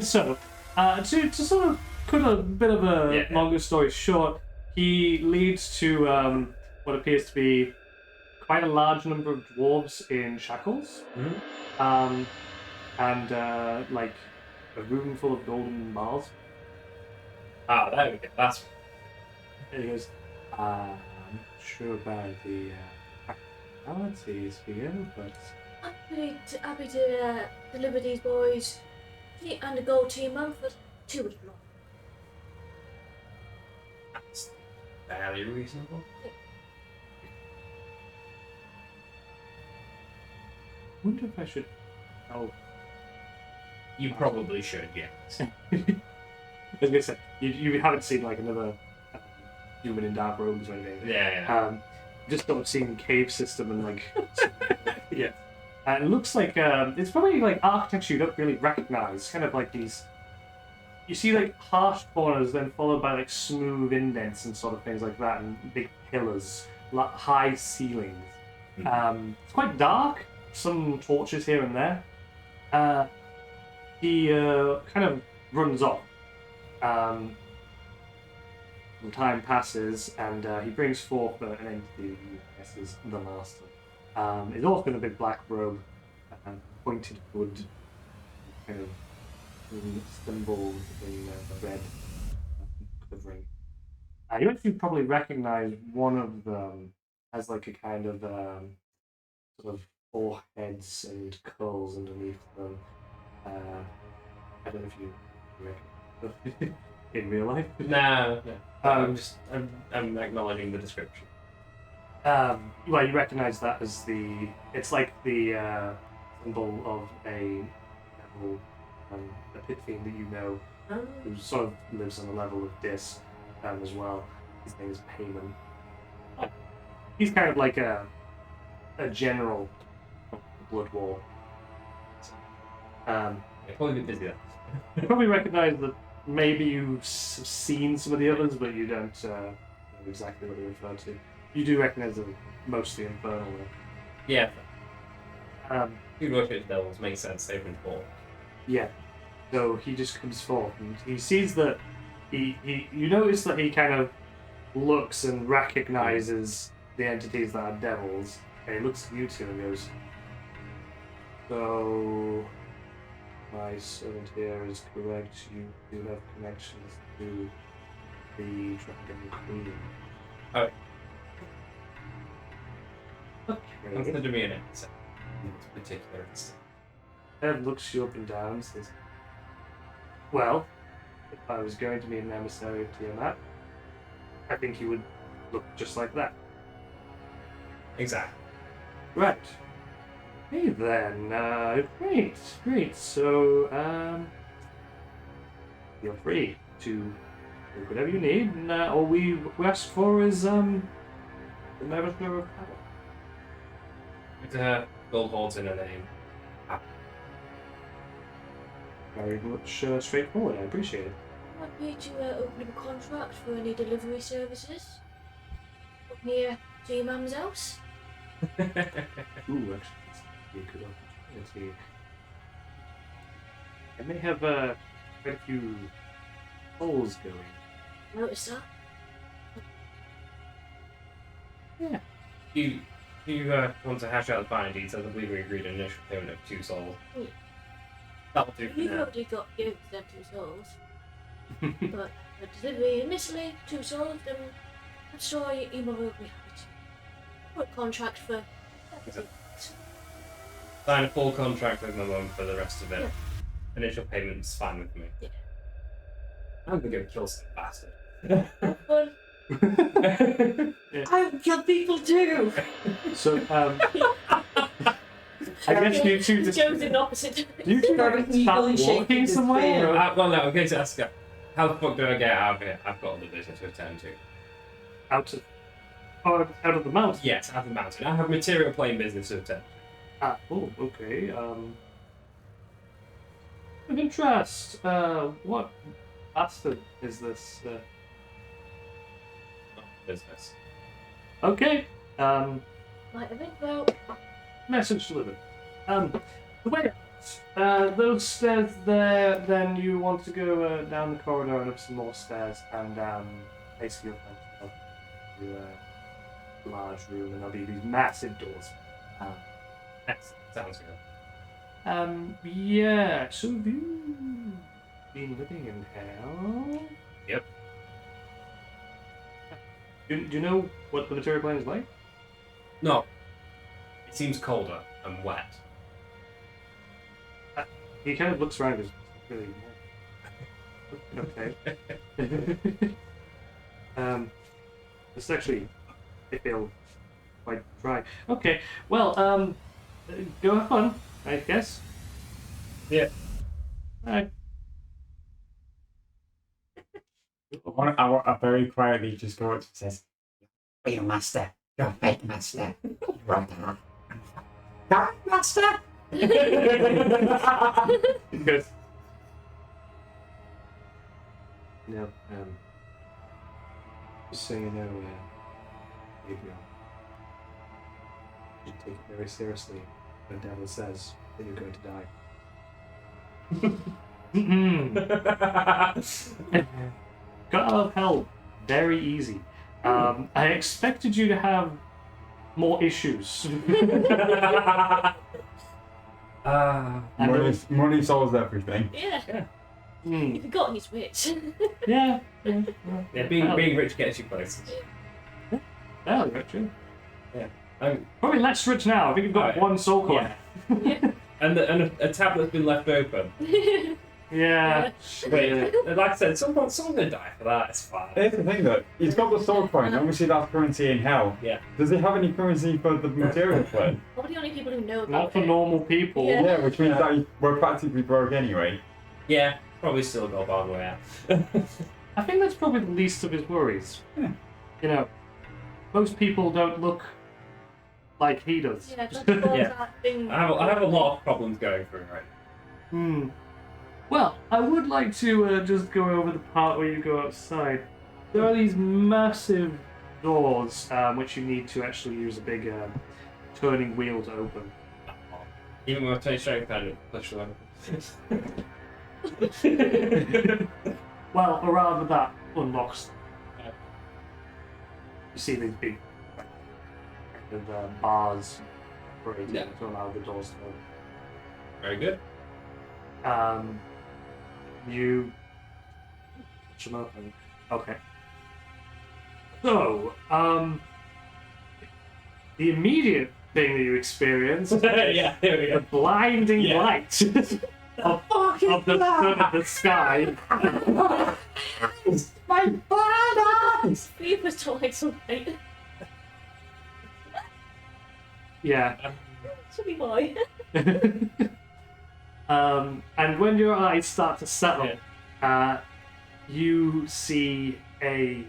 So, to sort of cut a bit of a longer story short, he leads to what appears to be quite a large number of dwarves in shackles, and like a room full of golden bars.
Ah, there we go. That's
And he goes, I'm not sure about the practicalities here, but
Happy to deliver these boys and a gold to your mum for 200 long.
that's fairly reasonable.
I wonder if I should. Oh,
You probably should, yes.
I was gonna say you haven't seen like another human in dark robes or anything.
Yeah.
Just sort of seen cave system and like yeah. And it looks like it's probably like architecture you don't really recognize. Kind of like these. You see like harsh corners, then followed by like smooth indents and sort of things like that, and big pillars, high ceilings. It's quite dark. Some torches here and there. He kind of runs off. Some time passes, and he brings forth an entity who I guess is the master. He's also in a big black robe, pointed hood, kind of symbols in the red covering. You actually probably recognize one of them as like a kind of sort of four heads and curls underneath them. I don't know if you recognize in real life.
No. I'm acknowledging the description.
Well, you recognize that as it's like the symbol of a devil, a pit fiend that you know, who sort of lives on the level of Dis as well. His name is Payman. He's kind of like a general of the Blood War.
Yeah, probably a bit busy there.
You probably recognize that maybe you've seen some of the others, but you don't know exactly what they refer to. You do recognize them mostly infernal though.
Yeah. Who worships devils makes sense, safe and four.
Yeah. So he just comes forth and he sees that you notice that he kind of looks and recognizes the entities that are devils, and he looks at you two and goes, so my servant here is correct, you do have connections to the Dragon Queen.
Oh.
Okay.
Consider me an answer in this particular instance.
Ed looks you up and down and says, well, if I was going to be an emissary of Tiamat, I think he would look just like that.
Exactly.
Right. Hey then, great. So, feel free to do whatever you need, and all we ask for is, the Meritor of Power.
It's gold holds in a name.
Very much straightforward, I appreciate it.
I want you to open up a contract for any delivery services up near to your mum's house.
Ooh, actually, that's a good opportunity. I may have quite a few souls going.
Notice that?
Yeah.
You want to hash out the fine details? I believe we agreed an initial payment of 2 souls.
Yeah.
That'll do for
You've
now.
already got you them 2 souls. But for delivery initially, 2 souls, then I'm sure your mother will be happy to put a contract for everything.
Sign a full contract with my mum for the rest of it.
Yeah.
Initial payment's fine with me.
Yeah.
I'm gonna go kill some bastard.
Fun.
I kill people too.
So, I guess you two just.
Joe's in the opposite
Do you two
Very
like start
eagerly shaking
walking
his
somewhere?
beard.
Or
Well, no, I'm going to ask her, how the fuck do I get out of here? I've got other business to attend to.
out of the mountain?
Yes, out of the mountain. I have material plane business to attend to.
Oh, okay. Of interest. What bastard is this?
Business.
Okay.
Might have been well.
Message delivered. The way out. Those stairs there. Then you want to go down the corridor and up some more stairs, and basically you'll come to a large room, and there'll be these massive doors.
Excellent. Sounds good.
Yeah. So have you been living in hell?
Yep.
Do you know what the material plane is like?
No. It seems colder and wet.
He kind of looks around and is really okay. It's actually I feel quite dry. Okay, well, go have fun, I guess.
Yeah.
Alright.
I want to very quietly just go up and says,
Real master. You're a fake master. Right now. God, master.
Good. No, just so you know, Gabriel, you take it very seriously when Devil says that you're going to die. Got out of hell very easy. I expected you to have more issues.
money solves everything.
Yeah.
Hmm.
You've forgotten his wits.
Yeah.
Yeah, being rich gets you places.
Oh, actually.
Um,
Probably less rich now. I think you've got one soul coin.
yeah. and a tablet's been left open.
Yeah.
Wait, like I said, someone's gonna die for that. It's fine.
Here's the thing though, he's got the soul coin, obviously that's currency in hell.
Yeah.
Does he have any currency for the material plane?
Probably the only people who know about
Not for
it.
normal people.
Yeah.
Yeah, which means that we're practically broke anyway.
Yeah, probably still got a bad way out.
I think that's probably the least of his worries.
Yeah.
You know, most people don't look like he does.
Yeah, that's all
Yeah.
that thing.
I have a lot of problems going through right
Hmm. Well, I would like to just go over the part where you go outside. There are these massive doors which you need to actually use a big turning wheel to open.
now. Even with 20 strength, I don't push them.
Well, or rather that unlocks them. You see these big kind of, bars operating
Yeah.
to allow the doors to open.
Very good.
You touch them open. Okay. So, the immediate thing that you experience
Yeah, here we
the
go.
blinding
Yeah.
light of the sky.
My blind eyes.
We must talk like something.
Yeah.
Silly boy.
And when your eyes start to settle, you see a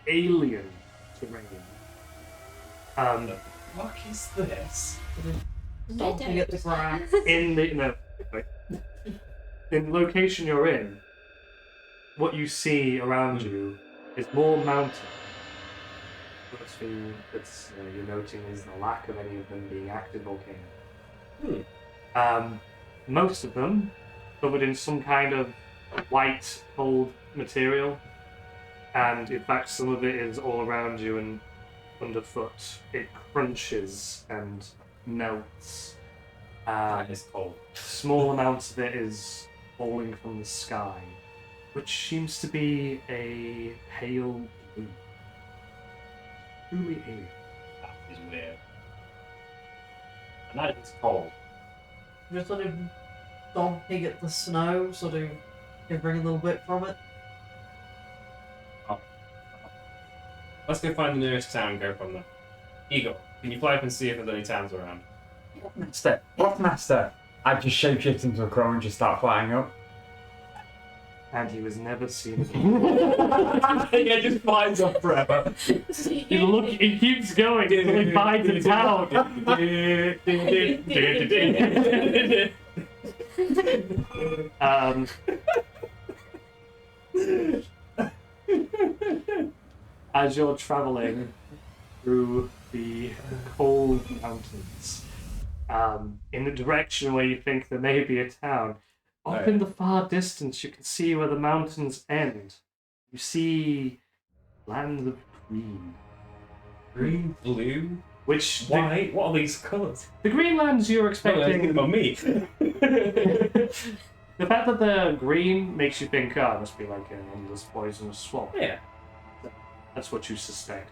alien terrain.
What is this?
Stomping at the grass.
In the in the location you're in, what you see around you is more mountains. First thing that's you're noting is the lack of any of them being active volcanoes. Most of them covered in some kind of white, cold material, and in fact, some of it is all around you and underfoot. It crunches and melts.
That is cold.
Small amounts of it is falling from the sky, which seems to be a pale blue. Truly alien.
That is weird. And that is cold.
Just sort of stomping at the snow, sort of shivering a little bit from it.
I'll Let's go find the nearest town and go from there. Eagle, can you fly up and see if there's any towns around?
Headmaster! I just shapeshift into a crow and just start flying up.
And he was never seen again.
Yeah, just flies up forever.
He keeps going until he finds a town. As you're traveling through the cold mountains, in the direction where you think there may be a town, up in the far distance you can see where the mountains end. You see lands of green.
Green, blue,
Which
white. What are these colours?
the green lands you're
Oh, I was thinking
expecting.
about me.
The fact that they're green makes you think, oh, it must be like an endless poisonous swamp.
Yeah.
That's what you suspect.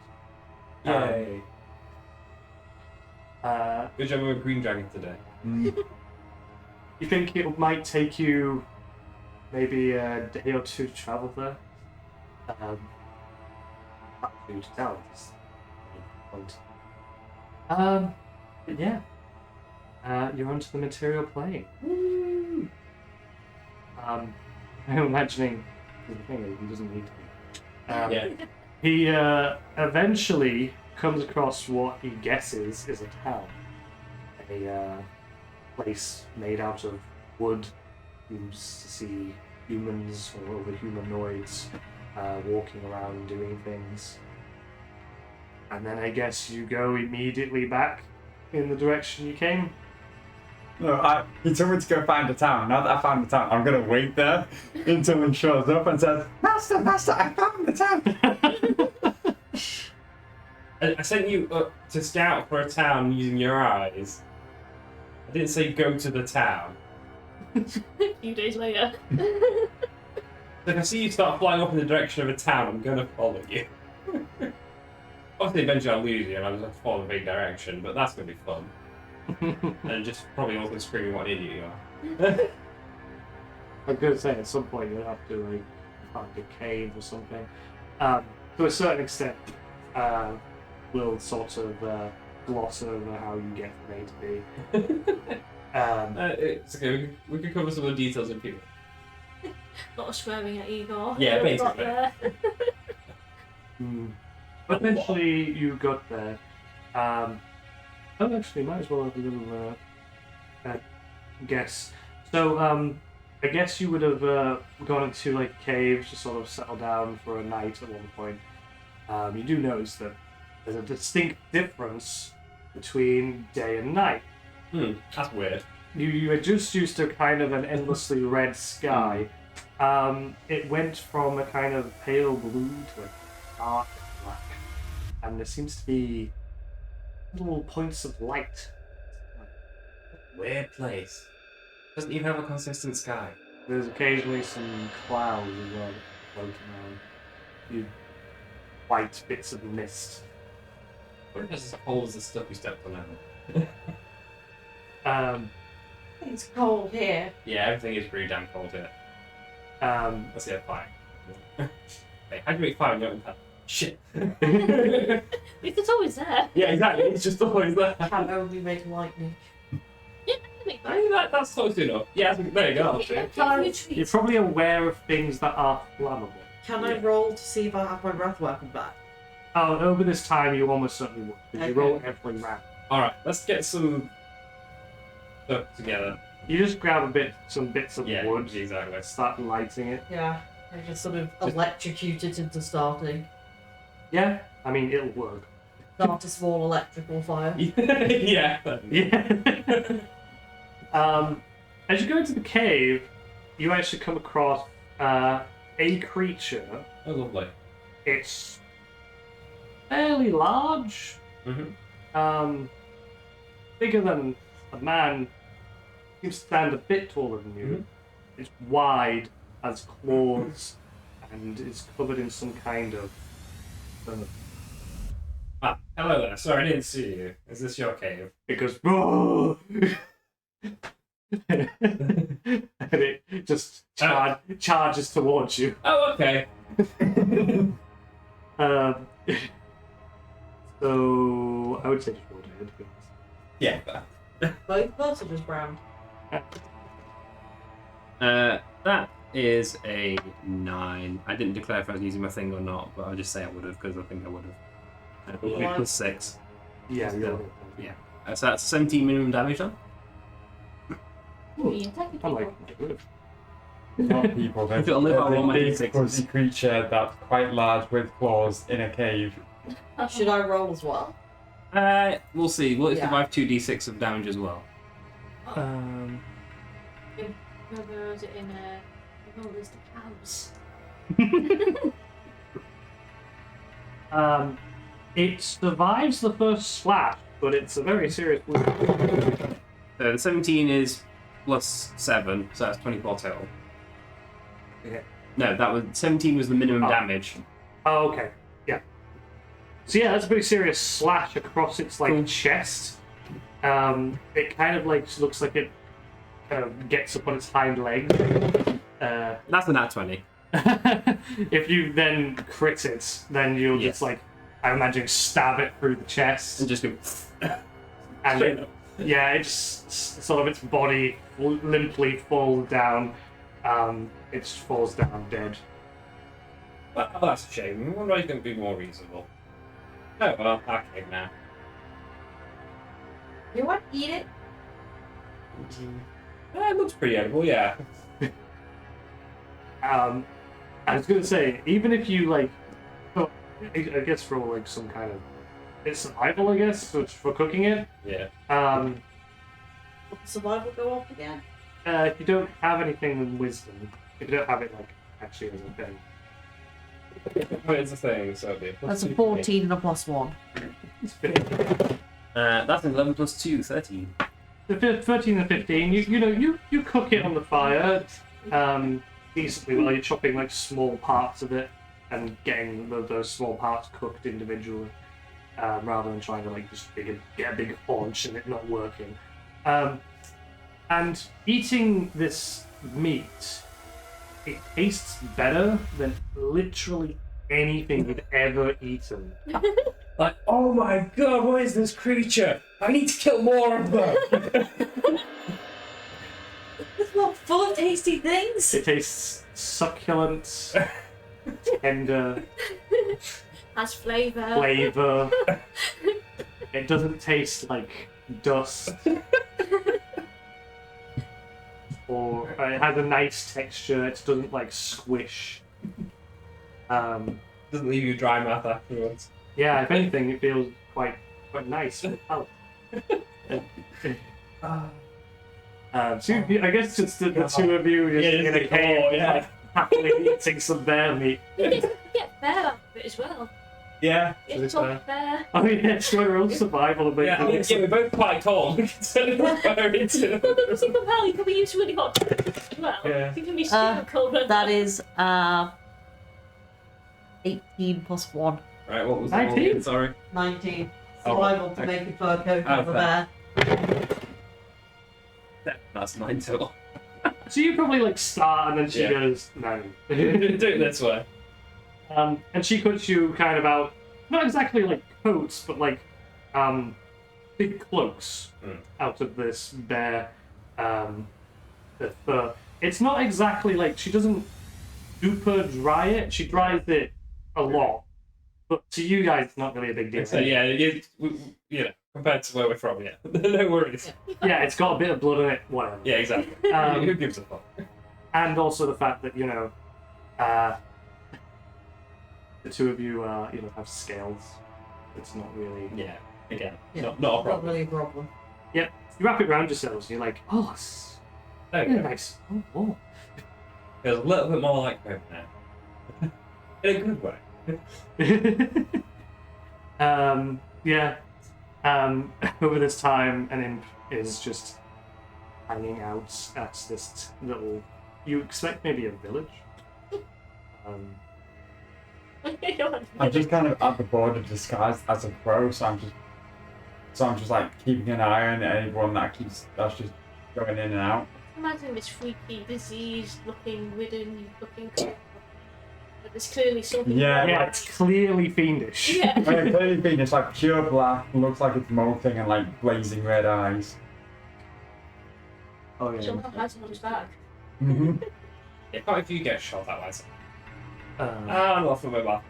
Yay.
Good
job with a green dragon today.
You think it might take you maybe a day or two to travel there? Hard for you to tell at this point. But yeah. You're onto the material plane.
Woo!
I'm imagining the thing is he doesn't need to be.
Yeah.
He eventually comes across what he guesses is a town. A place made out of wood. You see humans or other humanoids walking around doing things. And then I guess you go immediately back in the direction you came.
No, he told me to go find a town. Now that I found the town, I'm gonna wait there until he shows up and says, Master, I found the town!
I sent you up to scout for a town using your eyes. I didn't say go to the town.
A few days later.
If I see you start flying off in the direction of a town, I'm gonna follow you. Obviously, eventually I'll lose you and I'll just follow the big direction, but that's gonna be fun. And just probably also screaming what an idiot you are.
I'm going to say at some point you'll have to like find a cave or something. To a certain extent, we'll sort of gloss over how you get from A to B.
It's okay, we can cover some of the details in people.
Not swearing at Igor.
Yeah,
Got
basically.
there.
Eventually you got there. Actually, might as well have a little guess. So, I guess you would have gone into like a cave to sort of settle down for a night at one point. You do notice that there's a distinct difference between day and night.
That's weird.
You are just used to kind of an endlessly red sky. It went from a kind of pale blue to a dark black, and there seems to be little points of light.
Weird place. Doesn't even have a consistent sky.
There's occasionally some clouds as well floating around. You white bits of mist.
What if it's as cold as the stuff we stepped on now?
It's cold here.
Yeah, everything is pretty damn cold here. Let's get fire. Hey, how do you make fire when you don't have shit?
It's always there.
Yeah, exactly. It's just always there.
Can only make lightning.
Yeah, I think
I mean, that's close enough. Yeah, there you go. actually.
You're probably aware of things that are flammable.
Can I roll to see if I have my breath weapon back?
Oh, over this time you almost certainly would, because you
Okay.
roll every round.
Alright, let's get some stuff together.
You just grab some bits of
Yeah,
wood,
exactly.
start lighting it.
Yeah. I just sort of electrocute it into starting.
Yeah, I mean it'll work.
Start a small electrical fire.
Yeah.
Yeah. As you go into the cave, you actually come across a creature.
Oh, lovely.
It's fairly large, bigger than a man. Seems to stand a bit taller than you. It's wide, has claws, and is covered in some kind of.
Ah, hello there. Sorry, I didn't see you. Is this your cave?
It goes, "Whoa!" and it just charges towards you.
Oh, okay.
So I would say just roll to hit, to be honest.
Yeah.
Both of us or just Brown?
That is a 9. I didn't declare if I was using my thing or not, but I'll just say I would have because I think I would have.
Yeah.
Plus 6.
Yeah,
Still. Yeah. So that's 17 minimum damage then?
Yeah, technically.
I like it. Good.
Not people. There's
It'll live on
a
all my
big
D6s.
fuzzy creature that's quite large with claws in a cave.
Should I roll as well?
We'll see. Will it
Yeah.
survive 2d6 of damage as well?
Whether is it in a. Oh, there's the cows.
It survives the first slash, but it's a very serious wound.
So the 17 is plus 7, so that's 24 total.
Okay.
No, that was 17 was the minimum
Oh.
damage.
Oh, okay. Yeah. So yeah, that's a pretty serious slash across its like
Cool.
chest. It kind of like looks like it kind of gets up on its hind legs.
That's a nat 20.
If you then crit it, then you'll
Yeah.
just like, I imagine, stab it through the chest,
And just go.
and
straight
it,
up.
yeah, it just sort of its body limply falls down. It just falls down dead.
Well, that's a shame. I wonder if he's going to be more reasonable. Oh, well, okay now.
You want to eat it?
It looks pretty edible, yeah.
I was gonna say, even if you like, oh, I guess for like some kind of, it's survival, I guess, for cooking it.
Yeah.
Will the survival go off again?
If you don't have anything with wisdom, if you don't have it like actually as a thing,
But it's a thing, so it'll be a plus
That's a
2.
14 and a +1.
it's 15.
That's an 11 plus 2, 13.
The 13 and 15, you cook it on the fire, decently while you're chopping like small parts of it and getting those small parts cooked individually, rather than trying to like just get a big haunch and it not working. And eating this meat, it tastes better than literally anything you've ever eaten.
Like, oh my god, what is this creature? I need to kill more of them!
It's not full of tasty things.
It tastes succulent, tender,
Has flavour.
flavor. It doesn't taste like dust. Or it has a nice texture. It doesn't like squish.
Doesn't leave you dry mouth afterwards.
Yeah, if anything, it feels quite nice for the palate. So I guess just the two of you just in a cave, like, happily eating some bear meat.
You get bear out of it as well.
Yeah.
It's all bear.
I mean, it's your own survival. But
Yeah, we're both quite tall. We can turn the fire into.
Well, the single valley can be used really hot as well.
Yeah.
It can be super cold.
That is 18 + 1.
Right, what was
19?
that? Sorry.
19.
Oh,
Survival to
okay.
make a fur coat
Oh,
of a bear.
That's 9 total.
So you probably like start and then she
Yeah.
goes, no.
Do it this way.
And she cuts you kind of out, not exactly like coats, but like big cloaks out of this bear fur. It's not exactly like, she doesn't super dry it, she dries it a lot. But to you guys, it's not really a big deal.
So yeah, compared to where we're from, yeah. No worries.
Yeah, it's got a bit of blood in it, whatever.
Yeah, exactly. Who gives a fuck?
And also the fact that, the two of you, have scales. It's not really...
Yeah, again,
Yeah,
not a
Not
problem.
really a problem.
Yep. You wrap it around yourselves and you're like, oh, it's
There you go.
nice. Oh.
Feels a little bit more like home now. In a good way.
Yeah. Over this time, an imp is just hanging out at this little. You expect maybe a village.
I'm just kind of at the border disguised as a crow, so I'm just like keeping an eye on anyone that's just going in and out.
Imagine this freaky, diseased looking, ridden looking but there's clearly something.
Yeah,
Yeah,
like,
it's clearly fiendish.
Yeah.
clearly being it's like pure black, looks like it's molting and like blazing red eyes.
Oh yeah.
Somehow has on his back.
Mm-hmm.
Yeah, not if you get shot that way. So.
Uh,
I'm off the way back.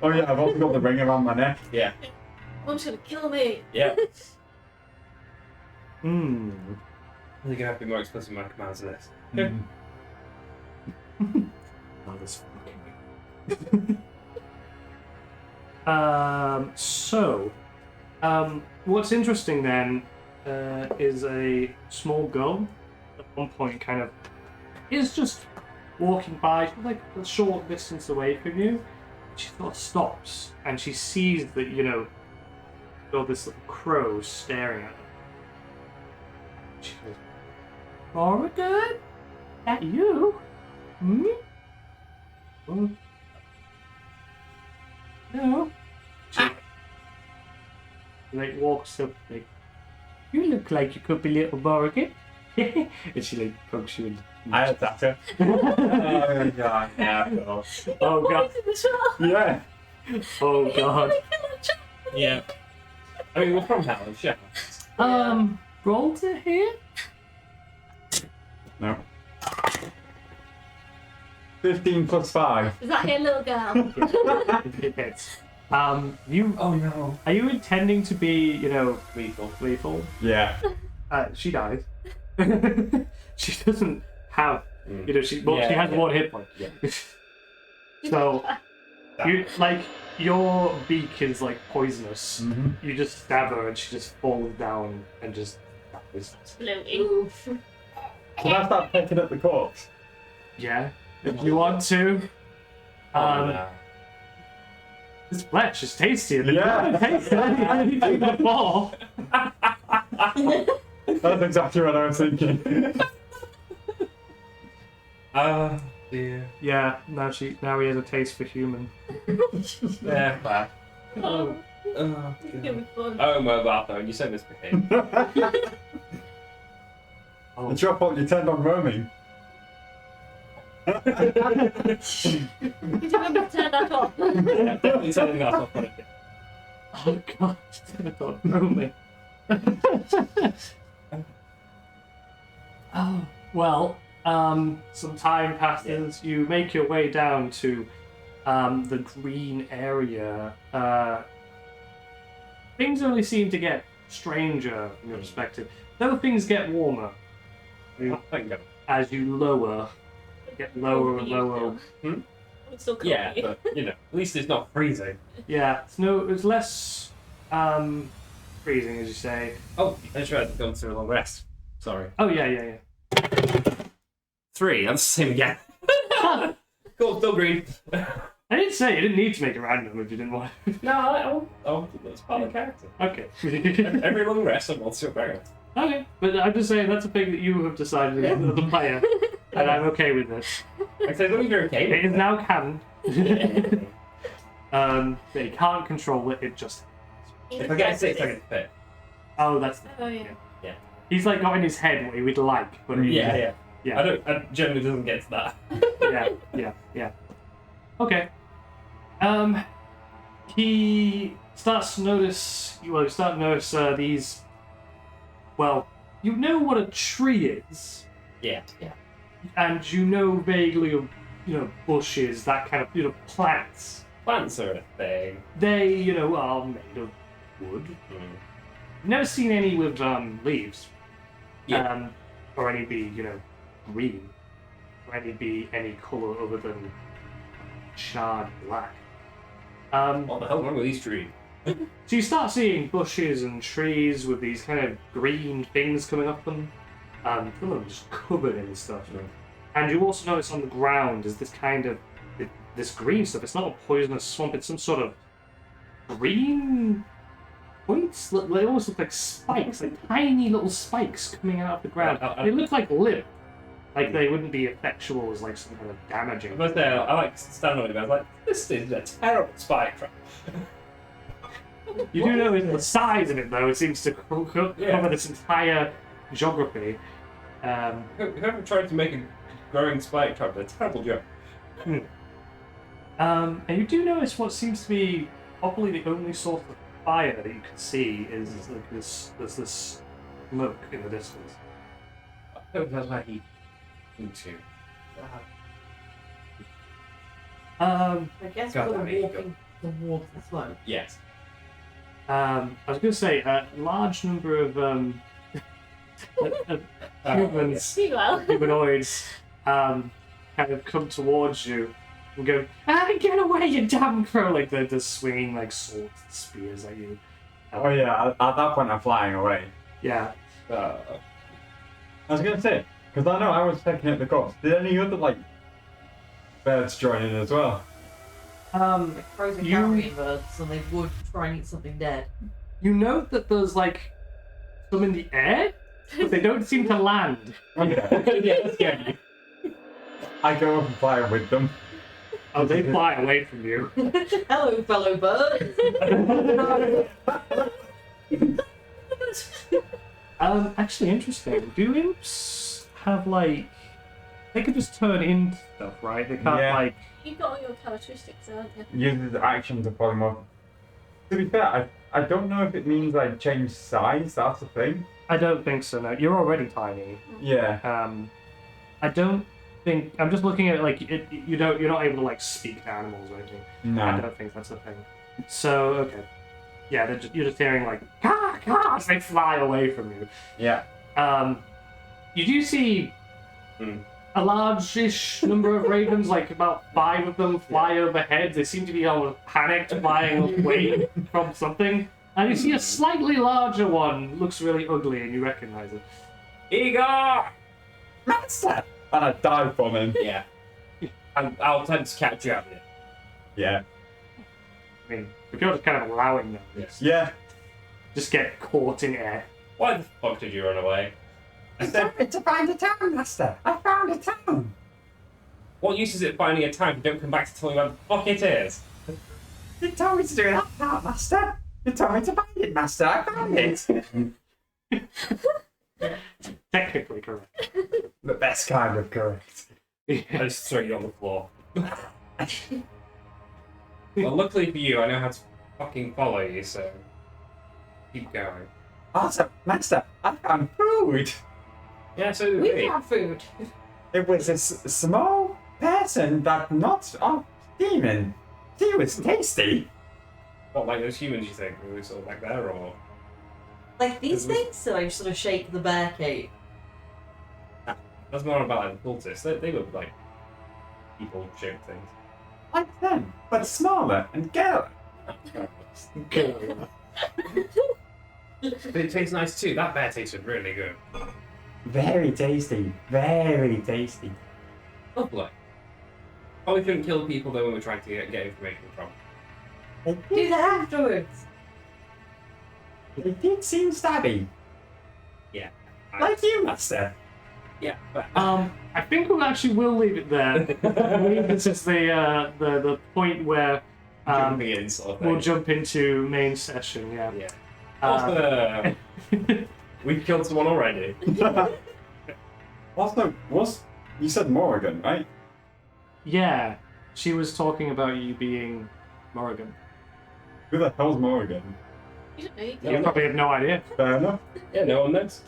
Oh yeah, I've also got the ring around my neck.
Yeah.
Mom's gonna kill me.
Yeah.
hmm.
You're gonna have to be more explicit in my commands of this.
Mm.
Oh, this fucking what's interesting then is a small girl at one point kind of is just walking by, she's like a short distance away from you. She sort of stops and she sees that, you know, got this little crow staring at her. She goes, Oregon? That you? Hmm? Well, no. She like walks up like, you look like you could be little Morrigan. And she like pokes you in.
I attack her. Oh god, yeah, of course.
Oh god.
Yeah.
Oh god.
Yeah. I mean, we're from hell, yeah.
Roll to hit?
No. 15 plus 5.
Is that your little girl?
It hits. You
Oh no.
are you intending to be, you know,
Lethal.
lethal?
Yeah.
She dies. She doesn't have, you know, she has one hit point.
Yeah.
So you like your beak is like poisonous.
Mm-hmm.
You just stab her and she just falls down and just dies.
Floating.
Can I start picking up the corpse?
Yeah, if you want to.
No.
This flesh is tastier than
Yeah.
anything before.
That's exactly what I was thinking.
Dear.
Yeah, now he has a taste for human.
Yeah, bad.
Oh,
Oh,
it's gonna be fun.
oh, mobile phone, you said misbehave.
Oh,
It's your fault you turned on roaming.
You do remember to turn that off.
Yeah, definitely something that's off on it.
oh god, I thought roaming. Oh, well, some time passes. You make your way down to the green area. Things only seem to get stranger from your perspective, though things get warmer
Thank God.
as you get lower and lower.
It's still cold.
Yeah, but, you know, at least it's not freezing.
Yeah, it's less freezing, as you say.
Oh, I tried to go through a long rest. Sorry.
Oh yeah.
3, that's the same again. Cool, still green.
I didn't say you didn't need to make it random if you didn't want.
No, that's part of the character.
Okay.
Every long rest, I'm also a parent.
Okay, but I'm just saying that's a thing that you have decided as the player, and I'm okay with this.
Like, so as long as you're okay
It is
with
now canon.
it.
They can't control it. It just.
If I get a 6, I get a 5.
Oh, that's.
Oh yeah.
He's like got in his head what he would like, but he,
Yeah.
yeah,
I generally doesn't get to that.
yeah. Okay. He starts to notice. You start to notice these. Well, you know what a tree is.
Yeah.
And you know vaguely of, you know, bushes, that kind of, you know, plants.
Plants are a thing.
They, you know, are made of wood. Never seen any with leaves.
Yeah.
Or any be, you know, green. Or any be any colour other than charred black.
What the hell wrong with these trees?
So you start seeing bushes and trees with these kind of green things coming up them. Some of them just covered in stuff. And you also notice on the ground is this kind of this green stuff. It's not a poisonous swamp. It's some sort of green points. They almost look like spikes, like tiny little spikes coming out of the ground. They look like lip. Like they wouldn't be effectual as like some kind of damaging.
I must say, I like standing on it, but I was like, this is a terrible spy trap.
You do notice the size of it though. It seems to cover this entire geography.
Whoever tried to make a growing spike trap did a terrible job.
And you do notice what seems to be probably the only source of fire that you can see is like this. There's this smoke in the distance.
I hope that's where he into.
I guess
God,
we're
that means
walking towards the smoke.
Yes.
I was going to say a large number of humans, humanoids, kind of come towards you and go, "Get away, you damn crow!" Like they're just swinging like swords and spears at you.
Oh yeah, at that point I'm flying away.
Yeah.
I was gonna say, because I know I was pecking at the corpse. Did any other like birds join in as well?
Like crows are
You-
carrion birds, and they would try and eat something dead.
You know that there's like some in the air, but they don't seem to land.
Yeah. I go up and fly with them.
Oh, they fly away from you.
Hello, fellow birds.
Actually, interesting. Do imps have like? They can just turn into stuff, right? They can't
Yeah.
like.
You've got all your characteristics, haven't you?
Uses actions to polymorph. To be fair, I don't know if it means like change size. That's the thing.
I don't think so. No, you're already tiny.
Yeah.
I don't think. I'm just looking at it like it. You don't. You're not able to like speak to animals or anything. I
No.
don't think that's a thing. So okay. Yeah, you're just hearing like caw caw as they fly away from you.
Yeah.
You do see a large-ish number of ravens, like about 5 of them, fly overhead. They seem to be all panicked, flying away from something. And you see a slightly larger one, looks really ugly, and you recognize it.
Igor!
Master! And I dive from him.
Yeah. I'll attempt to catch you out of it.
Yeah.
I mean, you're just kind of allowing them to
Yeah.
just get caught in air.
Why the fuck did you run away?
I said to find a town, Master. I found a town.
What use is it finding a town if you don't come back to tell me where the fuck it is?
You told me to do that part, Master. You told me to find it, Master. I found it.
Technically correct.
The best kind of correct.
I just throw you on the floor. Well, luckily for you, I know how to fucking follow you, so keep going.
Awesome, Master. I found food.
Yeah, so do
We
we.
have food.
It was a small person that not a demon. She was tasty.
What, like those humans you think? Were we sort of back there, or?
Like these things, so I sort of shake the bear cape.
That's more about like the cultists. They were like people-shaped things.
Like them, but smaller and girl.
But it tastes nice too. That bear tasted really good.
Very tasty. Very tasty.
Lovely. Probably couldn't kill people though when we're trying to get information from.
Do that afterwards.
It did seem stabby.
Yeah.
Like you, Master.
Yeah, but
I think we actually will leave it there. I believe this is the point where
jumping in sort of thing.
we'll jump into main session. Yeah.
Yeah.
Uh,
We've killed someone already.
Also, you said Morrigan, right?
Yeah, she was talking about you being Morrigan.
Who the hell's Morrigan?
You don't know. You
You probably have no idea.
Fair enough.
Yeah, no one knows.